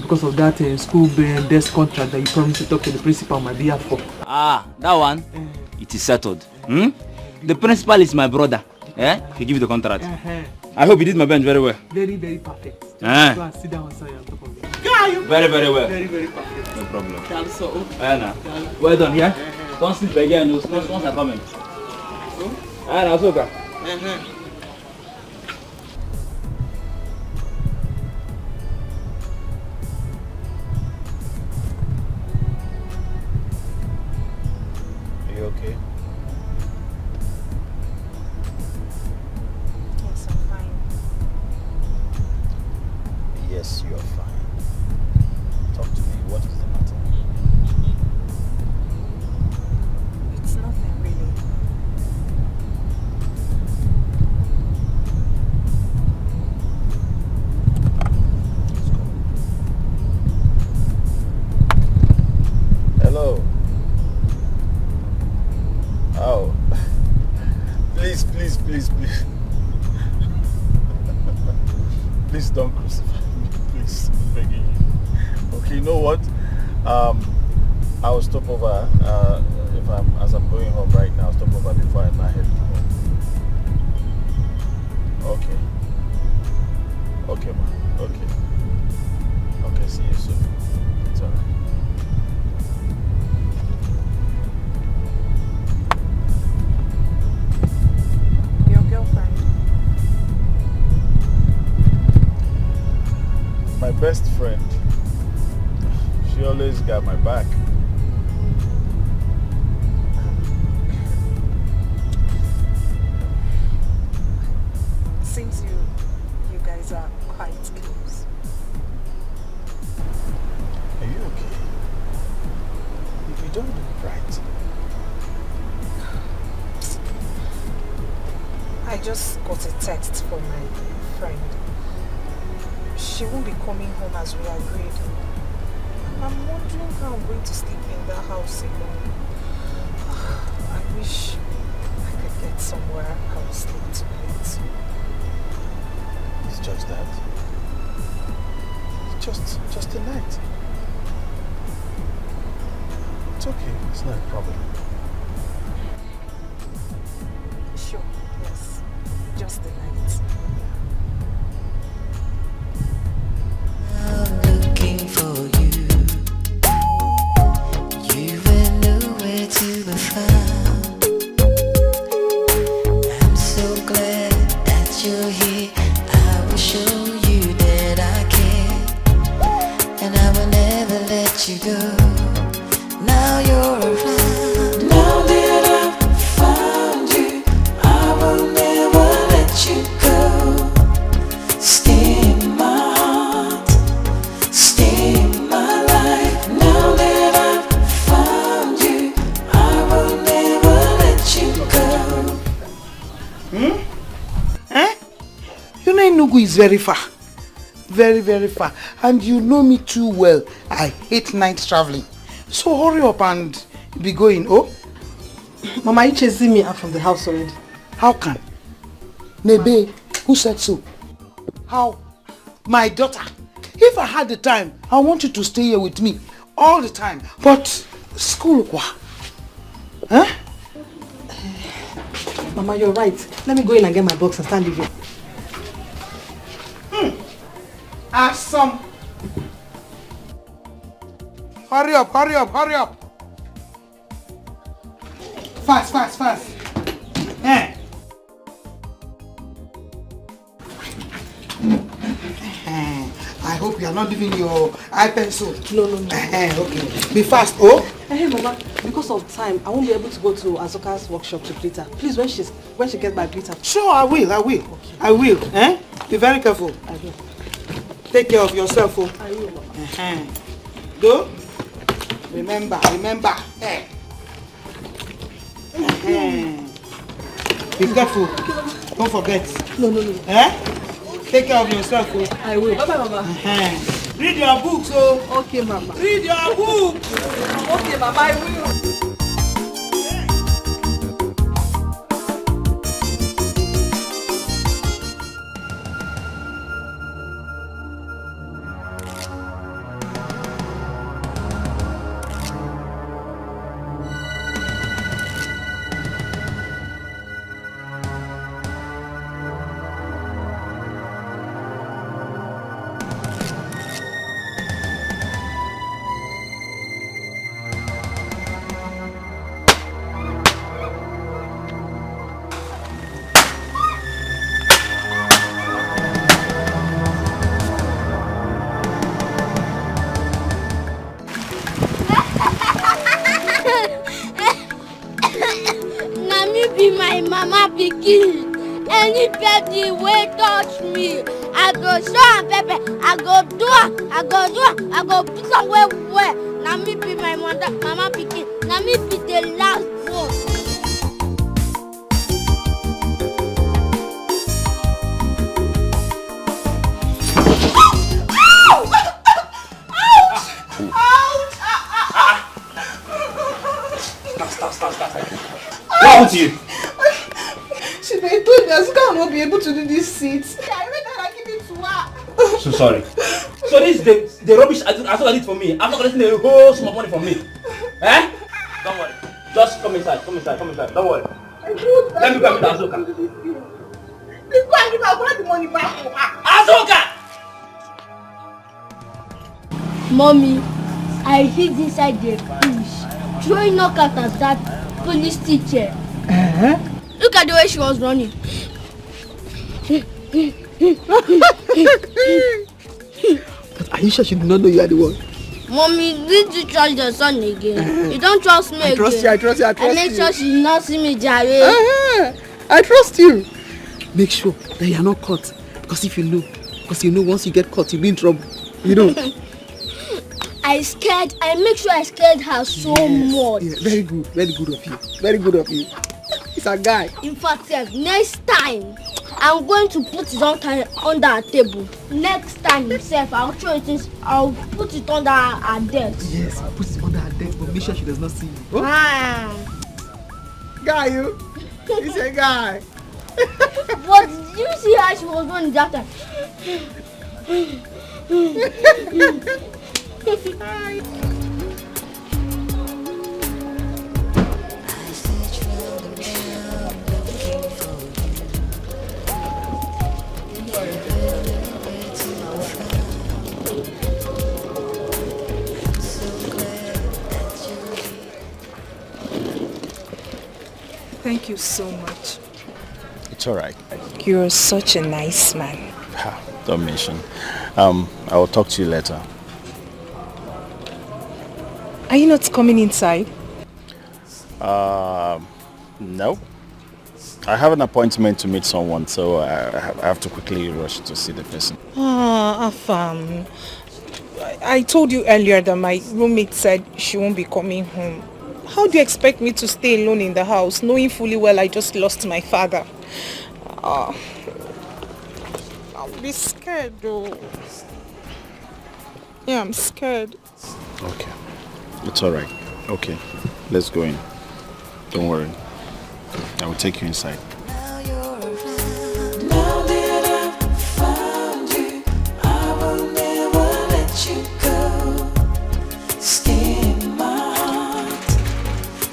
Because of that school desk contract that you promised to talk to the principal on my behalf for. That one? It is settled. The principal is my brother. He give you the contract. I hope you did my bench very well. Very, very perfect. Go and sit down on top of it. Very, very well. Very, very perfect. No problem. That's so. Well done, yeah? Don't sleep again. Those ones are coming. Azuka. Are you okay? Yes, I'm fine. Yes, you are fine. Talk to me. What is the matter? It's nothing really. Hello. Oh. Please. Please don't crucify me. Please, I'm begging you. Okay, you know what? I will stop over. As I'm going home right now, I'll stop over before I head home. Okay, ma. Okay, see you soon. It's alright. Your girlfriend? My best friend. She always got my back. Seems you guys are quite close. Are you okay? You don't look right. I just got a text from my friend. She won't be coming home as we agreed. I'm wondering how I'm going to sleep in that house alone. I wish I could get somewhere else to meet. It's just that. Just a night. It's okay. It's not a problem. Sure, yes. Just a night. I'm looking for you. You were nowhere to be found. I'm so glad that you're here. I will show you that I care, and I will never let you go. Now you're around. Now that I've found you, I will never let you go. Stay in my heart, stay in my life. Now that I've found you, I will never let you go. You know Enugu is very far. Very, very far. And you know me too well. I hate night traveling. So hurry up and be going, oh? Mama, are you chasing me out from the house already? How can? Nebe, who said so? How? My daughter. If I had the time, I want you to stay here with me all the time. But school, what? Huh? Mama, you're right. Let me go in and get my box and start leaving. Awesome. Hurry up, hurry up, hurry up. Fast, fast, fast. I hope you are not leaving your eye pencil. No. Okay. Be fast, oh. Hey, Mama, because of time, I won't be able to go to Azoka's workshop to greet her. Please, when she gets back, greet her. Sure, I will. Okay. I will. Be very careful. I will. Take care of yourself, oh. I will, Mama. Go. Remember. Be careful. Don't forget. No. Take care of yourself, oh. I will. Bye-bye, Mama. Read your books, oh. Okay, Mama. Read your books. Okay, Mama, I will. Be my mama pikin. Anybody wey touch me, I go show am pepper. I go do am. I go put am well. Na me be my mama pikin. Na me be the last one. Stop. What happened to you? She told me Azuka will not be able to do these seats. I made her give it to her. So sorry. So this is the rubbish Azuka did for me. I'm not collecting the whole sum of money from me. Eh? Don't worry. Just come inside. Don't worry. Let me go and meet Azuka. Please go and give her. I'll collect the money back for her. Azuka! Mommy, I hid inside the bush, throwing knockout at that police teacher. Look at the way she was running. But are you sure she did not know you are the one? Mommy, did you trust your son again? You don't trust me again. I trust you. I make sure she not see me, Jare. I trust you. Make sure that you are not caught. Because if you know, once you get caught, you'll be in trouble. You know. I make sure I scared her so much. Yeah, very good of you. It's a guy. In fact, next time, I'm going to put it under a table. Next time, I'll throw it I'll put it under her desk. Yes, I'll put it under her desk, but make sure she does not see you. Oh? Guy, you. He's a guy. But did you see how she was running that time? Thank you so much. It's all right. You're such a nice man. Don't mention. I will talk to you later. Are you not coming inside? No. I have an appointment to meet someone, so I have to quickly rush to see the person. Afam. I told you earlier that my roommate said she won't be coming home. How do you expect me to stay alone in the house, knowing fully well I just lost my father? I'll be scared though. Yeah, I'm scared. Okay. It's all right. Okay. Let's go in. Don't worry. I will take you inside. Now that I've found you, I will never let you go. Stay in my heart,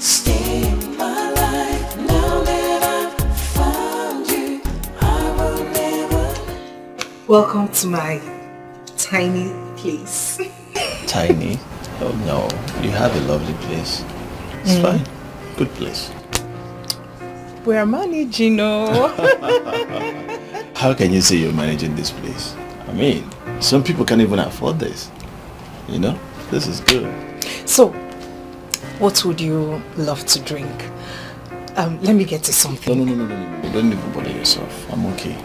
stay in my life. Now that I've Welcome to my tiny place. Tiny? Oh no, you have a lovely place. It's fine. Good place. We're managing, How can you say you're managing this place? I mean, some people can't even afford this. You know? This is good. So, what would you love to drink? Let me get you something. No. Don't even bother yourself. I'm okay.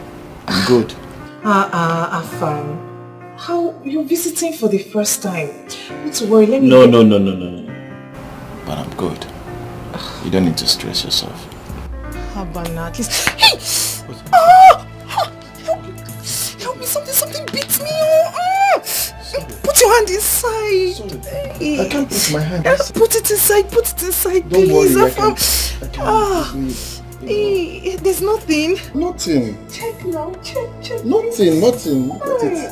I'm good. Afam. How you're visiting for the first time? Not to worry, let me No. But I'm good. You don't need to stress yourself. How about now? At least. Hey! Help me! Something beats me! Put your hand inside. Sorry. I can't put my hand inside. Put it inside. Don't please. worry, I can't. There's nothing. Nothing. Check now. Check. Nothing. Look at it.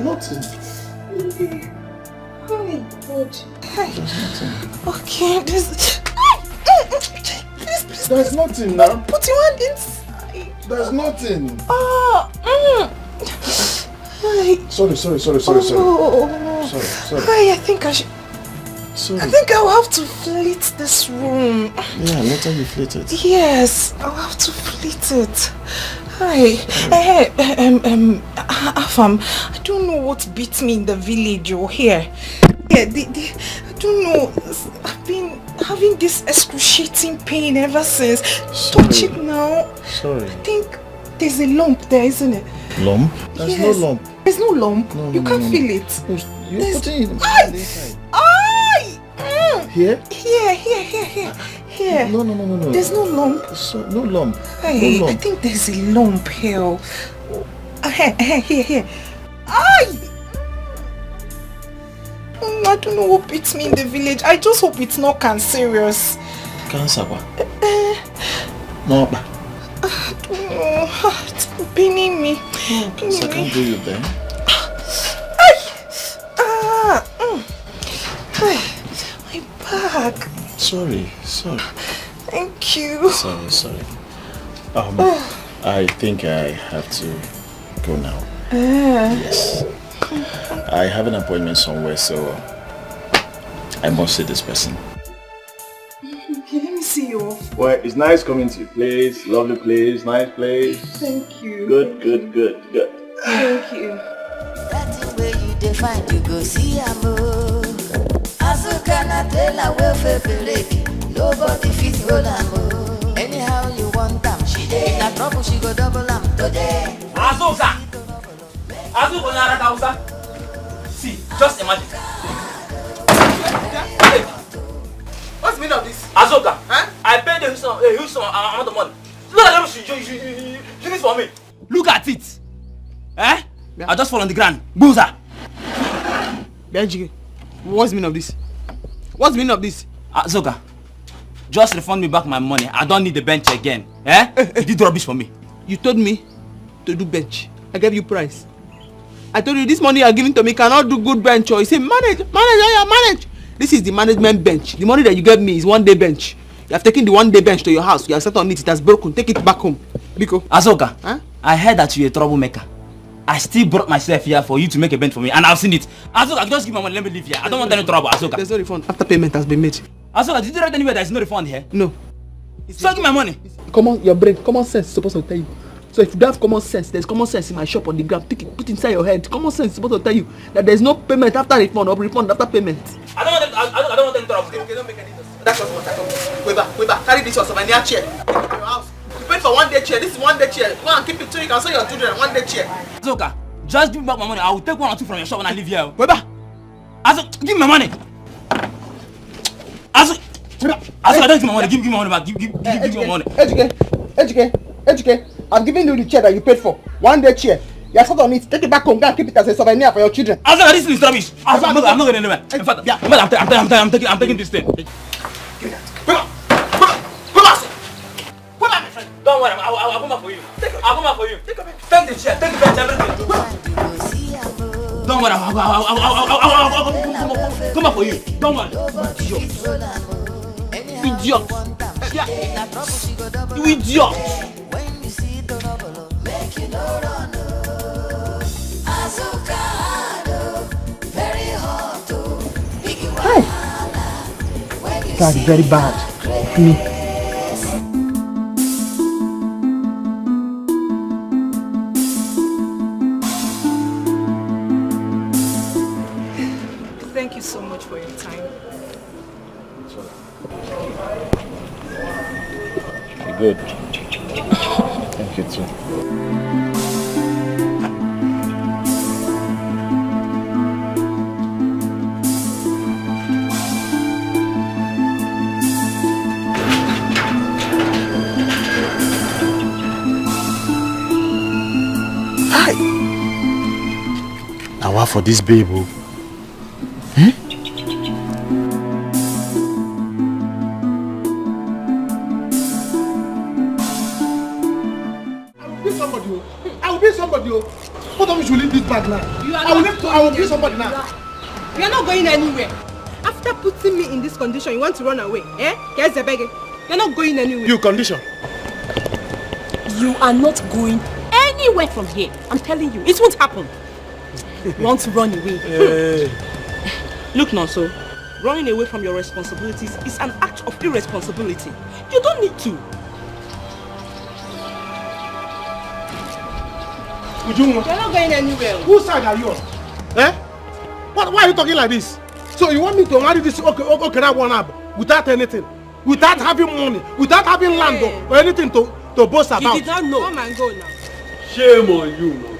Nothing. Oh my God. There's nothing. Okay, Please. There's nothing now. Put your hand inside. There's nothing. Sorry. Sorry. I think I should. Sorry. I think I'll have to flit this room. Yeah, later you flit it. Yes, I'll have to flit it. Hi. Afam, I don't know what beats me in the village or here. Yeah, I don't know. I've been having this excruciating pain ever since. Touch it now. Sorry. I think there's a lump there, isn't it? Lump? There's no lump. There's no lump. No, you can't feel it. You're putting it inside. Here? Here. No. There's no lump. No lump. Hey, No I lump. think there's a lump here. Here. Ay! I don't know what beats me in the village. I just hope it's not cancerous. Cancer? No. I don't know. It's paining me. Cancer can't do you then. My back. Sorry. Thank you. Sorry. I think I have to go now. Yes. I have an appointment somewhere, so I must see this person. Okay, let me see you off. Well, it's nice coming to your place. Lovely place, nice place. Thank you. Good. Thank you. That's the way you define you go see a move. Azuka na tell a welfare lady. Nobody fits hold am. Anyhow you want them, she dey. Na trouble she go double am today. Azuka na Hausa. See, just imagine. What's the meaning of this? Azuka, I paid a huge amount of money. Look at them, you do this for me. Look at it. I just fall on the ground. Boozer. Benji, what's the meaning of this? What's the meaning of this? Azuka, just refund me back my money. I don't need the bench again. You did rubbish for me. You told me to do bench. I gave you price. I told you this money you are giving to me cannot do good bench. Or you say manage. This is the management bench. The money that you gave me is 1 day bench. You have taken the 1 day bench to your house. You have sat on it. It has broken. Take it back home. Biko. Azuka, I heard that you're a troublemaker. I still brought myself here for you to make a bench for me, and I've seen it. Azuka, just give me money. Let me leave here. I don't want any trouble, Azuka. There's no refund after payment has been made. Azuka, did you write anywhere there's no refund here? No. So give my money. Your brain, common sense is supposed to tell you. So if you don't have common sense, there's common sense in my shop on the ground. Take it, put it inside your head. Common sense is supposed to tell you that there's no payment after refund or refund after payment. I don't want any trouble. Okay, don't make any sense. That's what I come. Weber, carry this your souvenir chair. Take it to your house. You paid for 1 day chair. This is 1 day chair. Go and keep it so you can sell your children 1 day chair. Azuka, just give me back my money. I will take 1 or 2 from your shop when I leave here. Weber, Azuka, give me my money. Azuka, don't give me my money. Give me my money back. Give me my money. Educate. I'm giving you the chair that you paid for. 1 day chair. You are sat on it. Take it back home. Go and keep it as a souvenir for your children. Azuka, this is rubbish. I'm not going anywhere. In fact, I'm taking this thing. Give me that. Don't worry, I'll come back for you. I'll come back for you. Take the chair, take the bench, everything. Don't worry, I'll come back for you. Don't worry. Idiot. You idiot. fact, very bad. To me. Thank you so much for your time. You're good. Thank you too. Now what for this babe? I will be somebody. What time you should leave this bag now? I will be somebody now. You are not going anywhere. After putting me in this condition, you want to run away, eh? Here's the begging. You're not going anywhere. You condition. You are not going anywhere from here. I'm telling you, it won't happen. You want to run away? Hey. Look, Nonso, running away from your responsibilities is an act of irresponsibility. You don't need to. You're not going anywhere. Whose side are you on? Eh? Why are you talking like this? So you want me to marry this okay one up without anything? Without having money? Without having land or anything to boast about? You did not know. Come and go now. Shame on you, Nonso.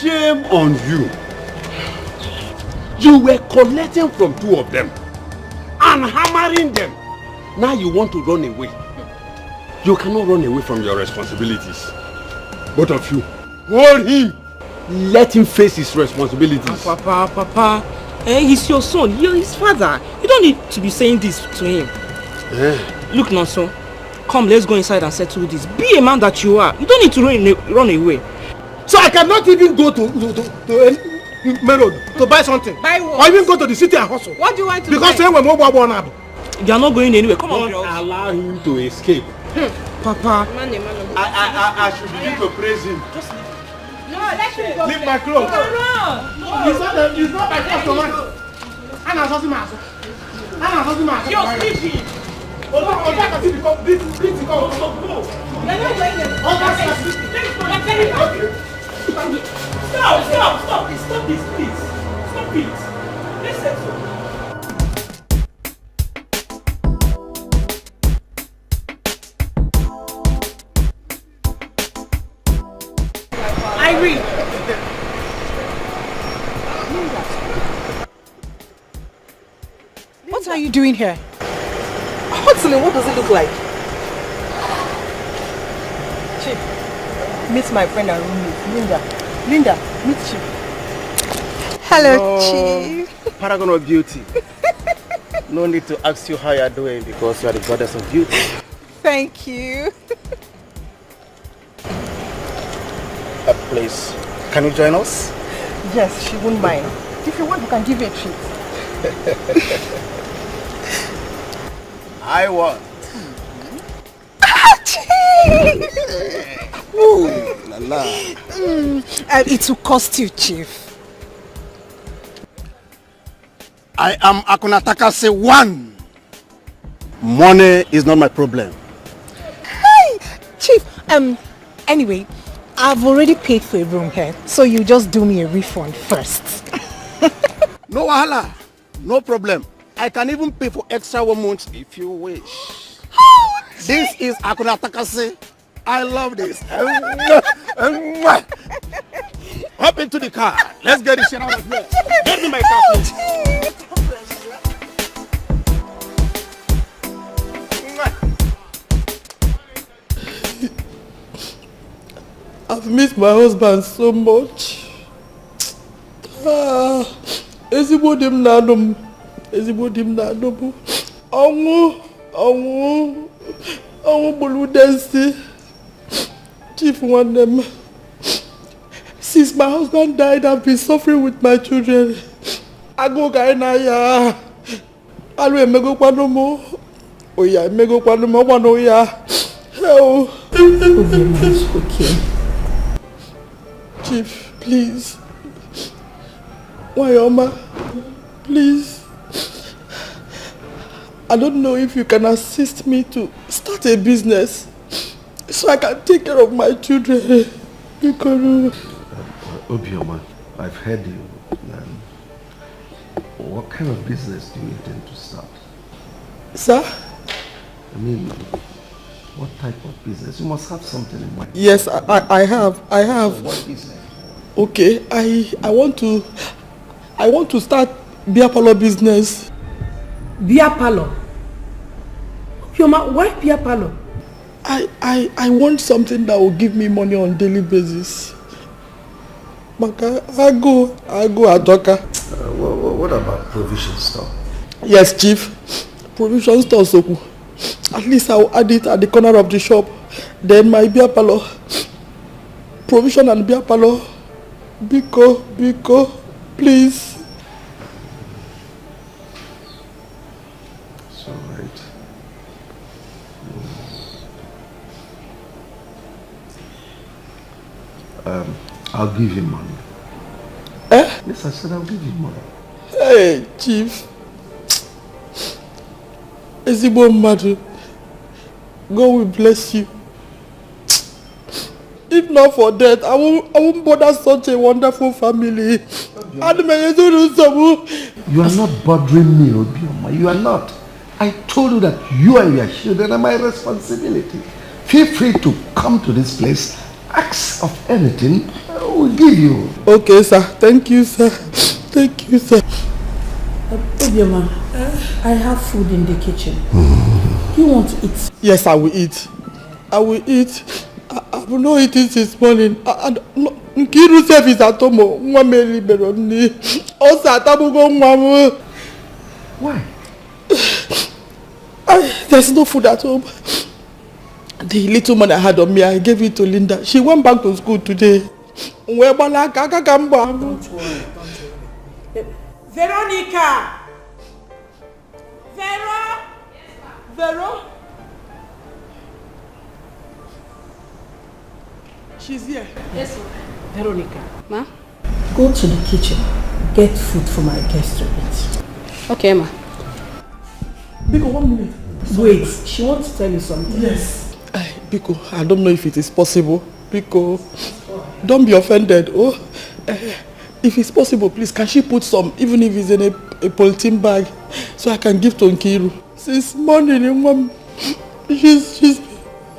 Shame on you. You were collecting from two of them and hammering them. Now you want to run away. You cannot run away from your responsibilities. Both of you, hold him. Let him face his responsibilities. Papa, he's your son. You're his father. You don't need to be saying this to him. Look, Nonso, come, let's go inside and settle this. Be a man that you are. You don't need to run away. So I cannot even go to main road to buy something. Buy what? Or even go to the city and hustle. What do you want to because buy? Because when we up. You are not going anywhere. Come on, don't allow him to escape. Papa. I should begin to praise him. Just leave. No, let him go. Leave my clothes. No. It's not my customer. You're sleeping. You're not going Stop this, please. Stop it. Let's settle. Irene. What are you doing here? Hudson, what does it look like? Chief, meet my friend and roommate, Linda. Linda, meet Chief. Hello, Chief. Paragon of beauty. No need to ask you how you are doing because you are the goddess of beauty. Thank you. Please, can you join us? Yes, she won't mind. If you want, we can give you a treat. I want. Ooh, la la. It will cost you, Chief. I am Akunatakase 1. Money is not my problem. Hey, Chief. Anyway, I've already paid for a room here, so you just do me a refund first. No wahala, no problem. I can even pay for extra 1 month if you wish. Oh, this is Akunatakase. I love this. Hop into the car. Let's get this shit out of here. Get me my car, please. I've missed my husband so much. Ezigbo di m na-anụ m. Ọnwụ gburu Udensi. Chief nwanne m. Since my husband died, I've been suffering with my children. Agụụ ga na ya. Alụ emegokwanụ m. Oya emegokwanụ m ọgwa na oya. Hell. Okay. Chief, please. Wayoma, please. I don't know if you can assist me to start a business so I can take care of my children. Obioma, I've heard you. What kind of business do you intend to start? Sir? I mean, what type of business? You must have something in mind. Yes, I have. So what business? Okay, I want to start beer parlor business. Beer parlor? Obioma, why beer parlor? I want something that will give me money on daily basis. Maka, I go Adoka. What about provision store? Yes, Chief. Provision store, Soku. At least I'll add it at the corner of the shop. Then my beer parlor. Provision and beer parlor. Biko, please. It's alright. I'll give you money. Eh? Yes, I said I'll give you money. Hey, Chief. Ezigbo mmadụ. God will bless you. If not for that, I won't bother such a wonderful family. You are not bothering me, Obioma. You are not. I told you that you are your children and my responsibility. Feel free to come to this place. Ask of anything, I will give you. Okay, sir. Thank you, sir. Thank you, sir. Obioma, I have food in the kitchen. Do you want to eat? Yes, I will eat. I will eat. I will not eat it this morning. Nkiru self is at home. Why? There's no food at home. The little money I had on me, I gave it to Linda. She went back to school today. Don't worry. Veronica! Vero? She's here. Yes, Veronica. Ma? Go to the kitchen. Get food for my guests to eat. Okay, ma. Biko, 1 minute. Wait, she wants to tell you something. Yes. Biko, I don't know if it is possible. Biko, don't be offended. Oh, if it's possible, please, can she put some, even if it's in a polythene bag, so I can give to Nkiru? Since morning, Mom, she's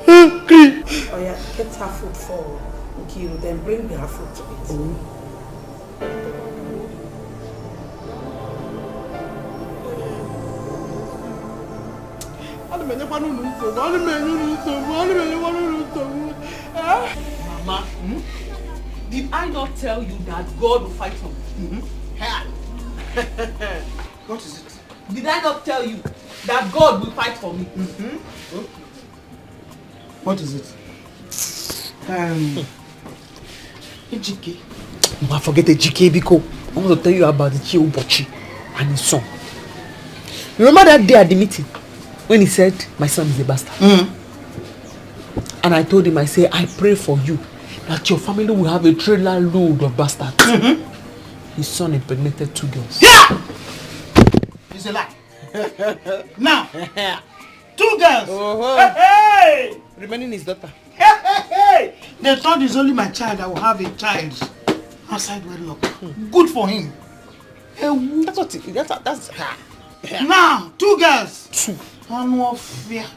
hungry. Oh yeah, get her food for Nkiru, then bring her food to eat. Mama, did I not tell you that God will fight for me? What is it? Did I not tell you that God will fight for me? What is it? Ejike. I forget Ejike because I want to tell you about the Chiobochi and his son. Remember that day at the meeting when he said my son is a bastard? And I told him, I say, I pray for you that your family will have a trailer load of bastards. His son impregnated 2 girls. Yeah! It's a lie. Now, 2 girls. Hey! Remaining his daughter. Hey! They thought it's only my child that will have a child outside wedlock. Good for him. That's what that's Now, 2 girls. 2. And no fear.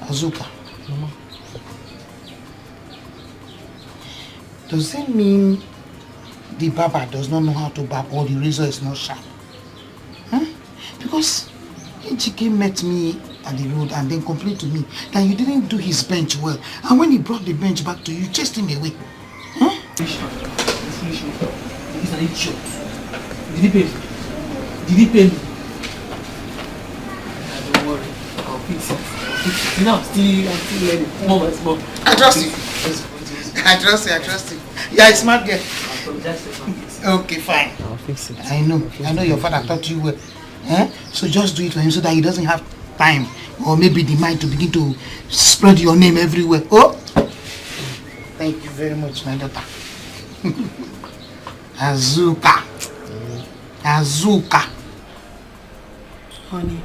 Azuka. Mama. Does it mean the barber does not know how to barb or the razor is not sharp? Because Ejike met me at the road and then complained to me that you didn't do his bench well. And when he brought the bench back to you, you chased him away. He's an idiot. Did he pay me? Did he pay me? Don't worry. I'll fix it. You know, I'm still learning. More by small. I trust you. I trust you. Yeah, it's smart girl. Okay, fine. I'll fix it. I know your father taught you well. So just do it for him so that he doesn't have time or maybe the mind to begin to spread your name everywhere. Oh, thank you very much, my daughter. Azuka. Honey,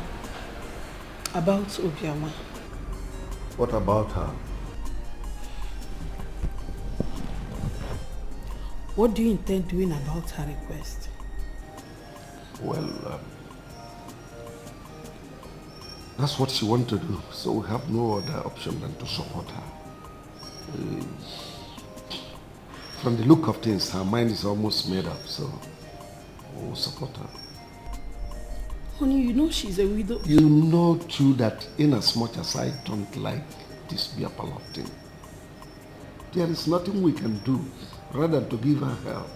about Obiama. What about her? What do you intend doing about her request? Well, that's what she wants to do, so we have no other option than to support her. From the look of things, her mind is almost made up, so we'll support her. Honey, you know she's a widow. You know too that in as much as I don't like this beer parlor thing, there is nothing we can do rather than to give her help.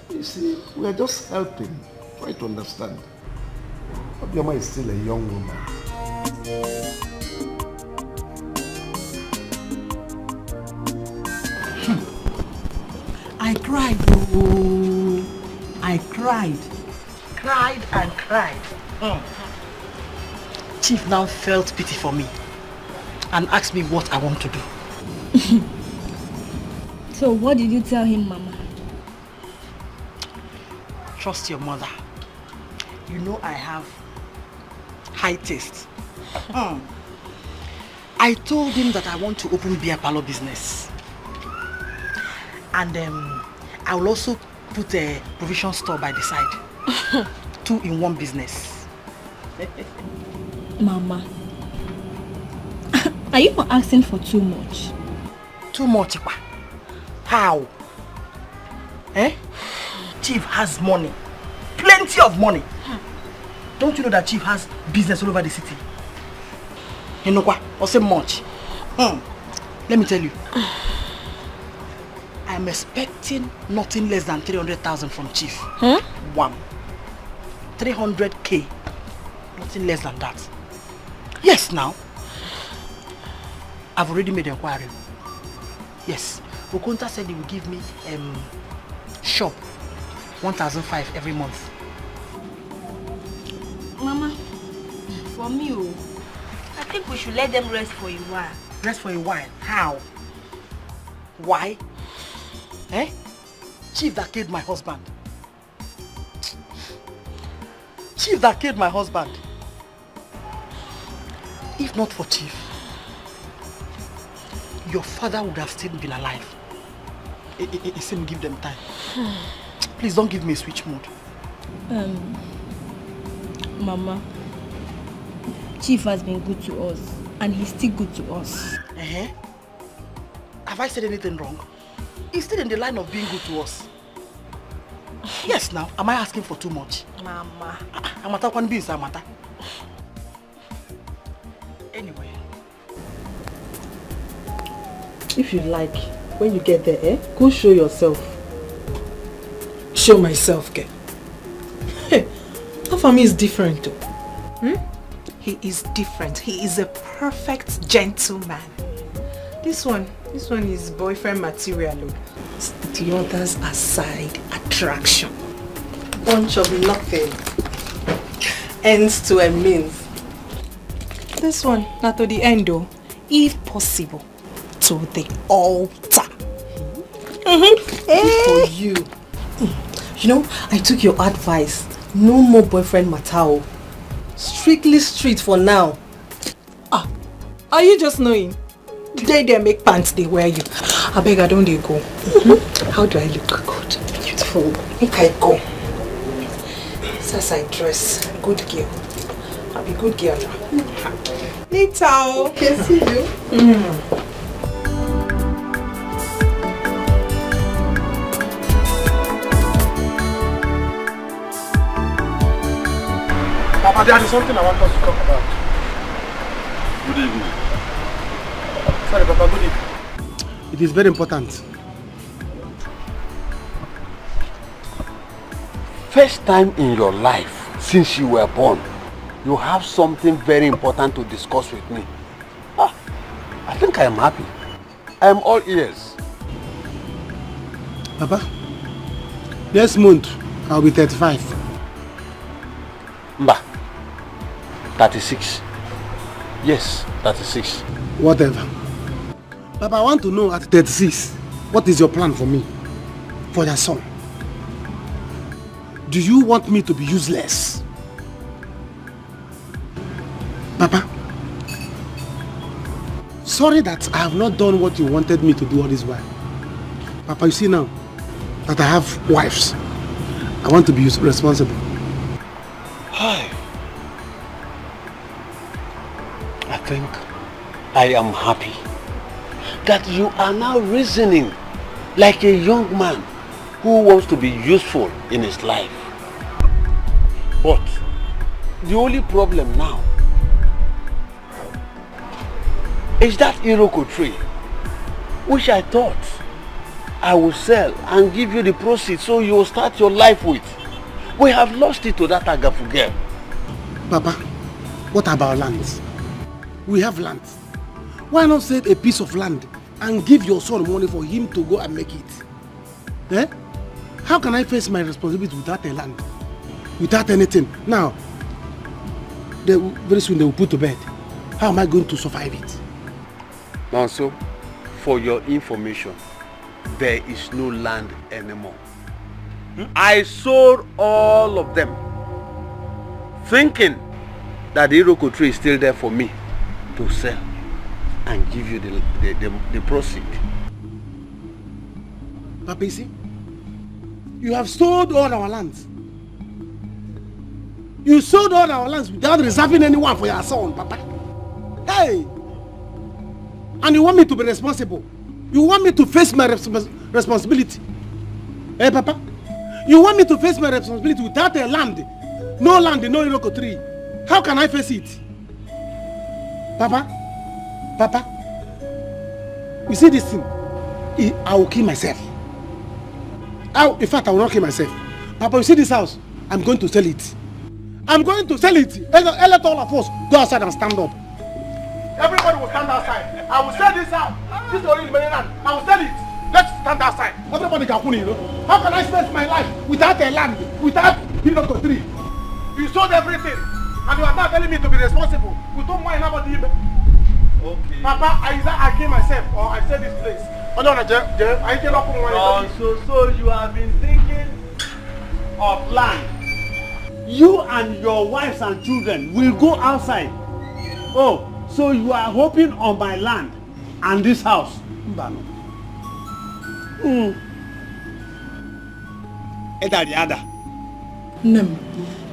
You see, we are just helping. Try to understand. Obiama is still a young woman. I cried, oh, I cried. Cried and cried. Chief now felt pity for me and asked me what I want to do. So what did you tell him, Mama? Trust your mother. You know I have high taste. I told him that I want to open beer parlor business. And I will also put a provision store by the side. 2-in-1 business. Mama, are you not asking for too much? Too much? How? Eh? Chief has money. Plenty of money. Don't you know that Chief has business all over the city? You know what? Or say much. Let me tell you. I'm expecting nothing less than 300,000 from Chief. One. 300K. Nothing less than that. Yes, now. I've already made an inquiry. Yes. Okonta said he will give me shop 1,500 every month. Mama, for me, I think we should let them rest for a while. Rest for a while? How? Why? Eh? Chief that killed my husband. Chief that killed my husband. If not for Chief, your father would have still been alive. It seemed give them time. Please don't give me a switch mode. Mama, Chief has been good to us and he's still good to us. Have I said anything wrong? He's still in the line of being good to us. Yes, now, am I asking for too much? Mama. Amata can be Amata. Anyway. If you like, when you get there, go show yourself. Show myself, girl. Hey, Afami is different too. He is different. He is a perfect gentleman. This one is boyfriend material. The others are side attraction. Bunch of nothing. Ends to a means. This one, not to the end though. If possible, to the altar. For you. You know, I took your advice. No more boyfriend Matao. Strictly street for now. Are you just knowing? They make pants, they wear you. I beg, I don't they go. How do I look? Good, beautiful. Make I go. As I dress, good girl. I'll be good girl now. Later. Okay, see you. Papa, there is something I want us to talk about. Good evening. Sorry, Papa, good evening. It is very important. First time in your life since you were born, you have something very important to discuss with me. I think I am happy. I am all ears. Papa, next month I'll be 35. Mba, 36. Yes, 36. Whatever. Papa, I want to know at 36, what is your plan for me? For your son? Do you want me to be useless? sorry that I have not done what you wanted me to do all this while. Papa, you see now that I have wives, I want to be responsible. Hi. I think I am happy that you are now reasoning like a young man who wants to be useful in his life. But the only problem now is that Iroko tree, which I thought I would sell and give you the proceeds so you will start your life with. We have lost it to that Agafu girl. Papa, what about lands? We have land. Why not save a piece of land and give your son money for him to go and make it? Eh? How can I face my responsibility without a land? Without anything? Now, very soon they will put to bed. How am I going to survive it? Now, so, for your information, there is no land anymore. I sold all of them, thinking that the Iroko tree is still there for me to sell and give you the proceed. Papa, you see, you have sold all our lands. You sold all our lands without reserving anyone for your son, Papa. Hey! And you want me to be responsible? You want me to face my responsibility? Hey, Papa? You want me to face my responsibility without a land? No land, no Iroko tree. How can I face it? Papa? Papa? You see this thing? I will kill myself. In fact, I will not kill myself. Papa, you see this house? I'm going to sell it. I'm going to sell it. Let all of us go outside and stand up. Everybody will stand outside. I will sell this house. This is already many land. I will sell it. Let's stand outside. Everybody can put it, you know. How can I spend my life without a land, without Iroko tree? You sold everything, and you are now telling me to be responsible. We don't mind about the okay. Papa, either I kill myself or I sell this place. Oh no, I cannot put money. Oh, so you have been thinking of land. You and your wives and children will go outside. Oh, so you are hoping on my land and this house. Mbano. Nem,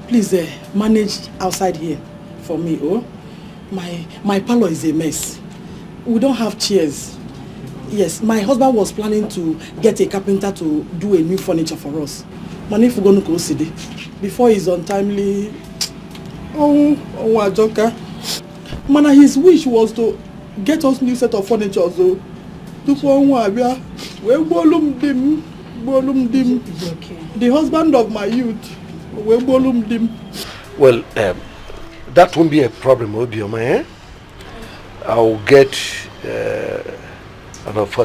please manage outside here for me, oh. My parlor is a mess. We don't have chairs. Yes, my husband was planning to get a carpenter to do a new furniture for us. Man, if we're going to go see before he's untimely. Oh, Ajoka. Man, his wish was to get us new set of furniture, so. The husband of my youth. Well, that won't be a problem, Obioma, eh? I'll get an offer.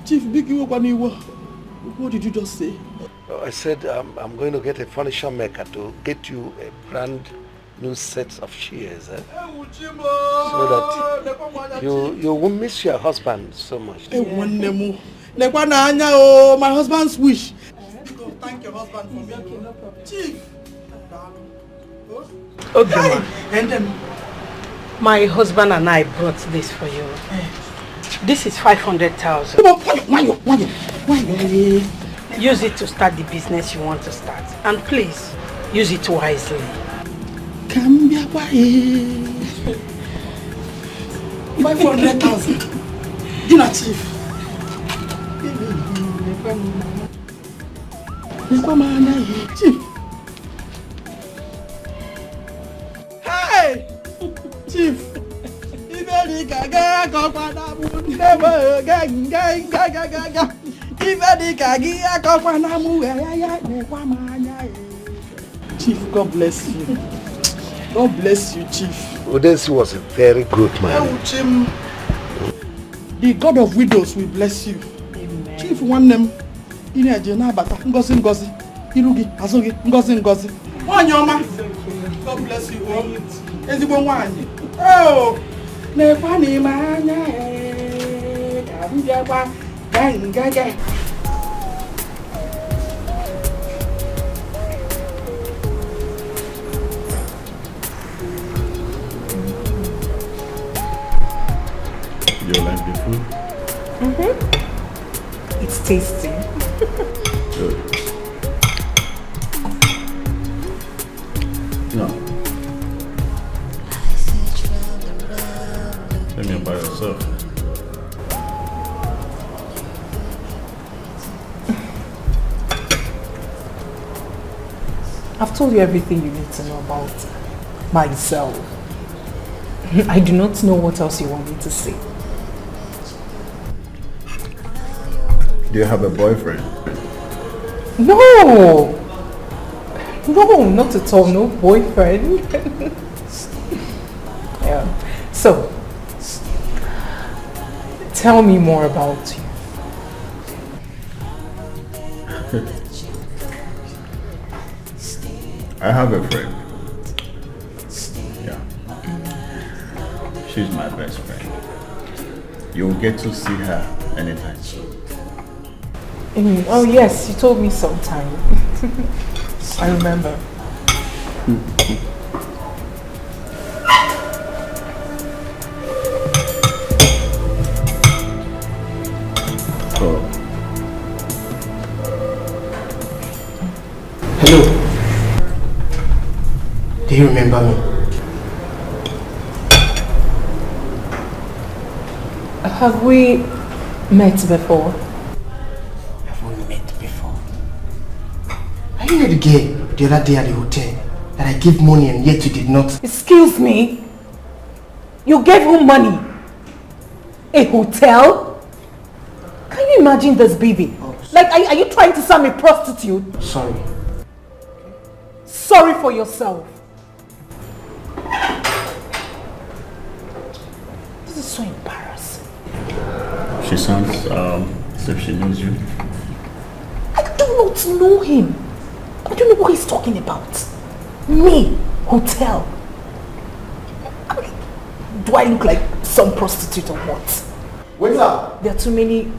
Chief Biggie, what did you just say? I said I'm going to get a furniture maker to get you a brand new set of chairs, eh? So that you won't miss your husband so much. My husband's wish. Thank your husband for me. Chief. Okay, and my husband and I brought this for you. This is 500,000. Use it to start the business you want to start, and please use it wisely. 500,000. Dinner, Chief. Chief. Hey! Chief. Chief, God bless you. God bless you, Chief. Odensi was a very good man. The God of widows will bless you. Amen. Chief, one name. Ini Edo bata ngozi ngozi. Irugi azogi ngozi ngozi. Nwanyi ọma. God bless you all. Ezigbo nwanyi. Oh. Nekwa ni manya eh. Ka mbia kwa gangaga. Do you like the food? Mm-hmm. It's tasty. Good. No. Let me by yourself. I've told you everything you need to know about myself. I do not know what else you want me to say. Do you have a boyfriend? No! No, not at all. No boyfriend. Yeah. So, tell me more about you. I have a friend. Yeah. She's my best friend. You'll get to see her anytime soon. Oh yes, you told me sometime. I remember. Oh. Hello. Do you remember me? Have we met before? Have we met before? Are you not the girl the other day at the hotel that I gave money and yet you did not? Excuse me? You gave who money? A hotel? Can you imagine this, baby? Like, are you trying to sell me prostitute? Sorry. Sorry for yourself. This is so embarrassing. She sounds as if she knows you. I do not know him. I don't know what he's talking about. Me, hotel. I mean, do I look like some prostitute or what? Waiter! There are too many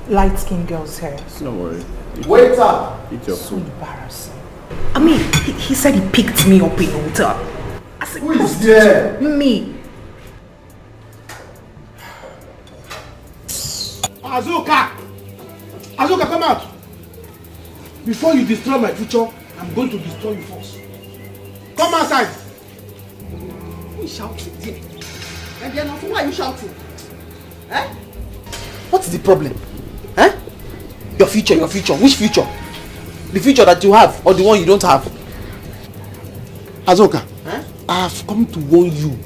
light-skinned girls here. Don't worry. Waiter! Eat your So food. embarrassing. I mean, he said he picked me up in a hotel. I said, who is there? Me. Azuka! Azuka, come out! Before you destroy my future, I'm going to destroy you first. Come outside! Who is shouting there? And then why are you shouting? Eh? What's the problem? Eh? Your future, your future. Which future? The future that you have or the one you don't have? Azuka, Eh? I have come to warn you.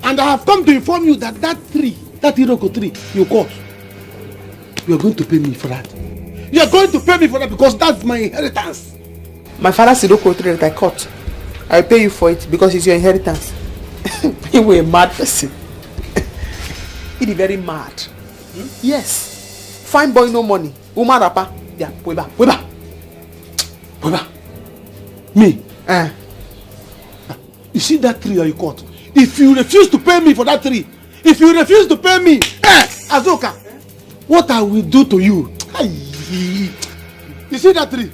And I have come to inform you that that Iroko tree you caught, you are going to pay me for that. You are going to pay me for that because that's my inheritance. My father's Iroko tree that I caught. I'll pay you for it because it's your inheritance. You were a mad person. He is very mad. Yes. Fine boy, no money. Woman rapper. Yeah, weba. Me? You see that tree that you caught? If you refuse to pay me for that tree, Azuka, what I will do to you? You see that tree?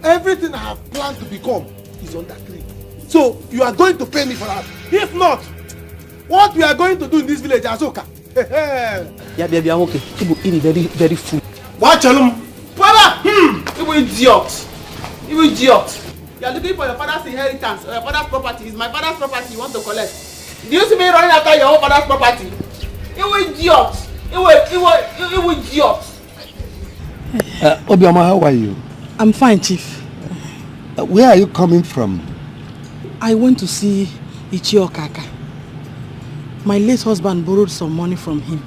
Everything I have planned to become is on that tree. So you are going to pay me for that. If not, what we are going to do in this village, Azuka? Yeah, baby, I'm okay. People eat very, very food. Watch them. Father! You idiot! You idiot! You are looking for your father's inheritance or your father's property. It's my father's property you want to collect. Do you see me running after your own father's property? You idiot! You idiot! Obioma, how are you? I'm fine, Chief. Where are you coming from? I went to see Ichio Kaka. My late husband borrowed some money from him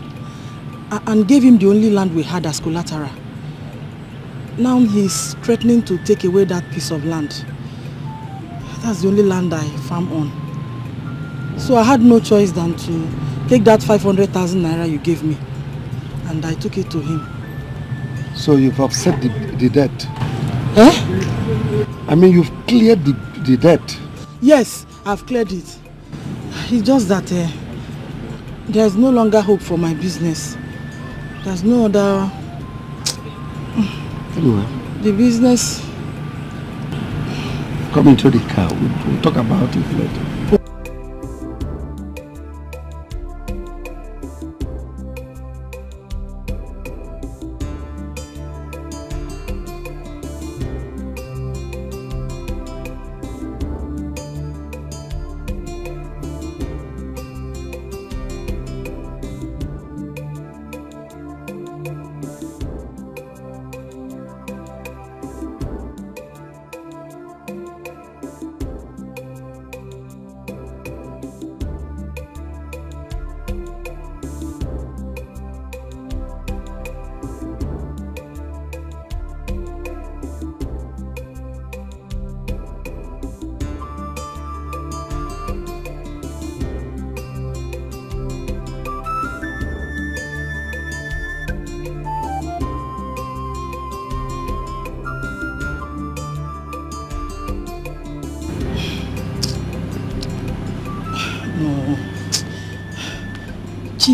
and gave him the only land we had as collateral. Now he's threatening to take away that piece of land. That's the only land I farm on. So I had no choice than to take that 500,000 naira you gave me, and I took it to him. So you've offset the debt? Eh? I mean, you've cleared the debt? Yes, I've cleared it. It's just that there's no longer hope for my business. There's no other... Anyway. The business... Come into the car. We'll talk about it later.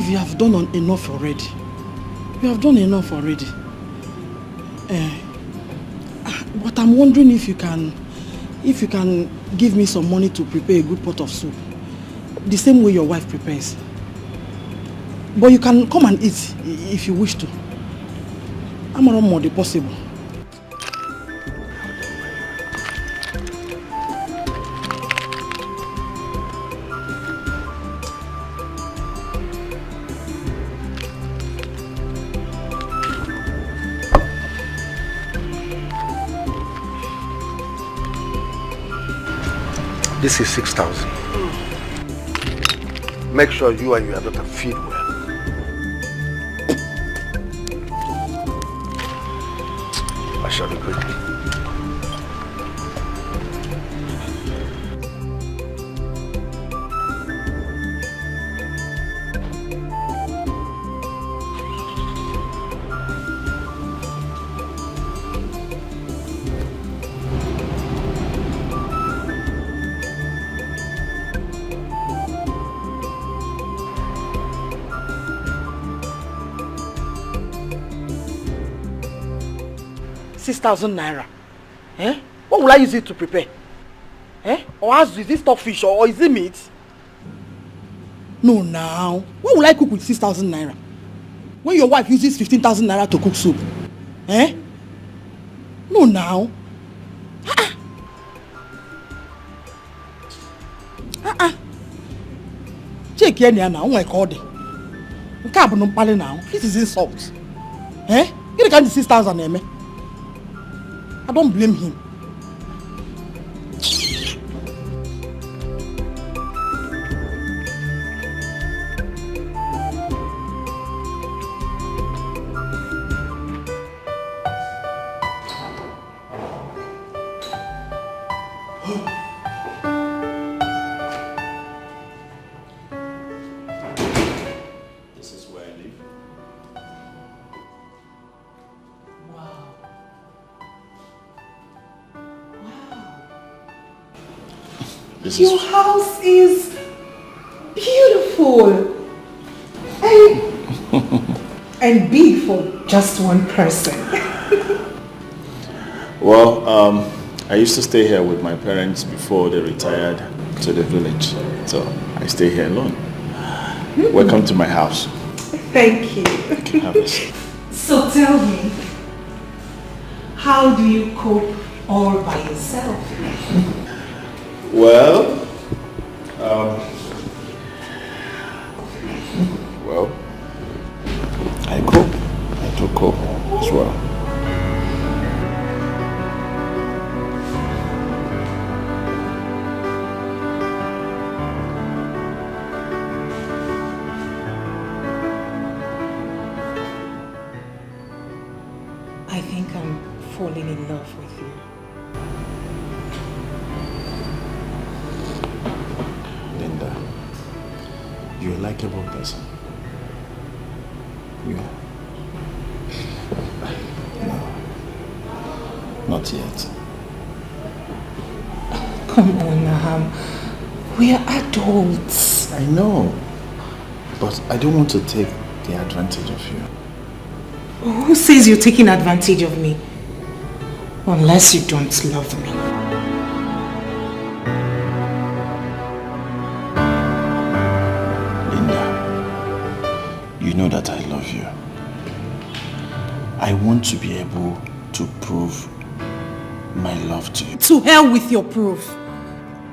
Chief, you have done enough already. You have done enough already. But I'm wondering if you can give me some money to prepare a good pot of soup. The same way your wife prepares. But you can come and eat if you wish to. I'm around more than possible. This is 6,000. Make sure you and your daughter feed well. I shall be quickly. ₦6,000. Eh? What will I use it to prepare? Eh? Or is it stockfish or is it meat? No, now. What will I cook with 6,000 naira? When your wife uses 15,000 naira to cook soup? Eh? No, now. Check here now. Oh my God. Now. This is insult. Eh? You can't 6,000 naira. I don't blame him. This is where I live. Your house is beautiful and big for just one person. Well, I used to stay here with my parents before they retired to the village. So I stay here alone. Welcome to my house. Thank you. Have a seat. So tell me, how do you cope all by yourself? Well, I cope. I do cope as well. I think I'm falling in love with you. Linda, you're a likable person. You are. No, not yet. Come on, Naham. We are adults. I know, but I don't want to take the advantage of you. Who says you're taking advantage of me? Unless you don't love me. You know that I love you. I want to be able to prove my love to you. To hell with your proof.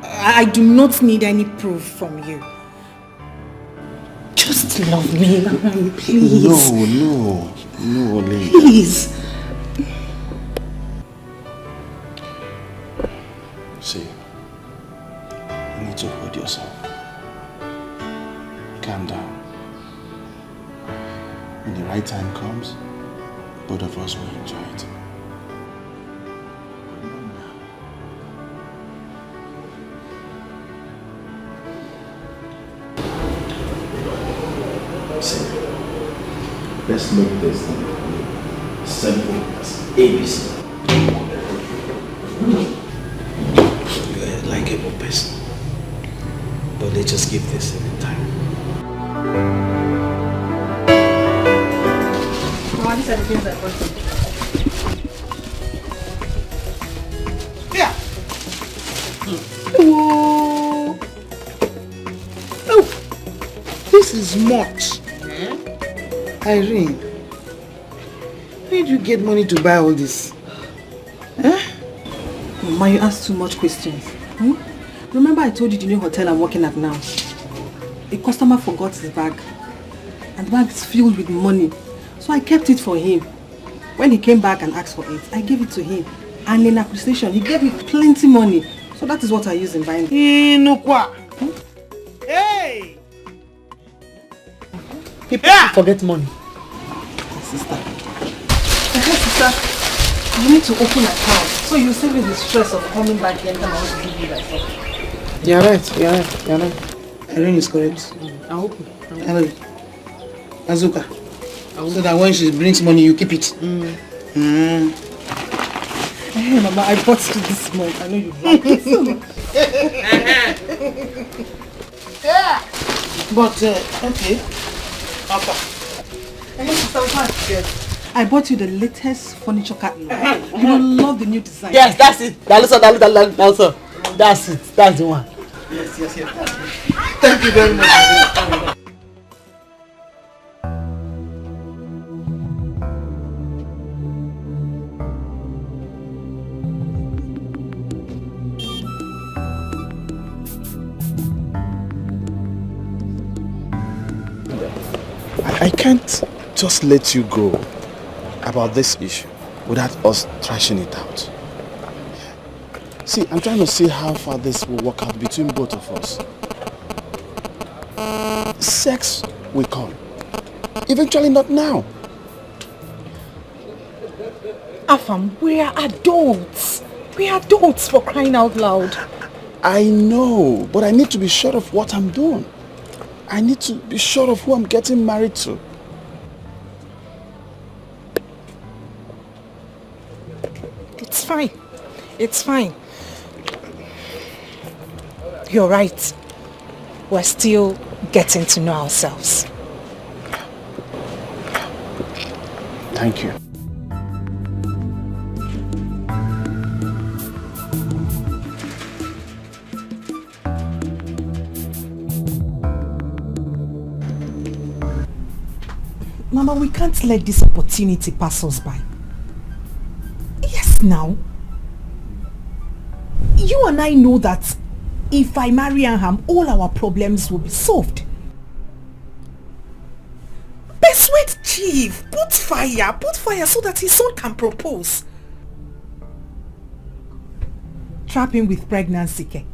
I do not need any proof from you. Just love me, please. No, Linda. Please. See, you need to hold yourself. Calm down. When the right time comes, both of us will enjoy it. See, let's make this thing simple as ABC. You're a likable person, but let's just give this a time. these are the things I bought you. Yeah. Oh. Oh. This is much. Irene, where do you get money to buy all this? Huh? Mama, you ask too much questions. Remember I told you the new hotel I'm working at now? A customer forgot his bag. And the bag is filled with money. So I kept it for him. When he came back and asked for it, I gave it to him. And in appreciation, he gave me plenty money. So that is what I use in buying it. Inukwa. Hey! People forget money. Sister. Sister, you need to open an account so you save me the stress of coming back here and I want to give you myself. You're right. Irene is correct. I hope. Hello. Azuka. So that when she brings money, you keep it. Hey, Mama, I bought you this month. I know you like it so much. But, okay. I bought you the latest furniture catalog. You will love the new design. Yes, that's it. That's it. That's the one. Yes. Thank you very much. I can't just let you go about this issue without us thrashing it out. See, I'm trying to see how far this will work out between both of us. Sex will come. Eventually not now. Afam, we are adults. We are adults, for crying out loud. I know, but I need to be sure of what I'm doing. I need to be sure of who I'm getting married to. It's fine. It's fine. You're right. We're still getting to know ourselves. Thank you. Mama, we can't let this opportunity pass us by. Yes, now. You and I know that if I marry Aham, all our problems will be solved. Persuade Chief, put fire so that his son can propose. Trap him with pregnancy, Ke.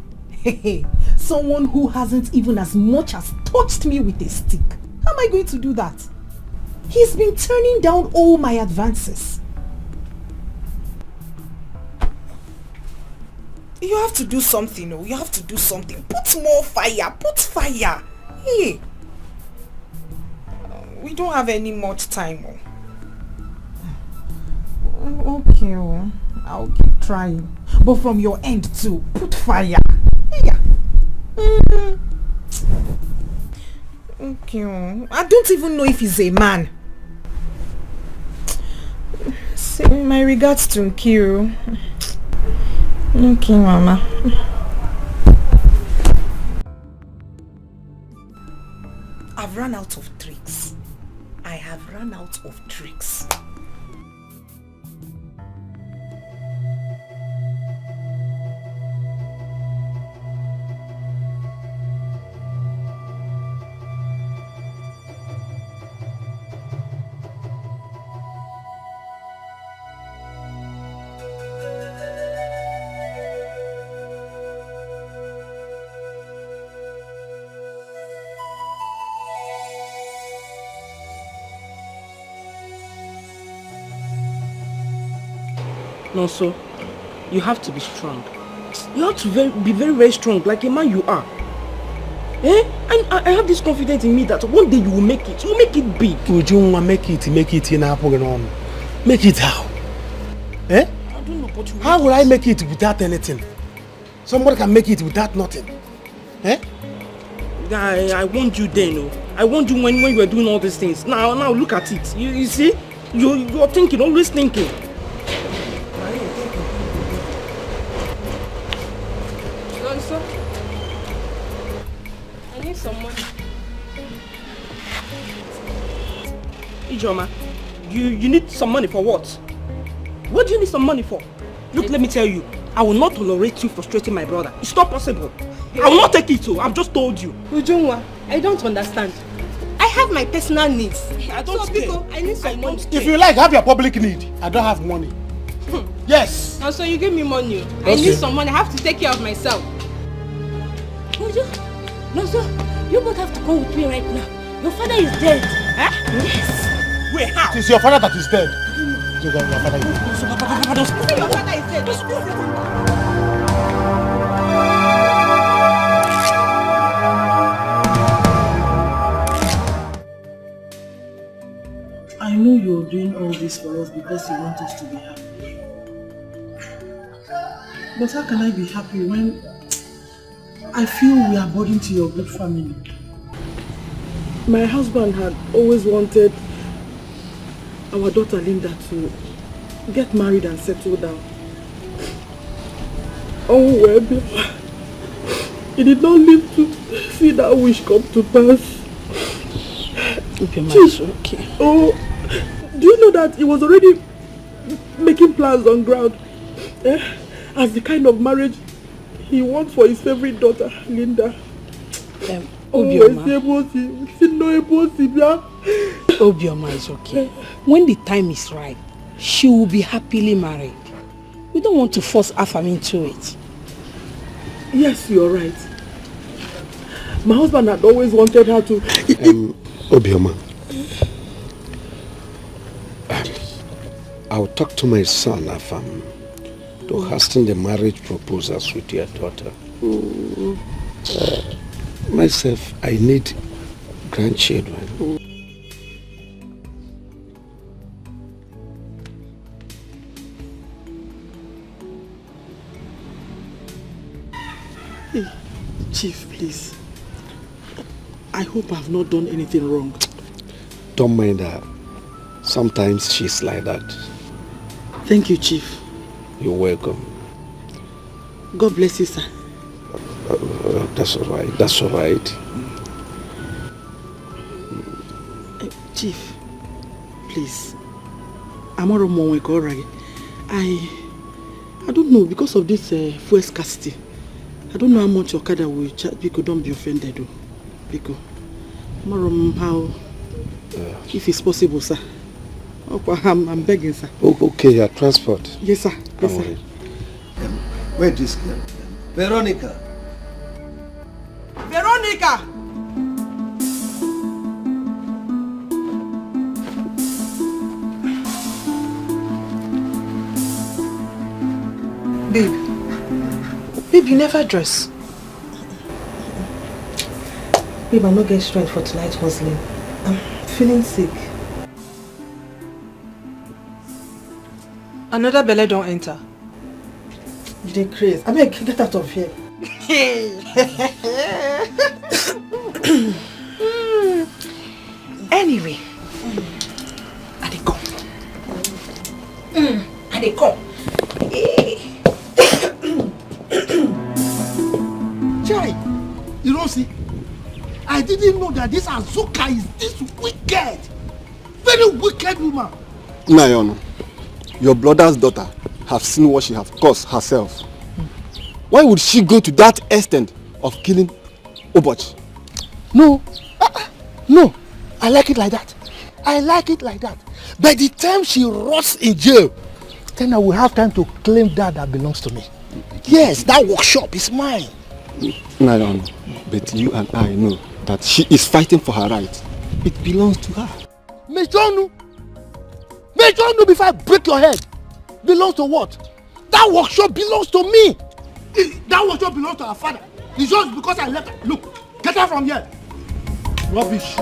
Someone who hasn't even as much as touched me with a stick. How am I going to do that? He's been turning down all my advances. You have to do something, oh. You have to do something. Put more fire. Put fire. Hey. We don't have any much time, oh. Okay, oh. I'll keep trying. But from your end too, put fire. Yeah. Okay, oh. I don't even know if he's a man. Say my regards to Nkiru. Okay, Mama. I've run out of tricks. I have run out of tricks. No, so you have to be strong. You have to be very, very strong, like a man you are. And I have this confidence in me that one day you will make it. You will make it big. Ujunwa, make it in Apoganon. Make it how? I don't know, but how will I make it without anything? Somebody can make it without nothing. I warned you then, oh. I warned you when you were doing all these things. Now look at it. You see? You're thinking, always thinking. Lonso, I need some money. Ijoma, you need some money for what? What do you need some money for? Look, let me tell you, I will not tolerate you frustrating my brother. It's not possible. I will not take it so. I've just told you. Ujungwa, I don't understand. I have my personal needs. I don't care. I need some money. If you like, have your public need. I don't have money. Yes. Also, you give me money. Okay. I need some money. I have to take care of myself. No, sir. You both have to go with me right now. Your father is dead. Huh? Yes. Wait, how? It is your father that is dead. Your father is dead. Your father is dead. I know you're doing all this for us because you want us to be happy. But how can I be happy when I feel we are burden to your good family? My husband had always wanted our daughter Linda to get married and settle down. Oh well, he did not live to see that wish come to pass. Okay, it's okay. Oh, do you know that he was already making plans on ground as the kind of marriage he wants for his favorite daughter, Linda? Obioma is okay. When the time is right, she will be happily married. We don't want to force Afam into it. Yes, you're right. My husband had always wanted her to... Obioma, I'll talk to my son, Afam, to hasten the marriage proposals with your daughter. Myself, I need grandchildren. Hey, Chief, please. I hope I've not done anything wrong. Don't mind her. Sometimes she's like that. Thank you, Chief. You're welcome. God bless you, sir. That's all right. That's all right. Chief, please. I don't know, because of this fuel scarcity. I don't know how much Okada will charge. Because don't be offended, though. Because how, if it's possible, sir. I'm begging, sir. Okay, your transport. Yes, sir. Yes, sir. Wait, this girl. Veronica. Veronica! Babe, you never dress. Babe, I'm not getting strength for tonight's hustling. I'm feeling sick. Another belly don't enter. They crazy. I mean, get out of here. Anyway, I dey come. I dey come. Chai, you don't see? I didn't know that this Azuka is this wicked. Very wicked woman. Nayon, your brother's daughter have seen what she have caused herself. Why would she go to that extent of killing Oboch? No, no, I like it like that. I like it like that. By the time she rots in jail, then I will have time to claim that belongs to me. Yes, that workshop is mine. Nayon, but you and I know that she is fighting for her right. It belongs to her. Mejonu before I break your head. Belongs to what? That workshop belongs to me. That workshop belongs to her father. It's just because I left her. Look, get her from here. Rubbish.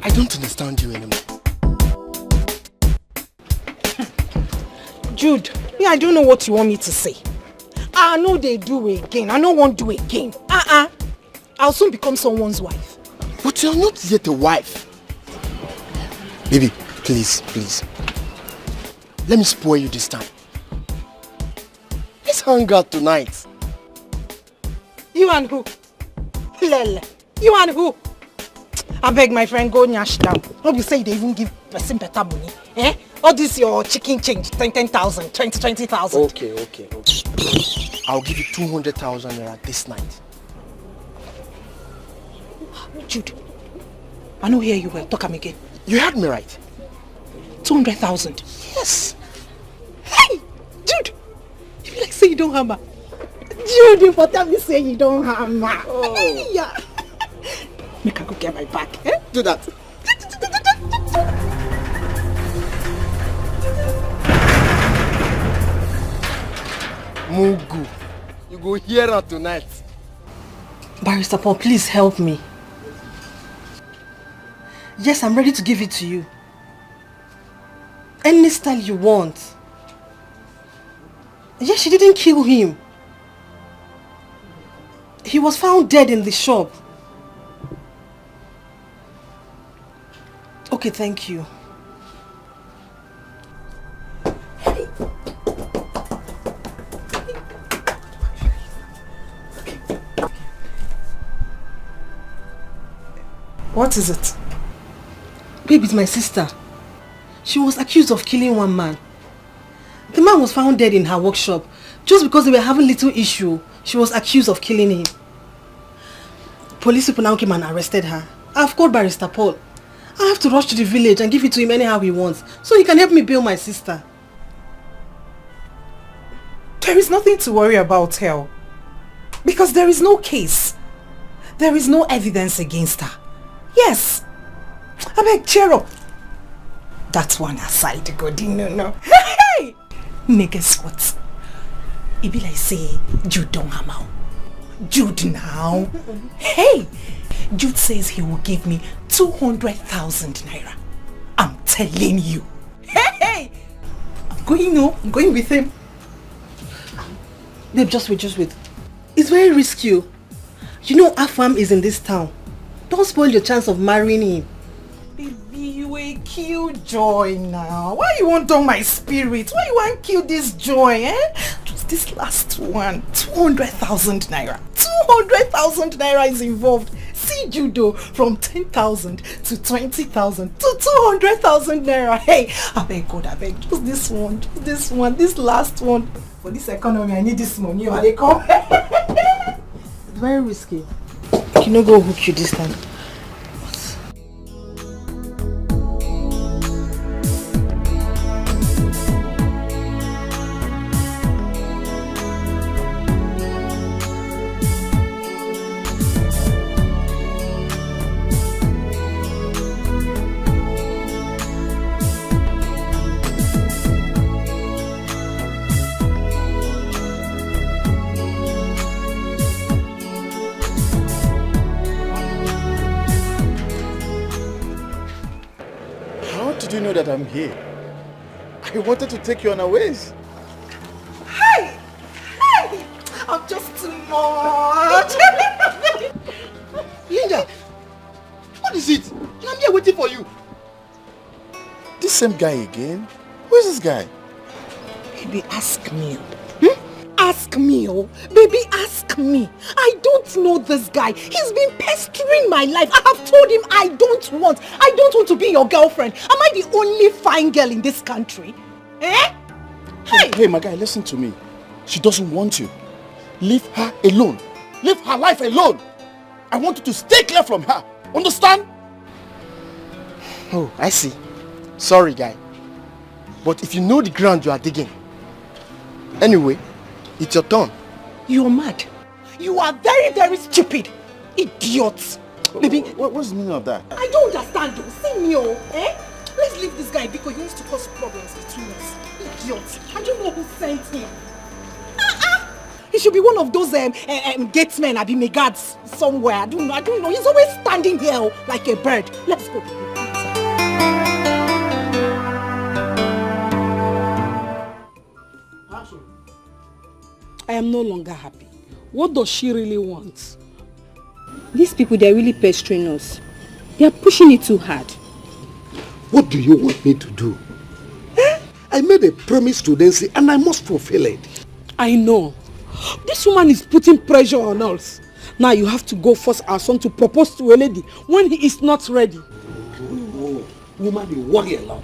I don't understand you anymore. Jude, me, I don't know what you want me to say. I know they do again. I don't want to do again. I'll soon become someone's wife. But you're not yet a wife. Baby, please, please. Let me spoil you this time. Let's hang out tonight. You and who? Lele. You and who? I beg my friend, go nyash down. Hope you say they even give person better money. Eh? All this your chicken change, 10,000, 20,000. Okay. I'll give you 200,000 naira this night. Jude, I know hear you well. Talk am again. You heard me right. 200,000. Yes. Hey, Jude, you be like say you don't hammer. Jude, you for tell me say you don't hammer. Oh. Hey, yeah. Make I go get my bag. Eh? Do that. Mugu, you go hear her tonight. Barrister Paul, please help me. Yes, I'm ready to give it to you. Any style you want. Yes, she didn't kill him. He was found dead in the shop. Okay, thank you. What is it? Babe, it's my sister. She was accused of killing one man. The man was found dead in her workshop. Just because they were having little issue, she was accused of killing him. Police people now came and arrested her. I've called Barrister Paul. I have to rush to the village and give it to him anyhow he wants, so he can help me bail my sister. There is nothing to worry about her. Because there is no case. There is no evidence against her. Yes. I beg, cheer up. That one aside, Godino, no. Hey! Niggas what? It be like say, Jude don't hammer. Jude now. Hey! Jude says he will give me 200,000 naira. I'm telling you. Hey! I'm going with him. Babe, just wait. It's very risky. You know Afam is in this town. Don't spoil your chance of marrying him. Baby, you will kill joy now. Why you want on my spirit? Why you want kill this joy, eh? Just this last one. 200,000 naira. 200,000 naira is involved. See judo from 10,000 to 20,000 to 200,000 naira. Hey, I beg God, just this one, this last one. For this economy, I need this money. Or they come. It's very risky. You no go hook you this time. Did you know that I'm here? I wanted to take you unawares. Hey! I'm just too much. Linda, what is it? I'm here waiting for you. This same guy again? Who is this guy? Baby, ask me. Ask me, oh. Baby, ask me. I don't know this guy. He's been pestering my life. I have told him I don't want to be your girlfriend. Am I the only fine girl in this country? Eh? Hey, my guy, listen to me. She doesn't want you. Leave her alone. Leave her life alone. I want you to stay clear from her. Understand? Oh, I see. Sorry, guy. But if you know the ground you are digging. Anyway, it's your turn. You're mad. You are very, very stupid. Idiot. Baby. What's the meaning of that? I don't understand you. See me, oh. Eh? Let's leave this guy because he wants to cause problems between us. Idiot. I don't know who sent him. He should be one of those gatesmen, Abime guards somewhere. I don't know. He's always standing here like a bird. Let's go. I am no longer happy. What does she really want? These people, they're really pestering us. They are pushing it too hard. What do you want me to do? I made a promise to Nancy and I must fulfill it. I know. This woman is putting pressure on us. Now you have to go force our son to propose to a lady when he is not ready. Oh, woman, you worry a lot.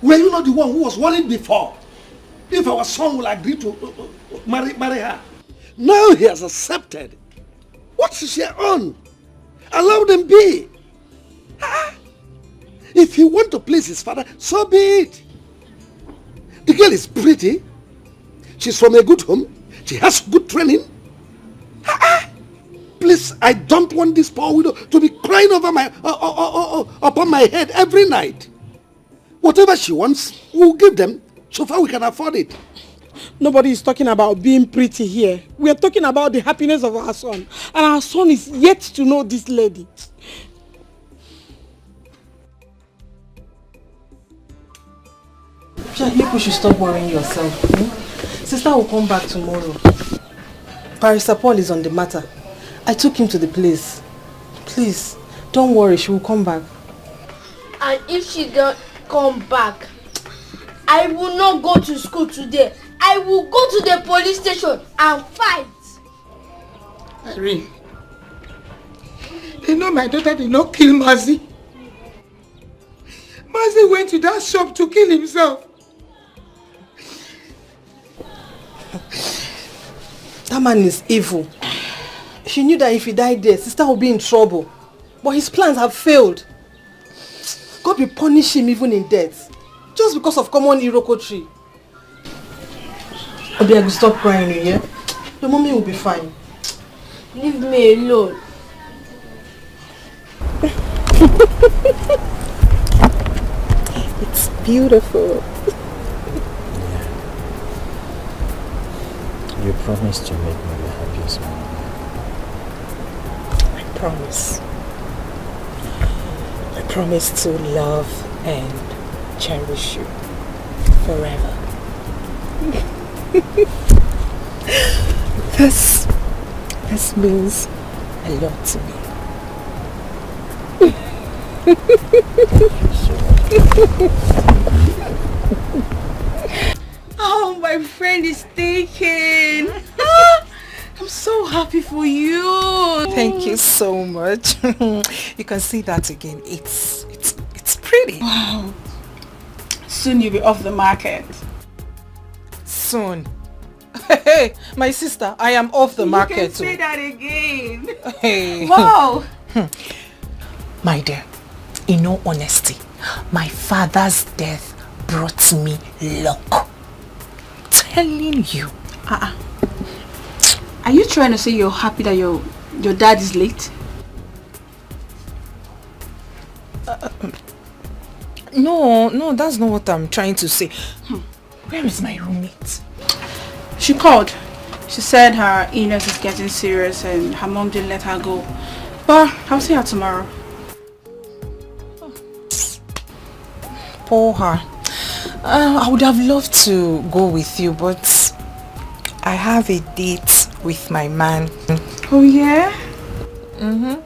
Were you not the one who was worried before? If our son will agree to marry her. Now he has accepted. What's she on? Allow them be. If he wants to please his father, so be it. The girl is pretty. She's from a good home. She has good training. Please, I don't want this poor widow to be crying over upon my head every night. Whatever she wants, we'll give them. So far we can afford it. Nobody is talking about being pretty here. We are talking about the happiness of our son. And our son is yet to know this lady. You should stop worrying yourself. Sister will come back tomorrow. Barrister Paul is on the matter. I took him to the place. Please, don't worry, she will come back. And if she don't come back, I will not go to school today. I will go to the police station and fight. Irene, you know my daughter did not kill Mazi. Mazi went to that shop to kill himself. That man is evil. She knew that if he died there, sister would be in trouble. But his plans have failed. God will punish him even in death. Just because of common iroko tree. Obiagu, stop crying, yeah? Your mommy will be fine. Leave me alone. It's beautiful. You promised to make me the happiest man. I promise. I promise to love and cherish you forever. This means a lot to me. Oh, my friend is taken. I'm so happy for you. Thank you so much. You can see that again. It's pretty. Wow. Soon you'll be off the market. Soon. Hey, my sister, I am off the market. You can say that again. Hey. Wow. My dear, in all honesty, my father's death brought me luck. Telling you. Are you trying to say you're happy that your dad is late? No, that's not what I'm trying to say. Where is my roommate? She called. She said her illness is getting serious and her mom didn't let her go. But I'll see her tomorrow. Poor her. I would have loved to go with you, but I have a date with my man. Oh yeah? Mm-hmm.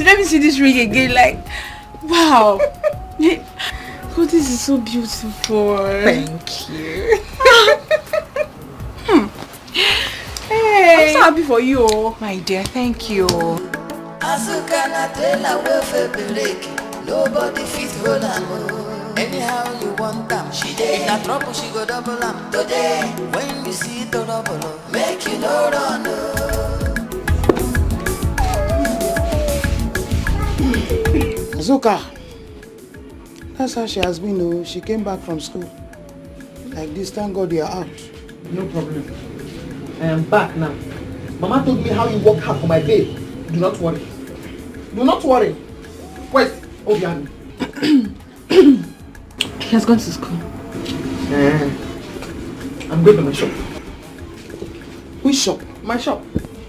Let me see this ring again. Like, wow. Oh, this is so beautiful. Thank you. Hey, I'm so happy for you. My dear, thank you. Nobody fit hold am. Anyhow you want them, she dey. If na trouble, she go double am. Today, when you see the double, make you no run. Azuka, that's how she has been though. She came back from school. Like this, thank God you are out. No problem. I am back now. Mama told me how you work hard for my babe. Do not worry. Do not worry. Wait. Obiagu. He has gone to school. I'm going to my shop. Which shop? My shop.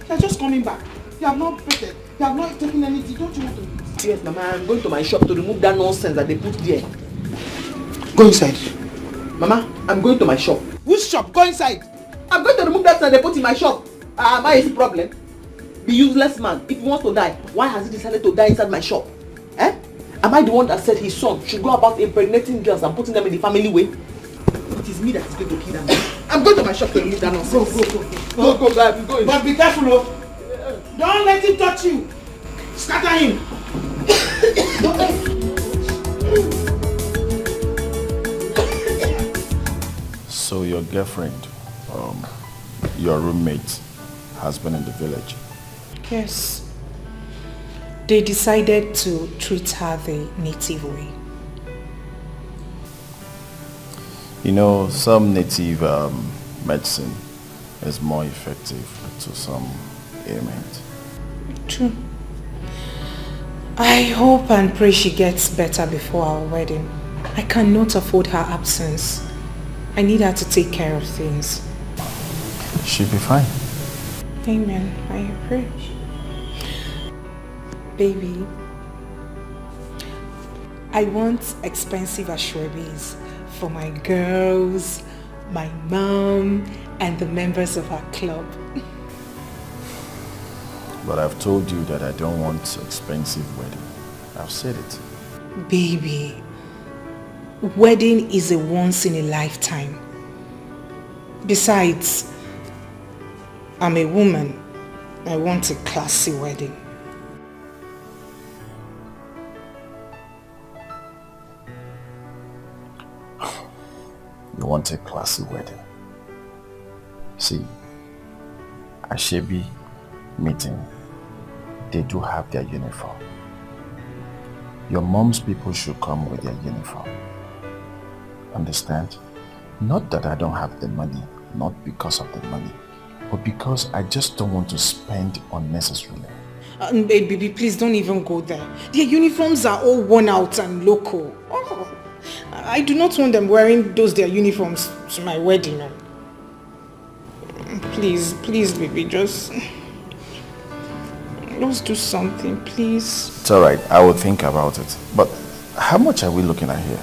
You're just coming back. You have not prepared. You have not taken anything. Don't you want to? Yes, Mama. I'm going to my shop to remove that nonsense that they put there. Go inside. Mama, I'm going to my shop. Which shop? Go inside. I'm going to remove that thing they put in my shop. My is the problem. The useless man, if he wants to die, why has he decided to die inside my shop? Eh? Am I the one that said his son should go about impregnating girls and putting them in the family way? It is me that is going to kill them. I'm going to my shop to remove that nonsense. Go, babe, go. But be careful, oh. Don't let him touch you. Scatter him. So your girlfriend, your roommate, has been in the village? Yes. They decided to treat her the native way. You know, some native medicine is more effective to some ailment. True. I hope and pray she gets better before our wedding. I cannot afford her absence. I need her to take care of things. She'll be fine. Amen. I agree. Baby, I want expensive ashwebis for my girls, my mom, and the members of our club. But I've told you that I don't want expensive wedding. I've said it. Baby, wedding is a once in a lifetime. Besides, I'm a woman. I want a classy wedding. You want a classy wedding. See, Ashebi meeting, they do have their uniform. Your mom's people should come with their uniform. Understand? Not that I don't have the money, not because of the money, but because I just don't want to spend unnecessarily. Baby, please don't even go there. Their uniforms are all worn out and local. Oh, I do not want them wearing their uniforms to my wedding. Please, baby, just do something, please. It's alright, I will think about it. But how much are we looking at here?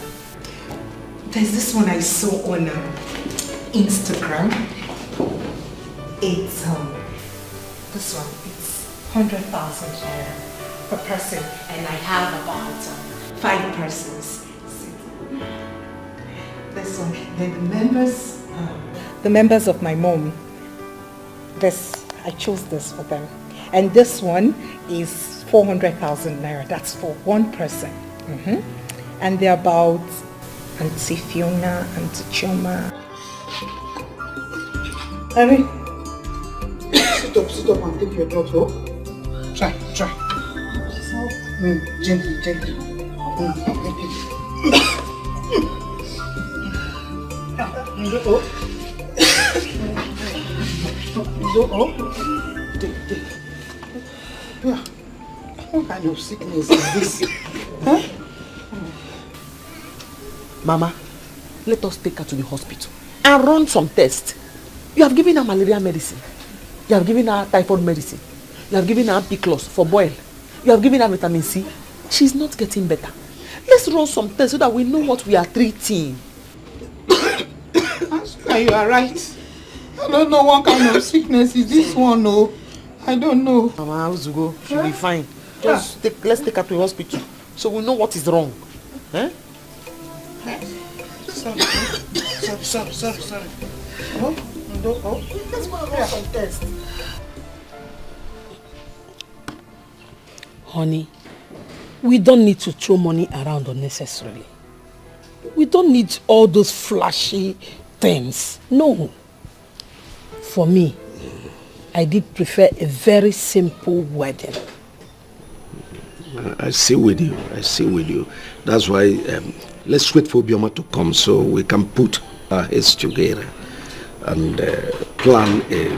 There's this one I saw on Instagram. It's this one. It's 100,000 naira per person, and I have about 5 persons. This one, the members of my mom. I chose this for them. And this one is 400,000 naira. That's for one person. And they're about Auntie Fiona, Auntie Choma. Harry, sit up and take your drugs, oh? Try. Gently. Yeah. What kind of sickness is this? Huh? Mama, let us take her to the hospital and run some tests. You have given her malaria medicine. You have given her typhoid medicine. You have given her Ampiclos for boil. You have given her vitamin C. She's not getting better. Let's run some tests so that we know what we are treating. You are right. I don't know what kind of sickness is this one, no. I don't know. Mama, how's to go? She'll be fine. Let's take her to the hospital so we know what is wrong. Eh? Sorry. Oh. Let's go and run some tests. Honey, we don't need to throw money around unnecessarily. We don't need all those flashy things. No. For me, I did prefer a very simple wedding. I see with you. That's why let's wait for Bioma to come so we can put our heads together and plan a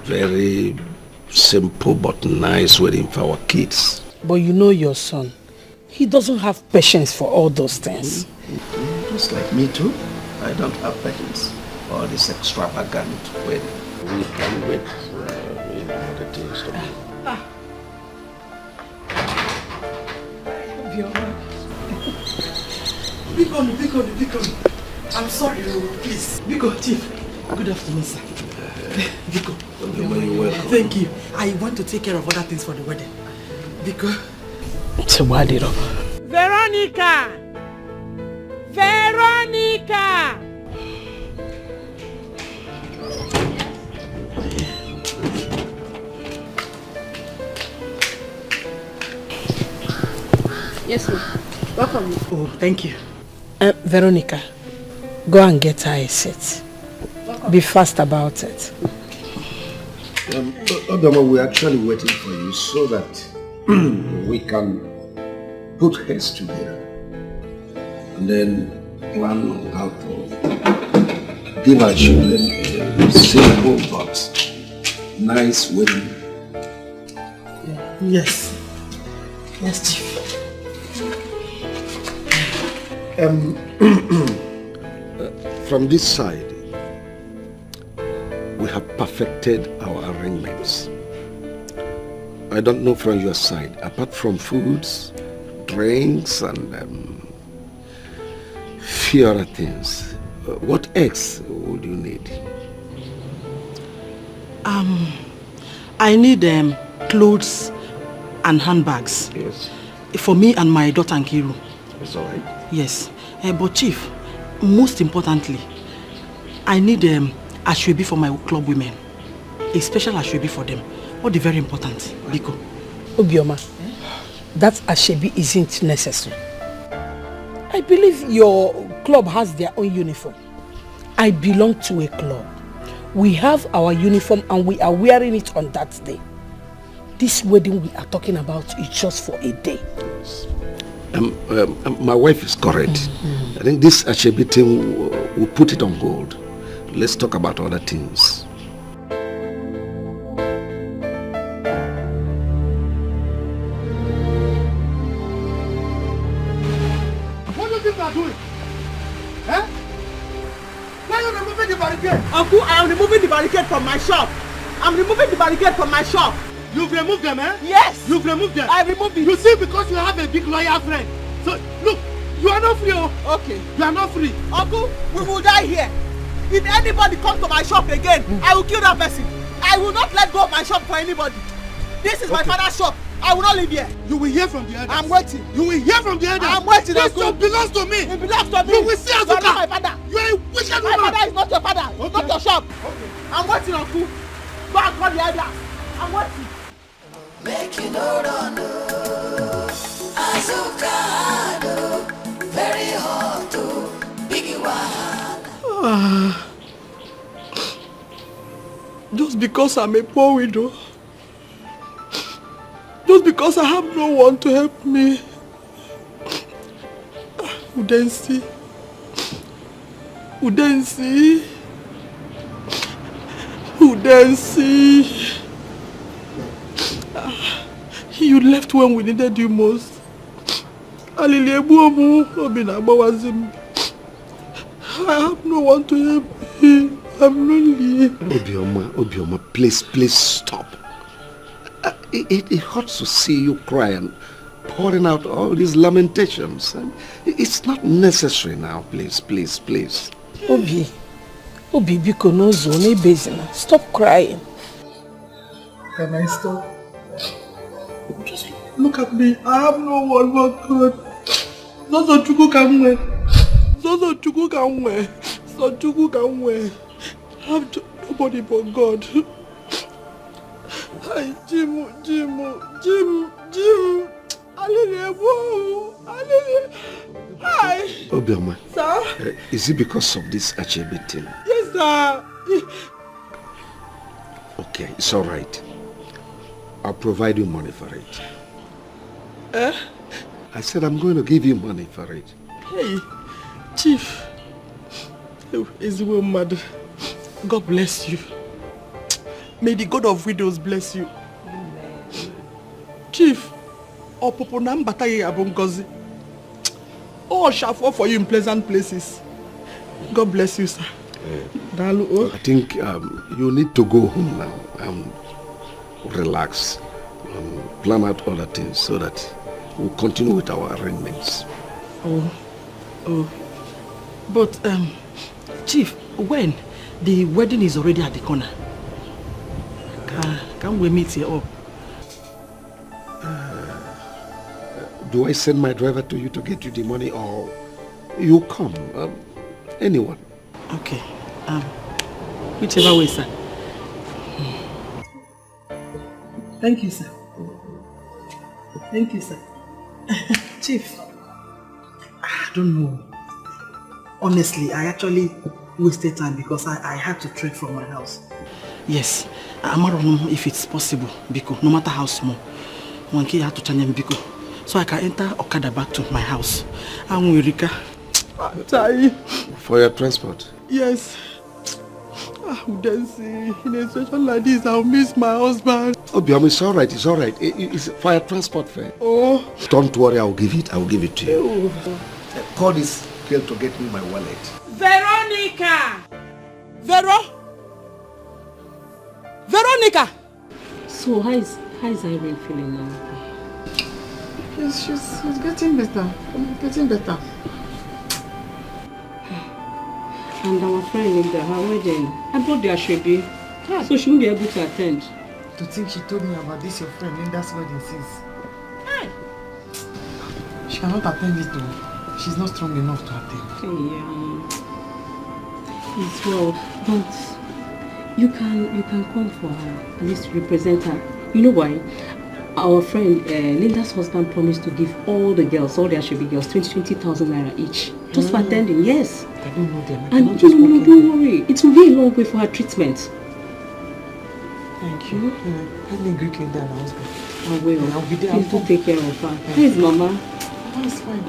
very simple but nice wedding for our kids. But you know your son. He doesn't have patience for all those things. Just like me too. I don't have patience for this extravagant wedding. We can wait for the things to be. Biko. I'm sorry, please. Biko, Chief. Good afternoon, sir. Biko. You're welcome. Thank you. I want to take care of other things for the wedding. Because... Veronica! Veronica! Yes, ma'am. Welcome. Oh, thank you. Veronica, go and get her a seat. Be fast about it. Odama, we're actually waiting for you so that we can put heads together and then plan on how to give our children a simple but nice wedding. Yes. Yes, Chief. From this side, we have perfected our arrangements. I don't know from your side, apart from foods, drinks, and few other things, what else would you need? I need clothes and handbags. Yes. For me and my daughter Nkiru. That's all right. Yes. But Chief, most importantly, I need ashwebi for my club women. A special ashwebi for them. What is very important, Biko? Obioma, that ashwebi isn't necessary. I believe your club has their own uniform. I belong to a club. We have our uniform and we are wearing it on that day. This wedding we are talking about is just for a day. My wife is correct. I think this ashwebi thing, we'll put it on hold. Let's talk about other things. What do you think you are doing? Eh? Why are you removing the barricade? Uncle, I am removing the barricade from my shop. I'm removing the barricade from my shop. You've removed them, eh? Yes. You've removed them. I removed it. You see, because you have a big loyal friend. So, look, you are not free, oh. Okay. You are not free. Uncle, we will die here. If anybody comes to my shop again, I will kill that person. I will not let go of my shop for anybody. This is my father's shop. I will not live here. You will hear from the elders. I'm waiting. You will hear from the elders. I'm waiting. This shop belongs to me. It belongs to me. You will see Azuka. You are not my father. You are a wicked woman. My father is not your father. Okay. It's not your shop. Okay. I'm waiting, Uncle. Go and call the elders. I'm waiting. Make you no run, Azuka, very hot, biggie wahala. Just because I'm a poor widow, just because I have no one to help me, Udensi, you left when we needed you most. I have no one to help me. I'm lonely. Obioma, please stop. It hurts to see you cry and pouring out all these lamentations. And it's not necessary now, please. Obi, biko no zone bezina. Stop crying. Can I stop? Just look at me. I have no one but God. Zozo Chuku can wear. I have nobody but God. Hi, Jim. Hi. Obioma. Sir? Is it because of this achebe thing? Yes, sir. Okay, it's all right. I'll provide you money for it. I said I'm going to give you money for it. Hey, Chief. Is the woman mad? God bless you. May the God of widows bless you. Amen. Chief, all shall fall for you in pleasant places. God bless you, sir. I think you need to go home now and relax and plan out other things so that we'll continue with our arrangements. But Chief, when the wedding is already at the corner, Can we meet here up? Do I send my driver to you to get you the money, or you come? Anyone? Okay. Whichever way, sir. Thank you, sir. Thank you, sir. Chief, I don't know. Honestly, I actually wasted time because I had to trek from my house. Yes, I'm not know if it's possible, because no matter how small, one kid had to change me because so I can enter Okada back to my house. I'm with Rika. For your transport? Yes. Dancing in a situation like this, I'll miss my husband. Obiam, it's alright, it's alright. It's for your transport fare. Oh. Don't worry, I'll give it to you. Call this girl to get me my wallet. Veronica! Veronica! So how is Irene feeling now? Yes, she's getting better. Getting better. And our friend Linda, her wedding, I brought the Ashwebi, so she won't be able to attend. To think she told me about this, your friend Linda's wedding since. She cannot attend it though. She's not strong enough to attend. Yeah. It's well, but you can come for her, at least represent her. You know why? Our friend Linda's husband promised to give all the girls, all the Ashwebi girls, 20,000 naira each. Just for attending, yes. I don't know them. And don't worry, it will be a long way for her treatment. Thank you. Let me greet Linda and her husband. I will. I'll be there. Please do take care of her. Where's Mama? Mama is fine.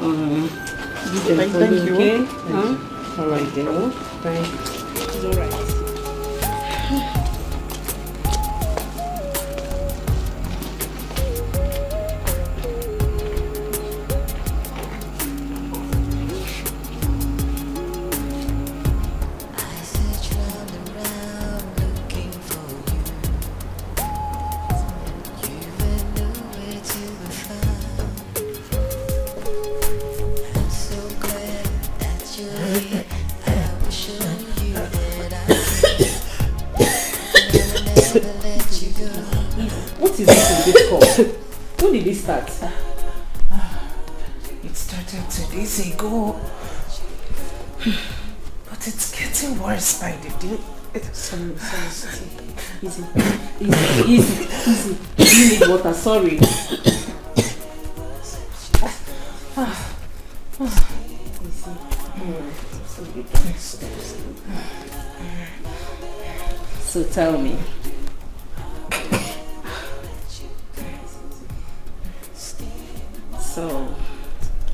Thank you. Okay? Thank you. Alright then. Thanks. It's alright. What is this in this call? When did it start? It started 2 days ago. But it's getting worse by the day. Sorry. Easy. You need water, sorry. So tell me. So,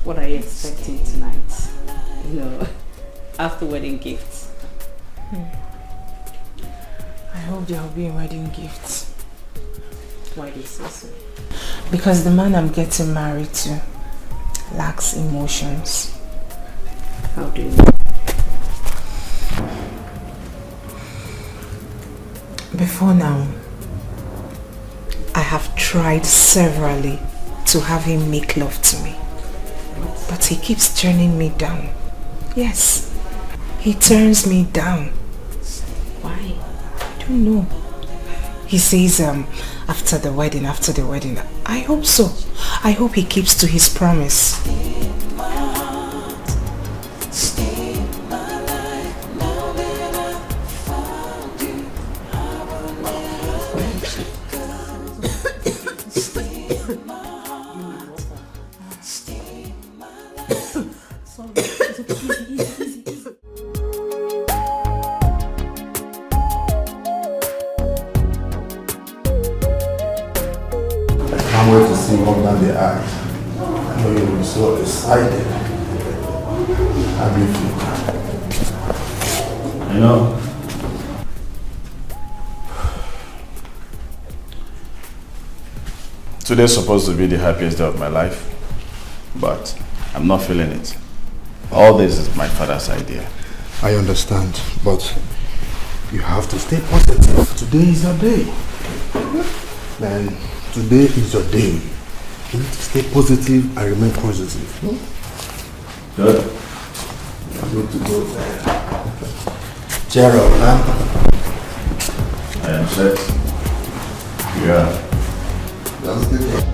what are you expecting tonight? You know, after wedding gifts. I hope there will be wedding gifts. Why do you say so? Because the man I'm getting married to lacks emotions. How do you know? Before now, I have tried severally to have him make love to me. But he keeps turning me down. Yes, he turns me down. Why? I don't know. He says after the wedding. I hope so. I hope he keeps to his promise. can't wait to see what that they act. I know you'll be so excited. How do you feel? I know. Today's supposed to be the happiest day of my life, but I'm not feeling it. All this is my father's idea. I understand, but you have to stay positive. Today is your day. Man, today is your day. You need to stay positive and remain positive. Good. I'm going to go there. Cheer up, man. I am set. Yeah. That's good.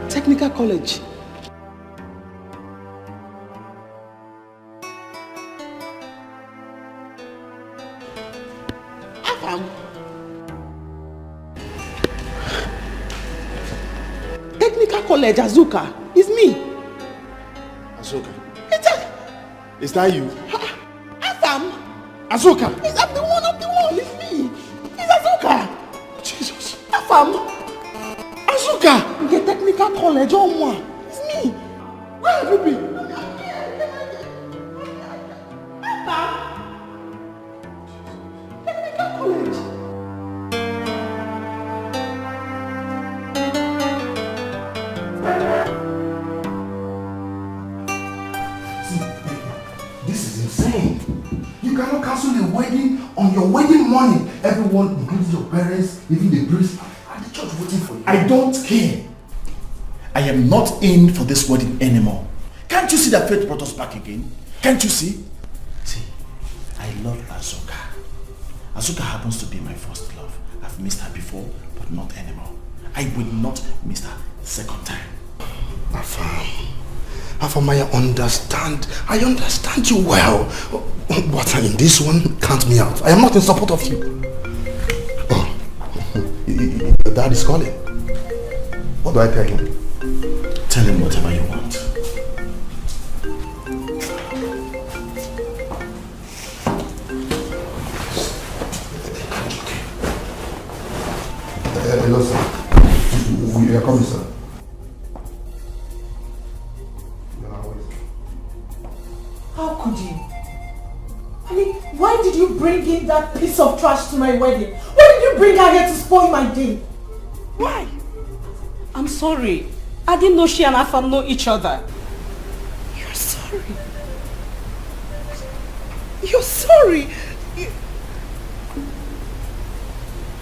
Technical college. Technical college, Azuka. It's me. Azuka. Is that you? Afam. Azuka. I'm the one. It's me. It's Azuka. Jesus. Afam. Azuka. The technical college, oh moi. It's me. Where have you been? Technical college. This is insane. You cannot cancel a wedding on your wedding morning. Everyone, including your parents, even the priest, and the church waiting for you. I don't care. I am not in for this wedding anymore. Can't you see that fate brought us back again? Can't you see? See, I love Azuka. Azuka happens to be my first love. I've missed her before, but not anymore. I will not miss her second time. Afam, I understand you well. But in this one, count me out. I am not in support of you. Oh, your dad is calling. What do I tell him? Tell him whatever you want. Hello, sir. You are coming, sir. How could you? I mean, why did you bring in that piece of trash to my wedding? Why did you bring her here to spoil my day? Why? I'm sorry. I didn't know she and Afam know each other. You're sorry. You're sorry.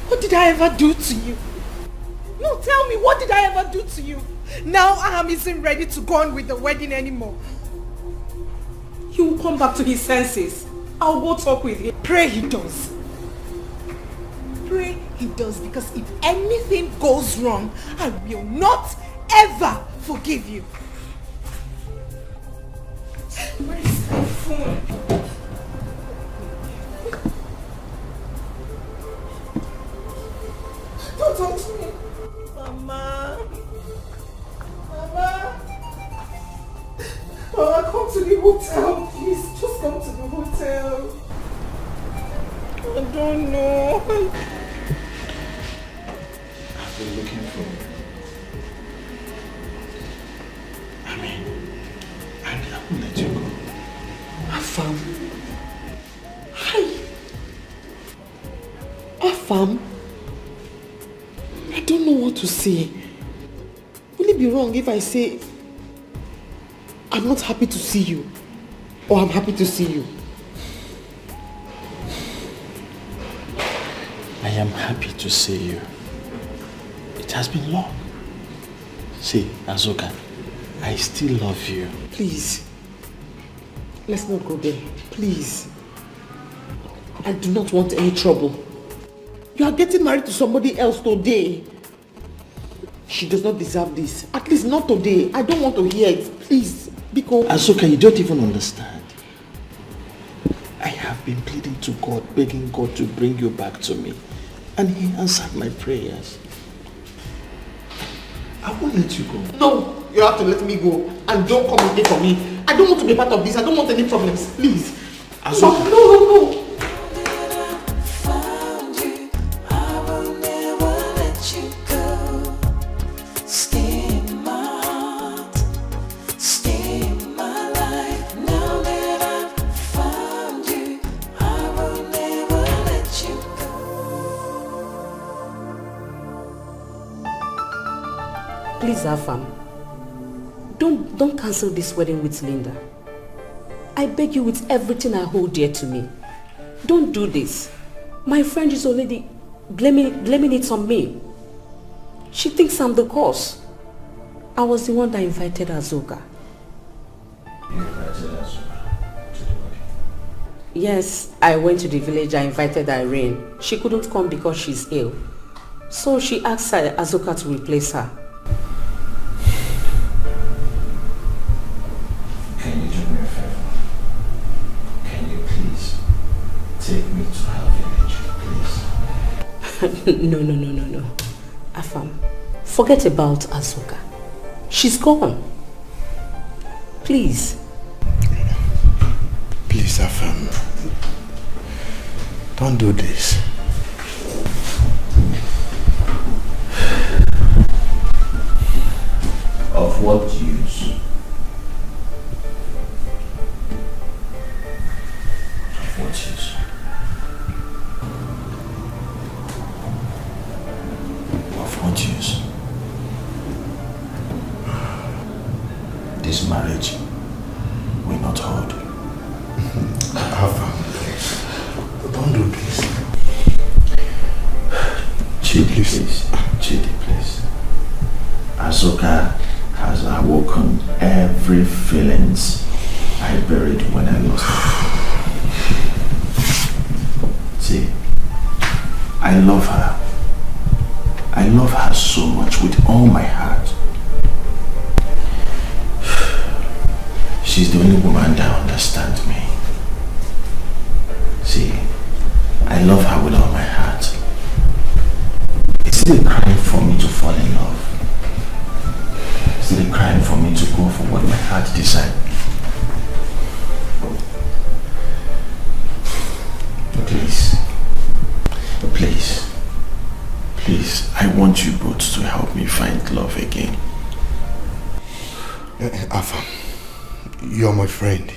What did I ever do to you? No, tell me, what did I ever do to you? Now Aham isn't ready to go on with the wedding anymore. He will come back to his senses. I'll go talk with him. Pray he does. Pray he does, because if anything goes wrong, I will not ever forgive you. Where is my phone? Don't touch me. Mama. Mama. Mama, come to the hotel, please. Just come to the hotel. I don't know. I've been looking for you. I won't let you go. Afam. Hi. Afam. I don't know what to say. Will it be wrong if I say I'm not happy to see you, or I'm happy to see you? I am happy to see you. It has been long. See, Azuka, I still love you. Please, let's not go there. Please. I do not want any trouble. You are getting married to somebody else today. She does not deserve this. At least not today. I don't want to hear it. Please, because... Azuka, you don't even understand. I have been pleading to God, begging God to bring you back to me. And he answered my prayers. I won't let you go. No, you have to let me go. And don't come again for me. I don't want to be part of this. I don't want any problems. Please. Azuka. No. Please, Afam, don't cancel this wedding with Linda. I beg you with everything I hold dear to me. Don't do this. My friend is already blaming it on me. She thinks I'm the cause. I was the one that invited Azoka. You invited Azoka to the wedding? Yes, I went to the village. I invited Irene. She couldn't come because she's ill. So she asked Azoka to replace her. Can you do me a favor? Can you please take me to her village, please? No. Afam, forget about Azoka. She's gone. Please. Please, Afam. Don't do this. Of what use? Of what use? Of what use? This marriage will not hold. Alpha, don't do this. Chidi, please. Chidi, please. Azoka has awoken every feelings I buried when I lost her. See, I love her. I love her so much with all my heart. She's the only woman that understands me. See, I love her with all my heart. It's still crying for me to fall in love. It's still crying for me to go for what my heart decides. Please, I want you both to help me find love again. Alpha, you're my friend,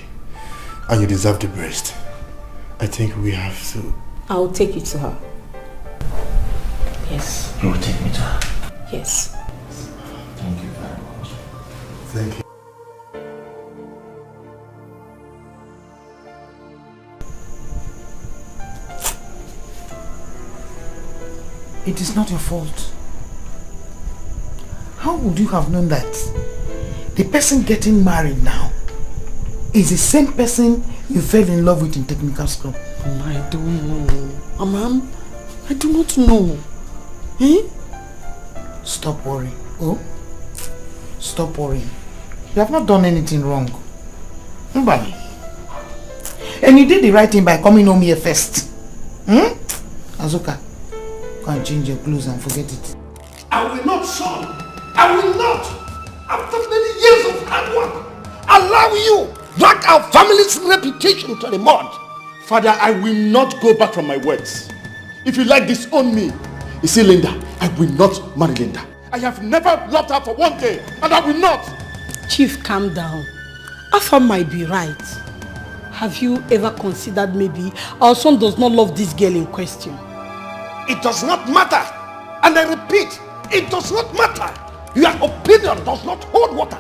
and you deserve the best. I think we have to... I'll take you to her. Yes. You will take me to her? Yes. Thank you very much. Thank you. It is not your fault. How would you have known that the person getting married now is the same person you fell in love with in technical school? I don't know. Ma'am, I do not know. Eh? Stop worrying. Oh? Stop worrying. You have not done anything wrong. Nobody. And you did the right thing by coming home here first. Azoka, go and change your clothes and forget it. I will not, son. I will not. After many years of hard work, allow you drag our family's reputation to the mud. Father, I will not go back from my words. If you like, disown me. You see, Linda, I will not marry Linda. I have never loved her for one day, and I will not. Chief, calm down. Afa might be right. Have you ever considered maybe our son does not love this girl in question? It does not matter. And I repeat, it does not matter. Your opinion does not hold water.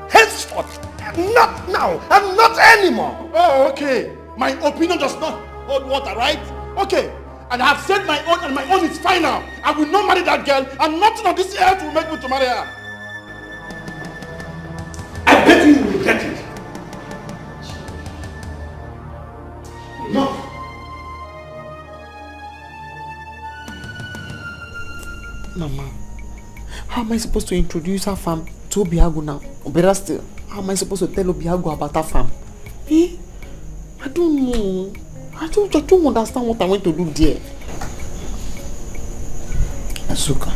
Henceforth, not now, and not anymore. Oh, okay. My opinion does not hold water, right? Okay. And I have said my own, and my own is final. I will not marry that girl, and nothing on this earth will make me to marry her. I bet you will regret it. No. Mama, how am I supposed to introduce her farm to Obiago now? Or better still, how am I supposed to tell Obiago about her farm? Eh? I don't know. I don't understand what I want to do there. Azoka,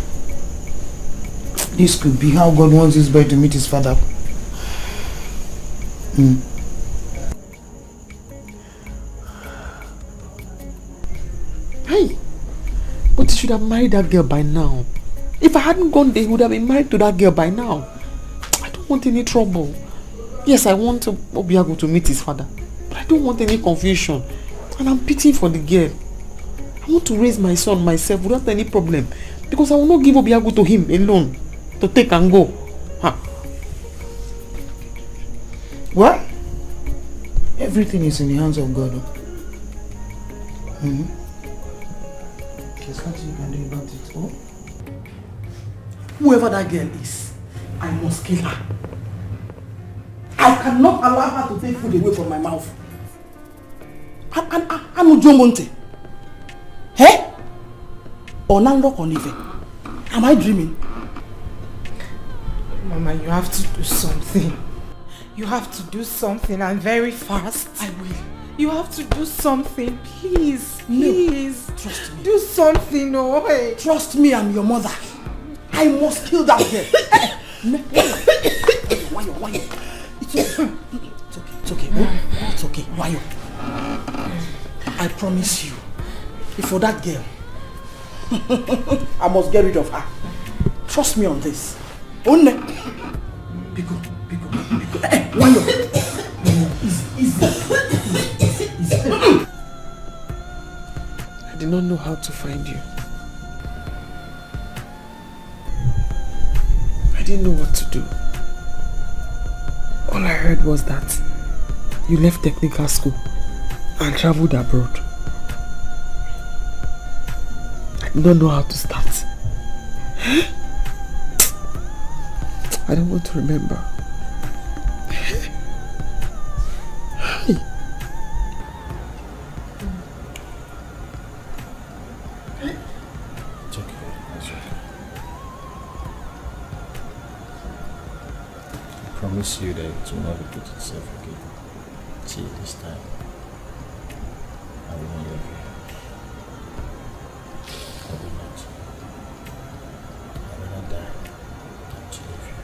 this could be how God wants this boy to meet his father. Hey, but he should have married that girl by now. If I hadn't gone there, he would have been married to that girl by now. I don't want any trouble. Yes, I want Obiago to meet his father, but I don't want any confusion. And I'm pitying for the girl. I want to raise my son myself without any problem, because I will not give Obiago to him alone to take and go. Huh. Well, Everything is in the hands of God. There's nothing you can do about it. Oh? Whoever that girl is, I must kill her. I cannot allow her to take food away from my mouth. I'm Ujo Monte. Hey? Onando Konive. Am I dreaming? Mama, you have to do something. You have to do something, and very fast. I will. You have to do something, please. Please. No, trust me. Do something, oh hey. Trust me, I'm your mother. I must kill that girl. Why? It's okay. It's okay. Oh, it's okay. Why? I promise you, if for that girl, I must get rid of her. Trust me on this. Onne. Biko. Why? Easy. I did not know how to find you. I didn't know what to do. All I heard was that you left technical school and traveled abroad. I don't know how to start. I don't want to remember. It's okay. I promise you that it will not repeat itself again. See, this time I will not leave you. I will not. I will not die than to leave you.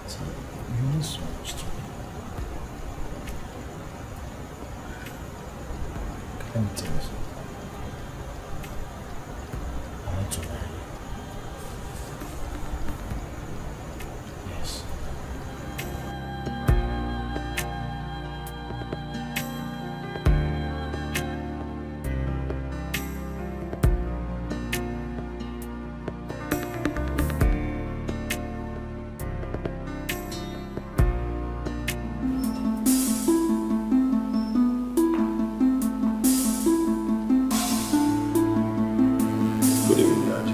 See, you mean so much to me. Let me tell you something. I want to marry you. Yes. Good evening, Dad.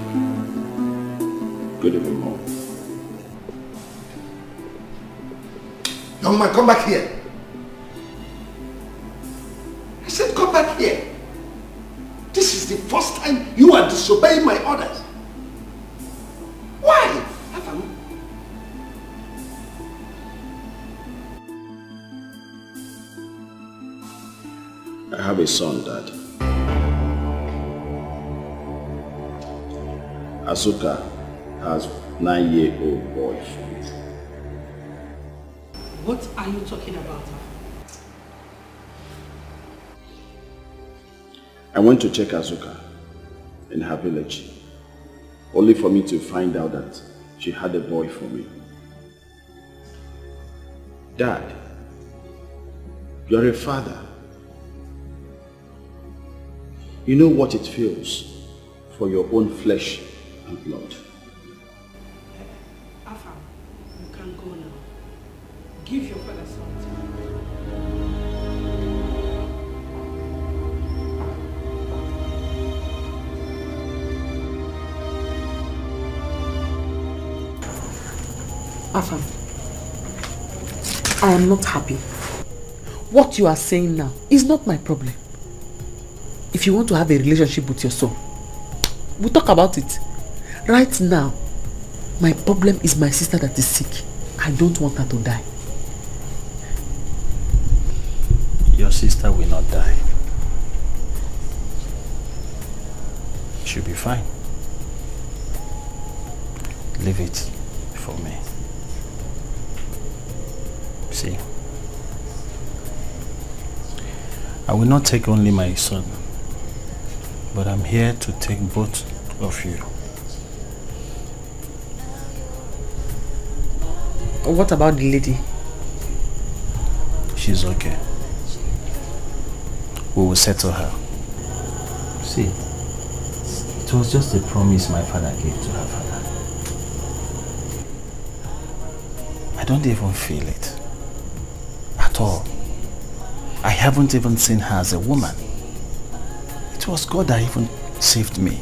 Good evening, Mom. Young man, come back here. I said come back here. This is the first time you are disobeying my orders. Why? I have a son, Dad. Asuka has 9-year-old boy. What are you talking about? I went to check Asuka in her village, only for me to find out that she had a boy for me. Dad, you're a father. You know what it feels for your own flesh and blood. Afa, you can go now. Give your father something. Afam, I am not happy. What you are saying now is not my problem. If you want to have a relationship with your son, we'll talk about it. Right now, my problem is my sister that is sick. I don't want her to die. Your sister will not die. She'll be fine. Leave it for me. See, I will not take only my son, but I'm here to take both of you. What about the lady? She's okay. We will settle her. See, it was just a promise my father gave to her father. I don't even feel it. at all. I haven't even seen her as a woman. It was God that even saved me.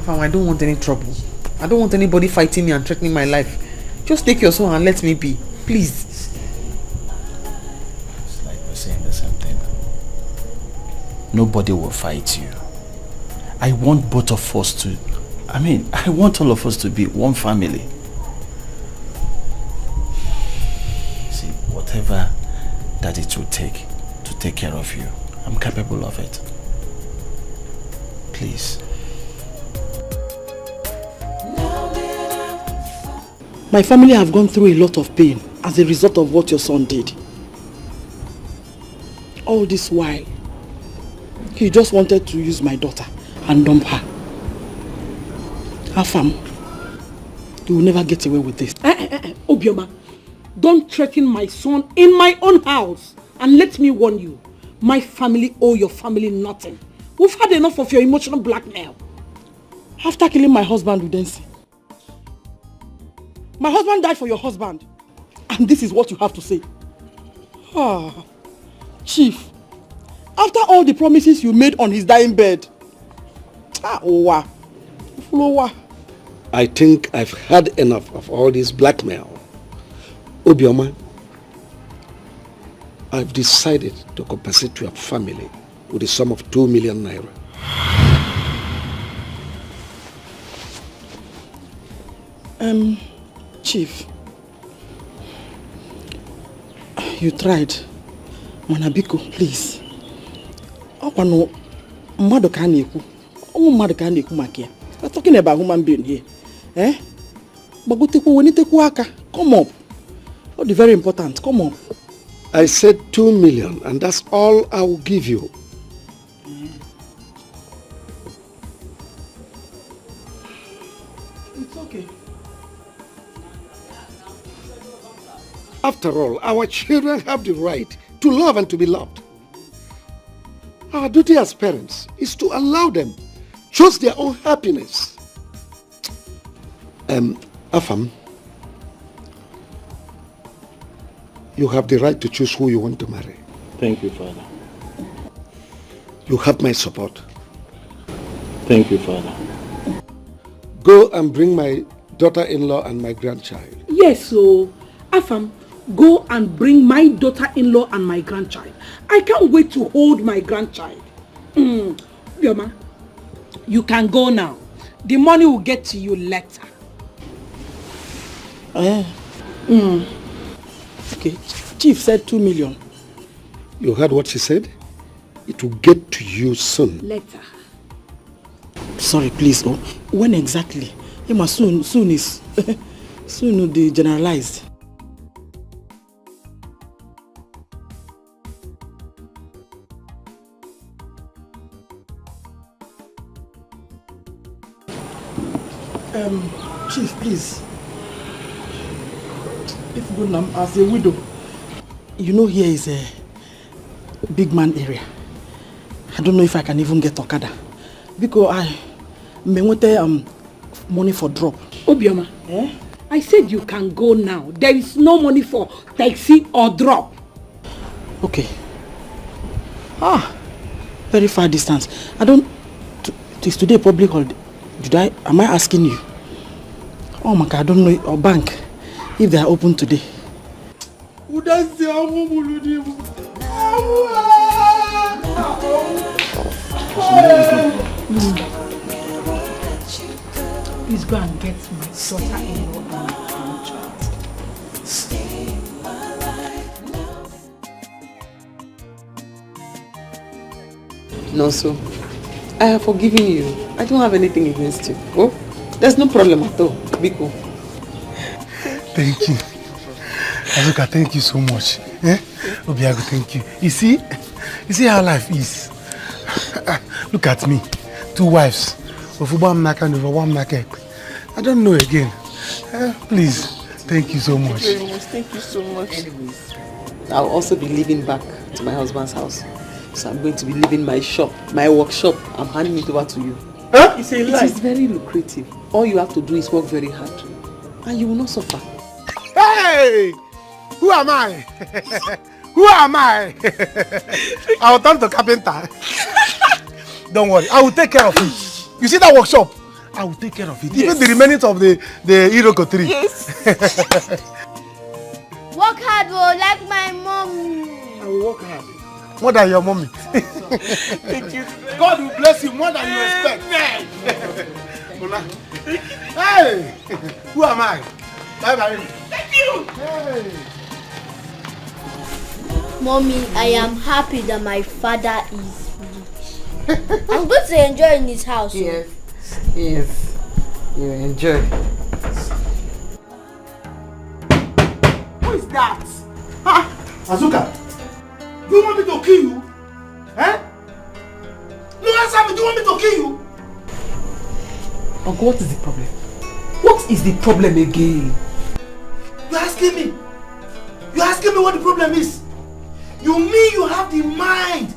I don't want any trouble. I don't want anybody fighting me and threatening my life. Just take your son and let me be. Please. It's like we're saying the same thing. Nobody will fight you. I want both of us to... I want all of us to be one family. See, whatever that it will take to take care of you, I'm capable of it. Please. My family have gone through a lot of pain as a result of what your son did. All this while, he just wanted to use my daughter and dump her. Afam, you will never get away with this. Obioma, don't threaten my son in my own house. And let me warn you, my family owe your family nothing. We've had enough of your emotional blackmail. After killing my husband with Densi, my husband died for your husband. And this is what you have to say. Chief, after all the promises you made on his dying bed. I think I've had enough of all this blackmail. Obioma, I've decided to compensate your family with a sum of 2 million naira. Chief, you tried. Manabiko, please. We're talking about human being here. Come up. Oh, the very important. Come up. I said 2 million, and that's all I will give you. It's okay. After all, our children have the right to love and to be loved. Our duty as parents is to allow them choose their own happiness. Afam, you have the right to choose who you want to marry. Thank you, Father. You have my support. Thank you, Father. Go and bring my daughter-in-law and my grandchild. Yes, so Afam, go and bring my daughter-in-law and my grandchild. I can't wait to hold my grandchild. Yoma, you can go now. The money will get to you later. Okay, Chief said 2 million. You heard what she said? It will get to you soon. Later. Sorry, please. Oh, when exactly? Soon is soon will be generalized. Chief, please. If Gunam as a widow, you know here is a big man area. I don't know if I can even get Okada. Because I may want money for drop. Obioma, I said you can go now. There is no money for taxi or drop. Okay. Very far distance. I don't... Is today public holiday? Am I asking you? Oh my God, I don't know. Or bank, if they are open today. Please go and get my daughter-in-law and my grandchild. No, so I have forgiven you. I don't have anything against you. Oh, there's no problem at all. Biko. Thank you. Azuka, thank you so much. Obiago, thank you. You see how life is. Look at me. 2 wives. Of one market and over one market. I don't know again. Please, thank you so much. Thank you so much. Anyways, I'll also be leaving back to my husband's house. So I'm going to be leaving my shop, my workshop. I'm handing it over to you. Huh? It is very lucrative. All you have to do is work very hard. And you will not suffer. Hey! Who am I? Who am I? I will turn to carpenter. Don't worry, I will take care of it. You see that workshop? I will take care of it. Yes. Even the remnants of the Iroko tree. Yes. Work hard, bro, like my mom. I will work hard. More than your mommy. Thank you. God will bless you more than you expect. Hey! Who am I? Bye bye. Thank you. Hey. Mommy, I am happy that my father is rich. I'm going to enjoy in his house. Yes. Yes. You enjoy. Who is that? Ha! Azuka, do you want me to kill you? Eh? No, answer me. Do you want me to kill you? Uncle, what is the problem? What is the problem again? You're asking me? You're asking me what the problem is? You mean you have the mind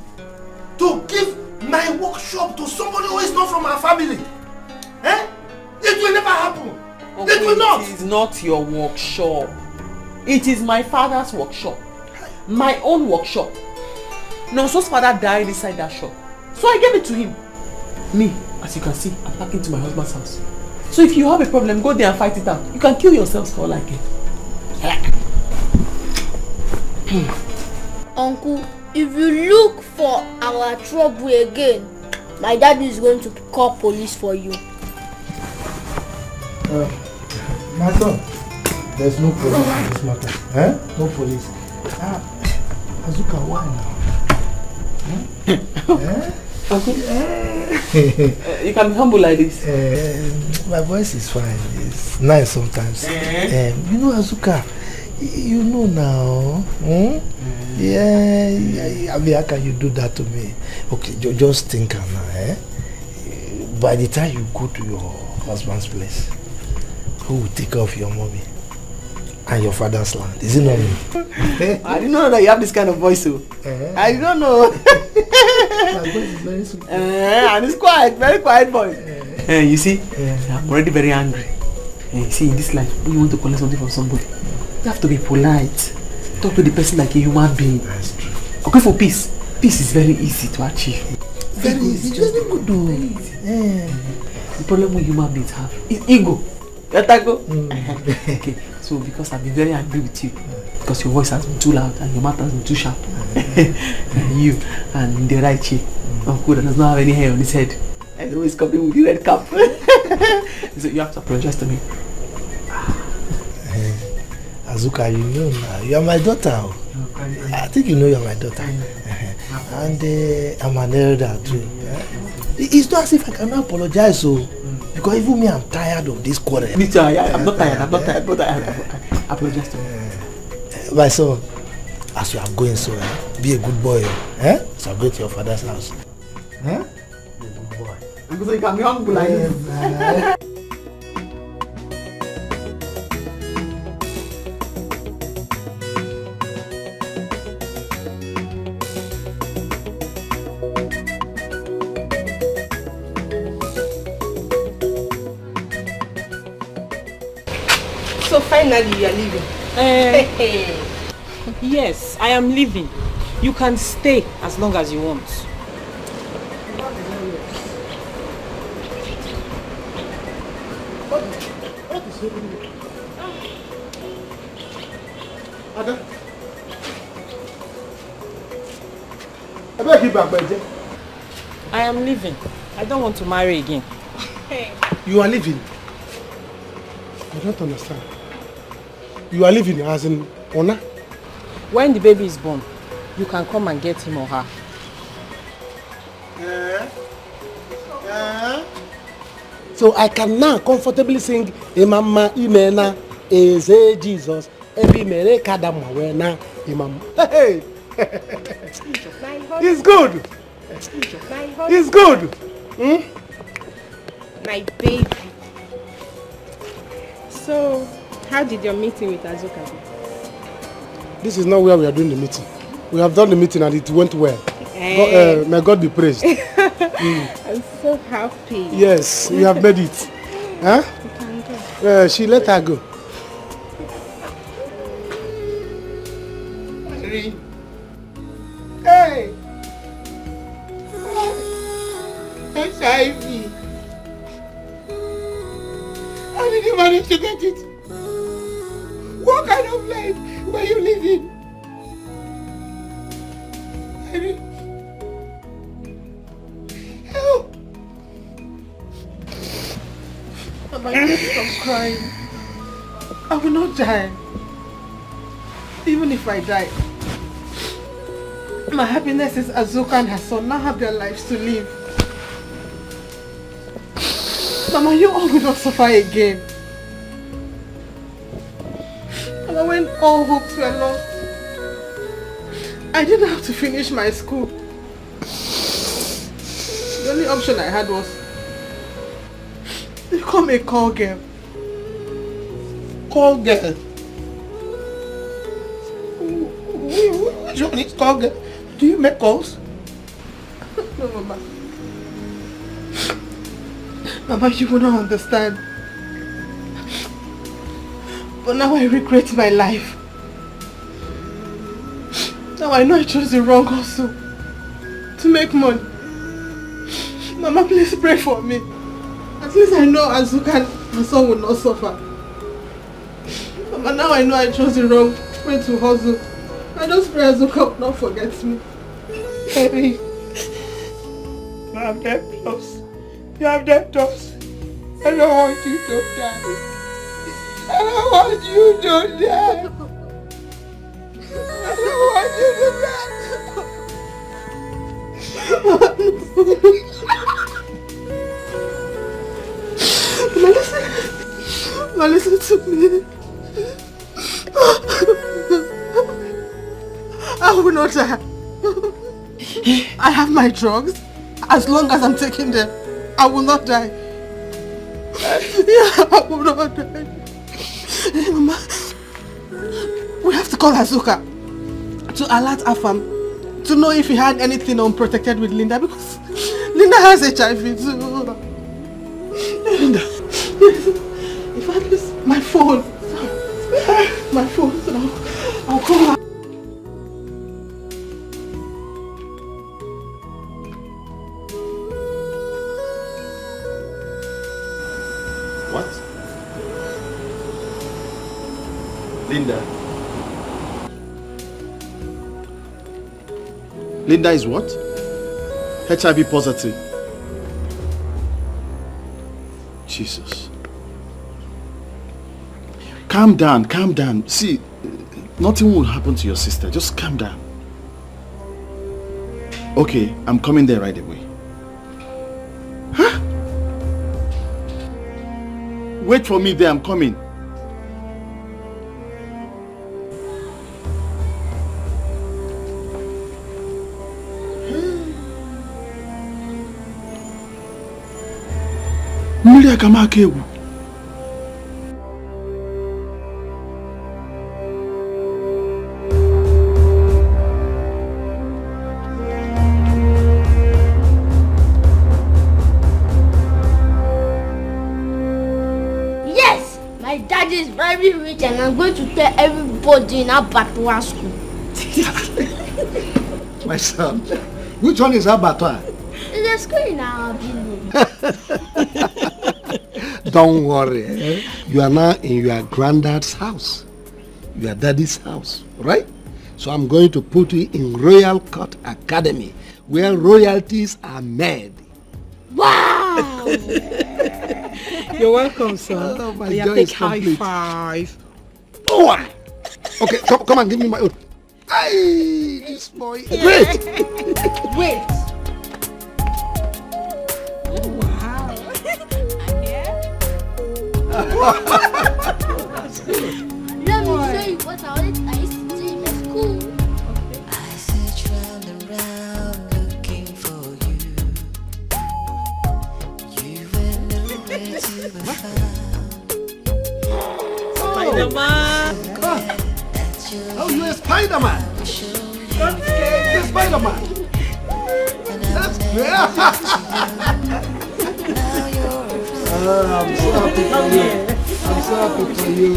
to give my workshop to somebody who is not from our family? Eh? It will never happen. Uncle, it will not. It is not your workshop. It is my father's workshop. My own workshop. Nonso's father died inside that shop. So I gave it to him. Me, as you can see, I'm packing to my husband's house. So if you have a problem, go there and fight it out. You can kill yourselves for all I care. Uncle, if you look for our trouble again, my dad is going to call police for you. My son, there's no police in this matter. Eh? No police. Azuka, why now? Uncle, you can be humble like this. My voice is fine. It's nice sometimes. You know, Azuka, you know now. Yeah, I mean, how can you do that to me? Okay, just think now. By the time you go to your husband's place, who will take care of your mommy and your father's land? Is it not me? I didn't know that you have this kind of voice, so. I don't know. My voice is very sweet. And it's quiet, very quiet voice. You see, I'm already very angry. You see, in this life, when you want to collect something from somebody, you have to be polite. Talk to the person like a human being. That's true. Okay, for peace. Peace is very easy to achieve. Very easy. Just good to The problem we human beings have is ego. Okay, so because I've been very angry with you, because your voice has been too loud and your mouth has been too sharp, and you and the right cheek, Uncle does not have any hair on his head, and he's always coming with the red cap. So you have to apologize to me. Azuka, you know now, you are my daughter. I think you know you are my daughter. And I'm an elder too. It's not as if I cannot apologize, so because even me, I'm tired of this quarrel. Me too, I'm not tired, but I apologize to you. My son, as you are going, so be a good boy. So go to your father's house. Be a good boy. Because you can be humble like this. So finally you are leaving. Yes, I am leaving. You can stay as long as you want. What is happening? Ada? I better keep back, Benji. I am leaving. I don't want to marry again. You are leaving? I don't understand. You are leaving as in Ona? When the baby is born, you can come and get him or her. So I can now comfortably sing Imama Imena Eze Jesus Ebi Mere Kadama Wena Imam. Hey! It's good! It's good! My baby. So, how did your meeting with Azuka go? This is not where we are doing the meeting. We have done the meeting and it went well. May God be praised. I'm so happy. Yes, we have made it. Huh? You can go. She let her go. HIV. How did you manage to get it? What kind of life were you living? Help! Mama, you stop crying. I will not die. Even if I die, my happiness is Azuka and her son now have their lives to live. Mama, you all will not suffer again. Mama, when all hopes were lost, I didn't have to finish my school. The only option I had was to become a call girl. Call girl? Which one is call girl? Do you make calls? No, Mama. Mama, you will not understand. But now I regret my life. Now I know I chose the wrong hustle to make money. Mama, please pray for me. At least I know Azuka and her son will not suffer. Mama, now I know I chose the wrong way to hustle. I just pray Azuka will not forget me. Baby, you have debtors. You have debtors. I don't want you to die. I don't want you to die. I don't want you to die. Mama, listen to me. I will not die. I have my drugs. As long as I'm taking them, I will not die. Yeah, I will not die. Hey, Mama, we have to call Azuka to alert Afam to know if he had anything unprotected with Linda, because Linda has HIV too. Linda? If I lose my phone, so I'll call her. What? Linda? Linda is what? HIV positive. Jesus. Calm down, calm down. See, nothing will happen to your sister. Just calm down. Okay, I'm coming there right away. Huh? Wait for me there, I'm coming. Mmiri akamaka egwu. Yes, my dad is very rich and I'm going to tell everybody in our Abattoir school. My son, which one is Abattoir? It's a school in our village. Don't worry, eh? You are now in your granddad's house, your daddy's house, right? So I'm going to put you in Royal Court Academy, where royalties are made. Wow! You're welcome, son. Oh, my Yeah, joy take is high complete. five. Oh, okay, come and give me my oath. Aye, this boy. Great. Wait. That's good. Let me show you what I used to do in my school. I search round and round looking for you. You were nowhere to be found. Spider-Man. Oh, you're a Spider-Man. You're a Spider-Man. That's great. I'm so happy for you. I'm so happy for you.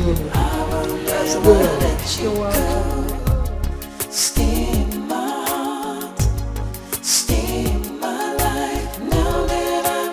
That's good. You're welcome. Stay in my heart, stay in my life. Now that I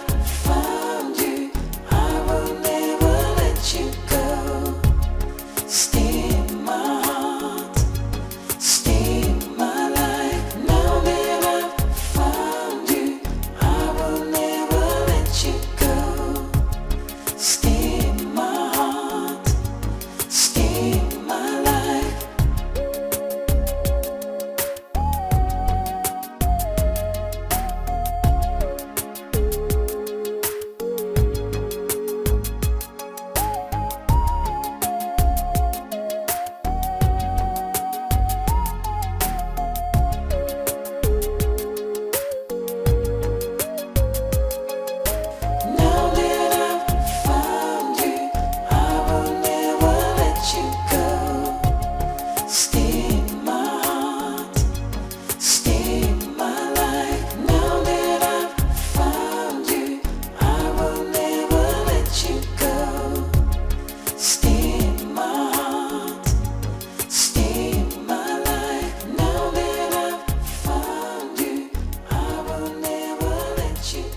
watching.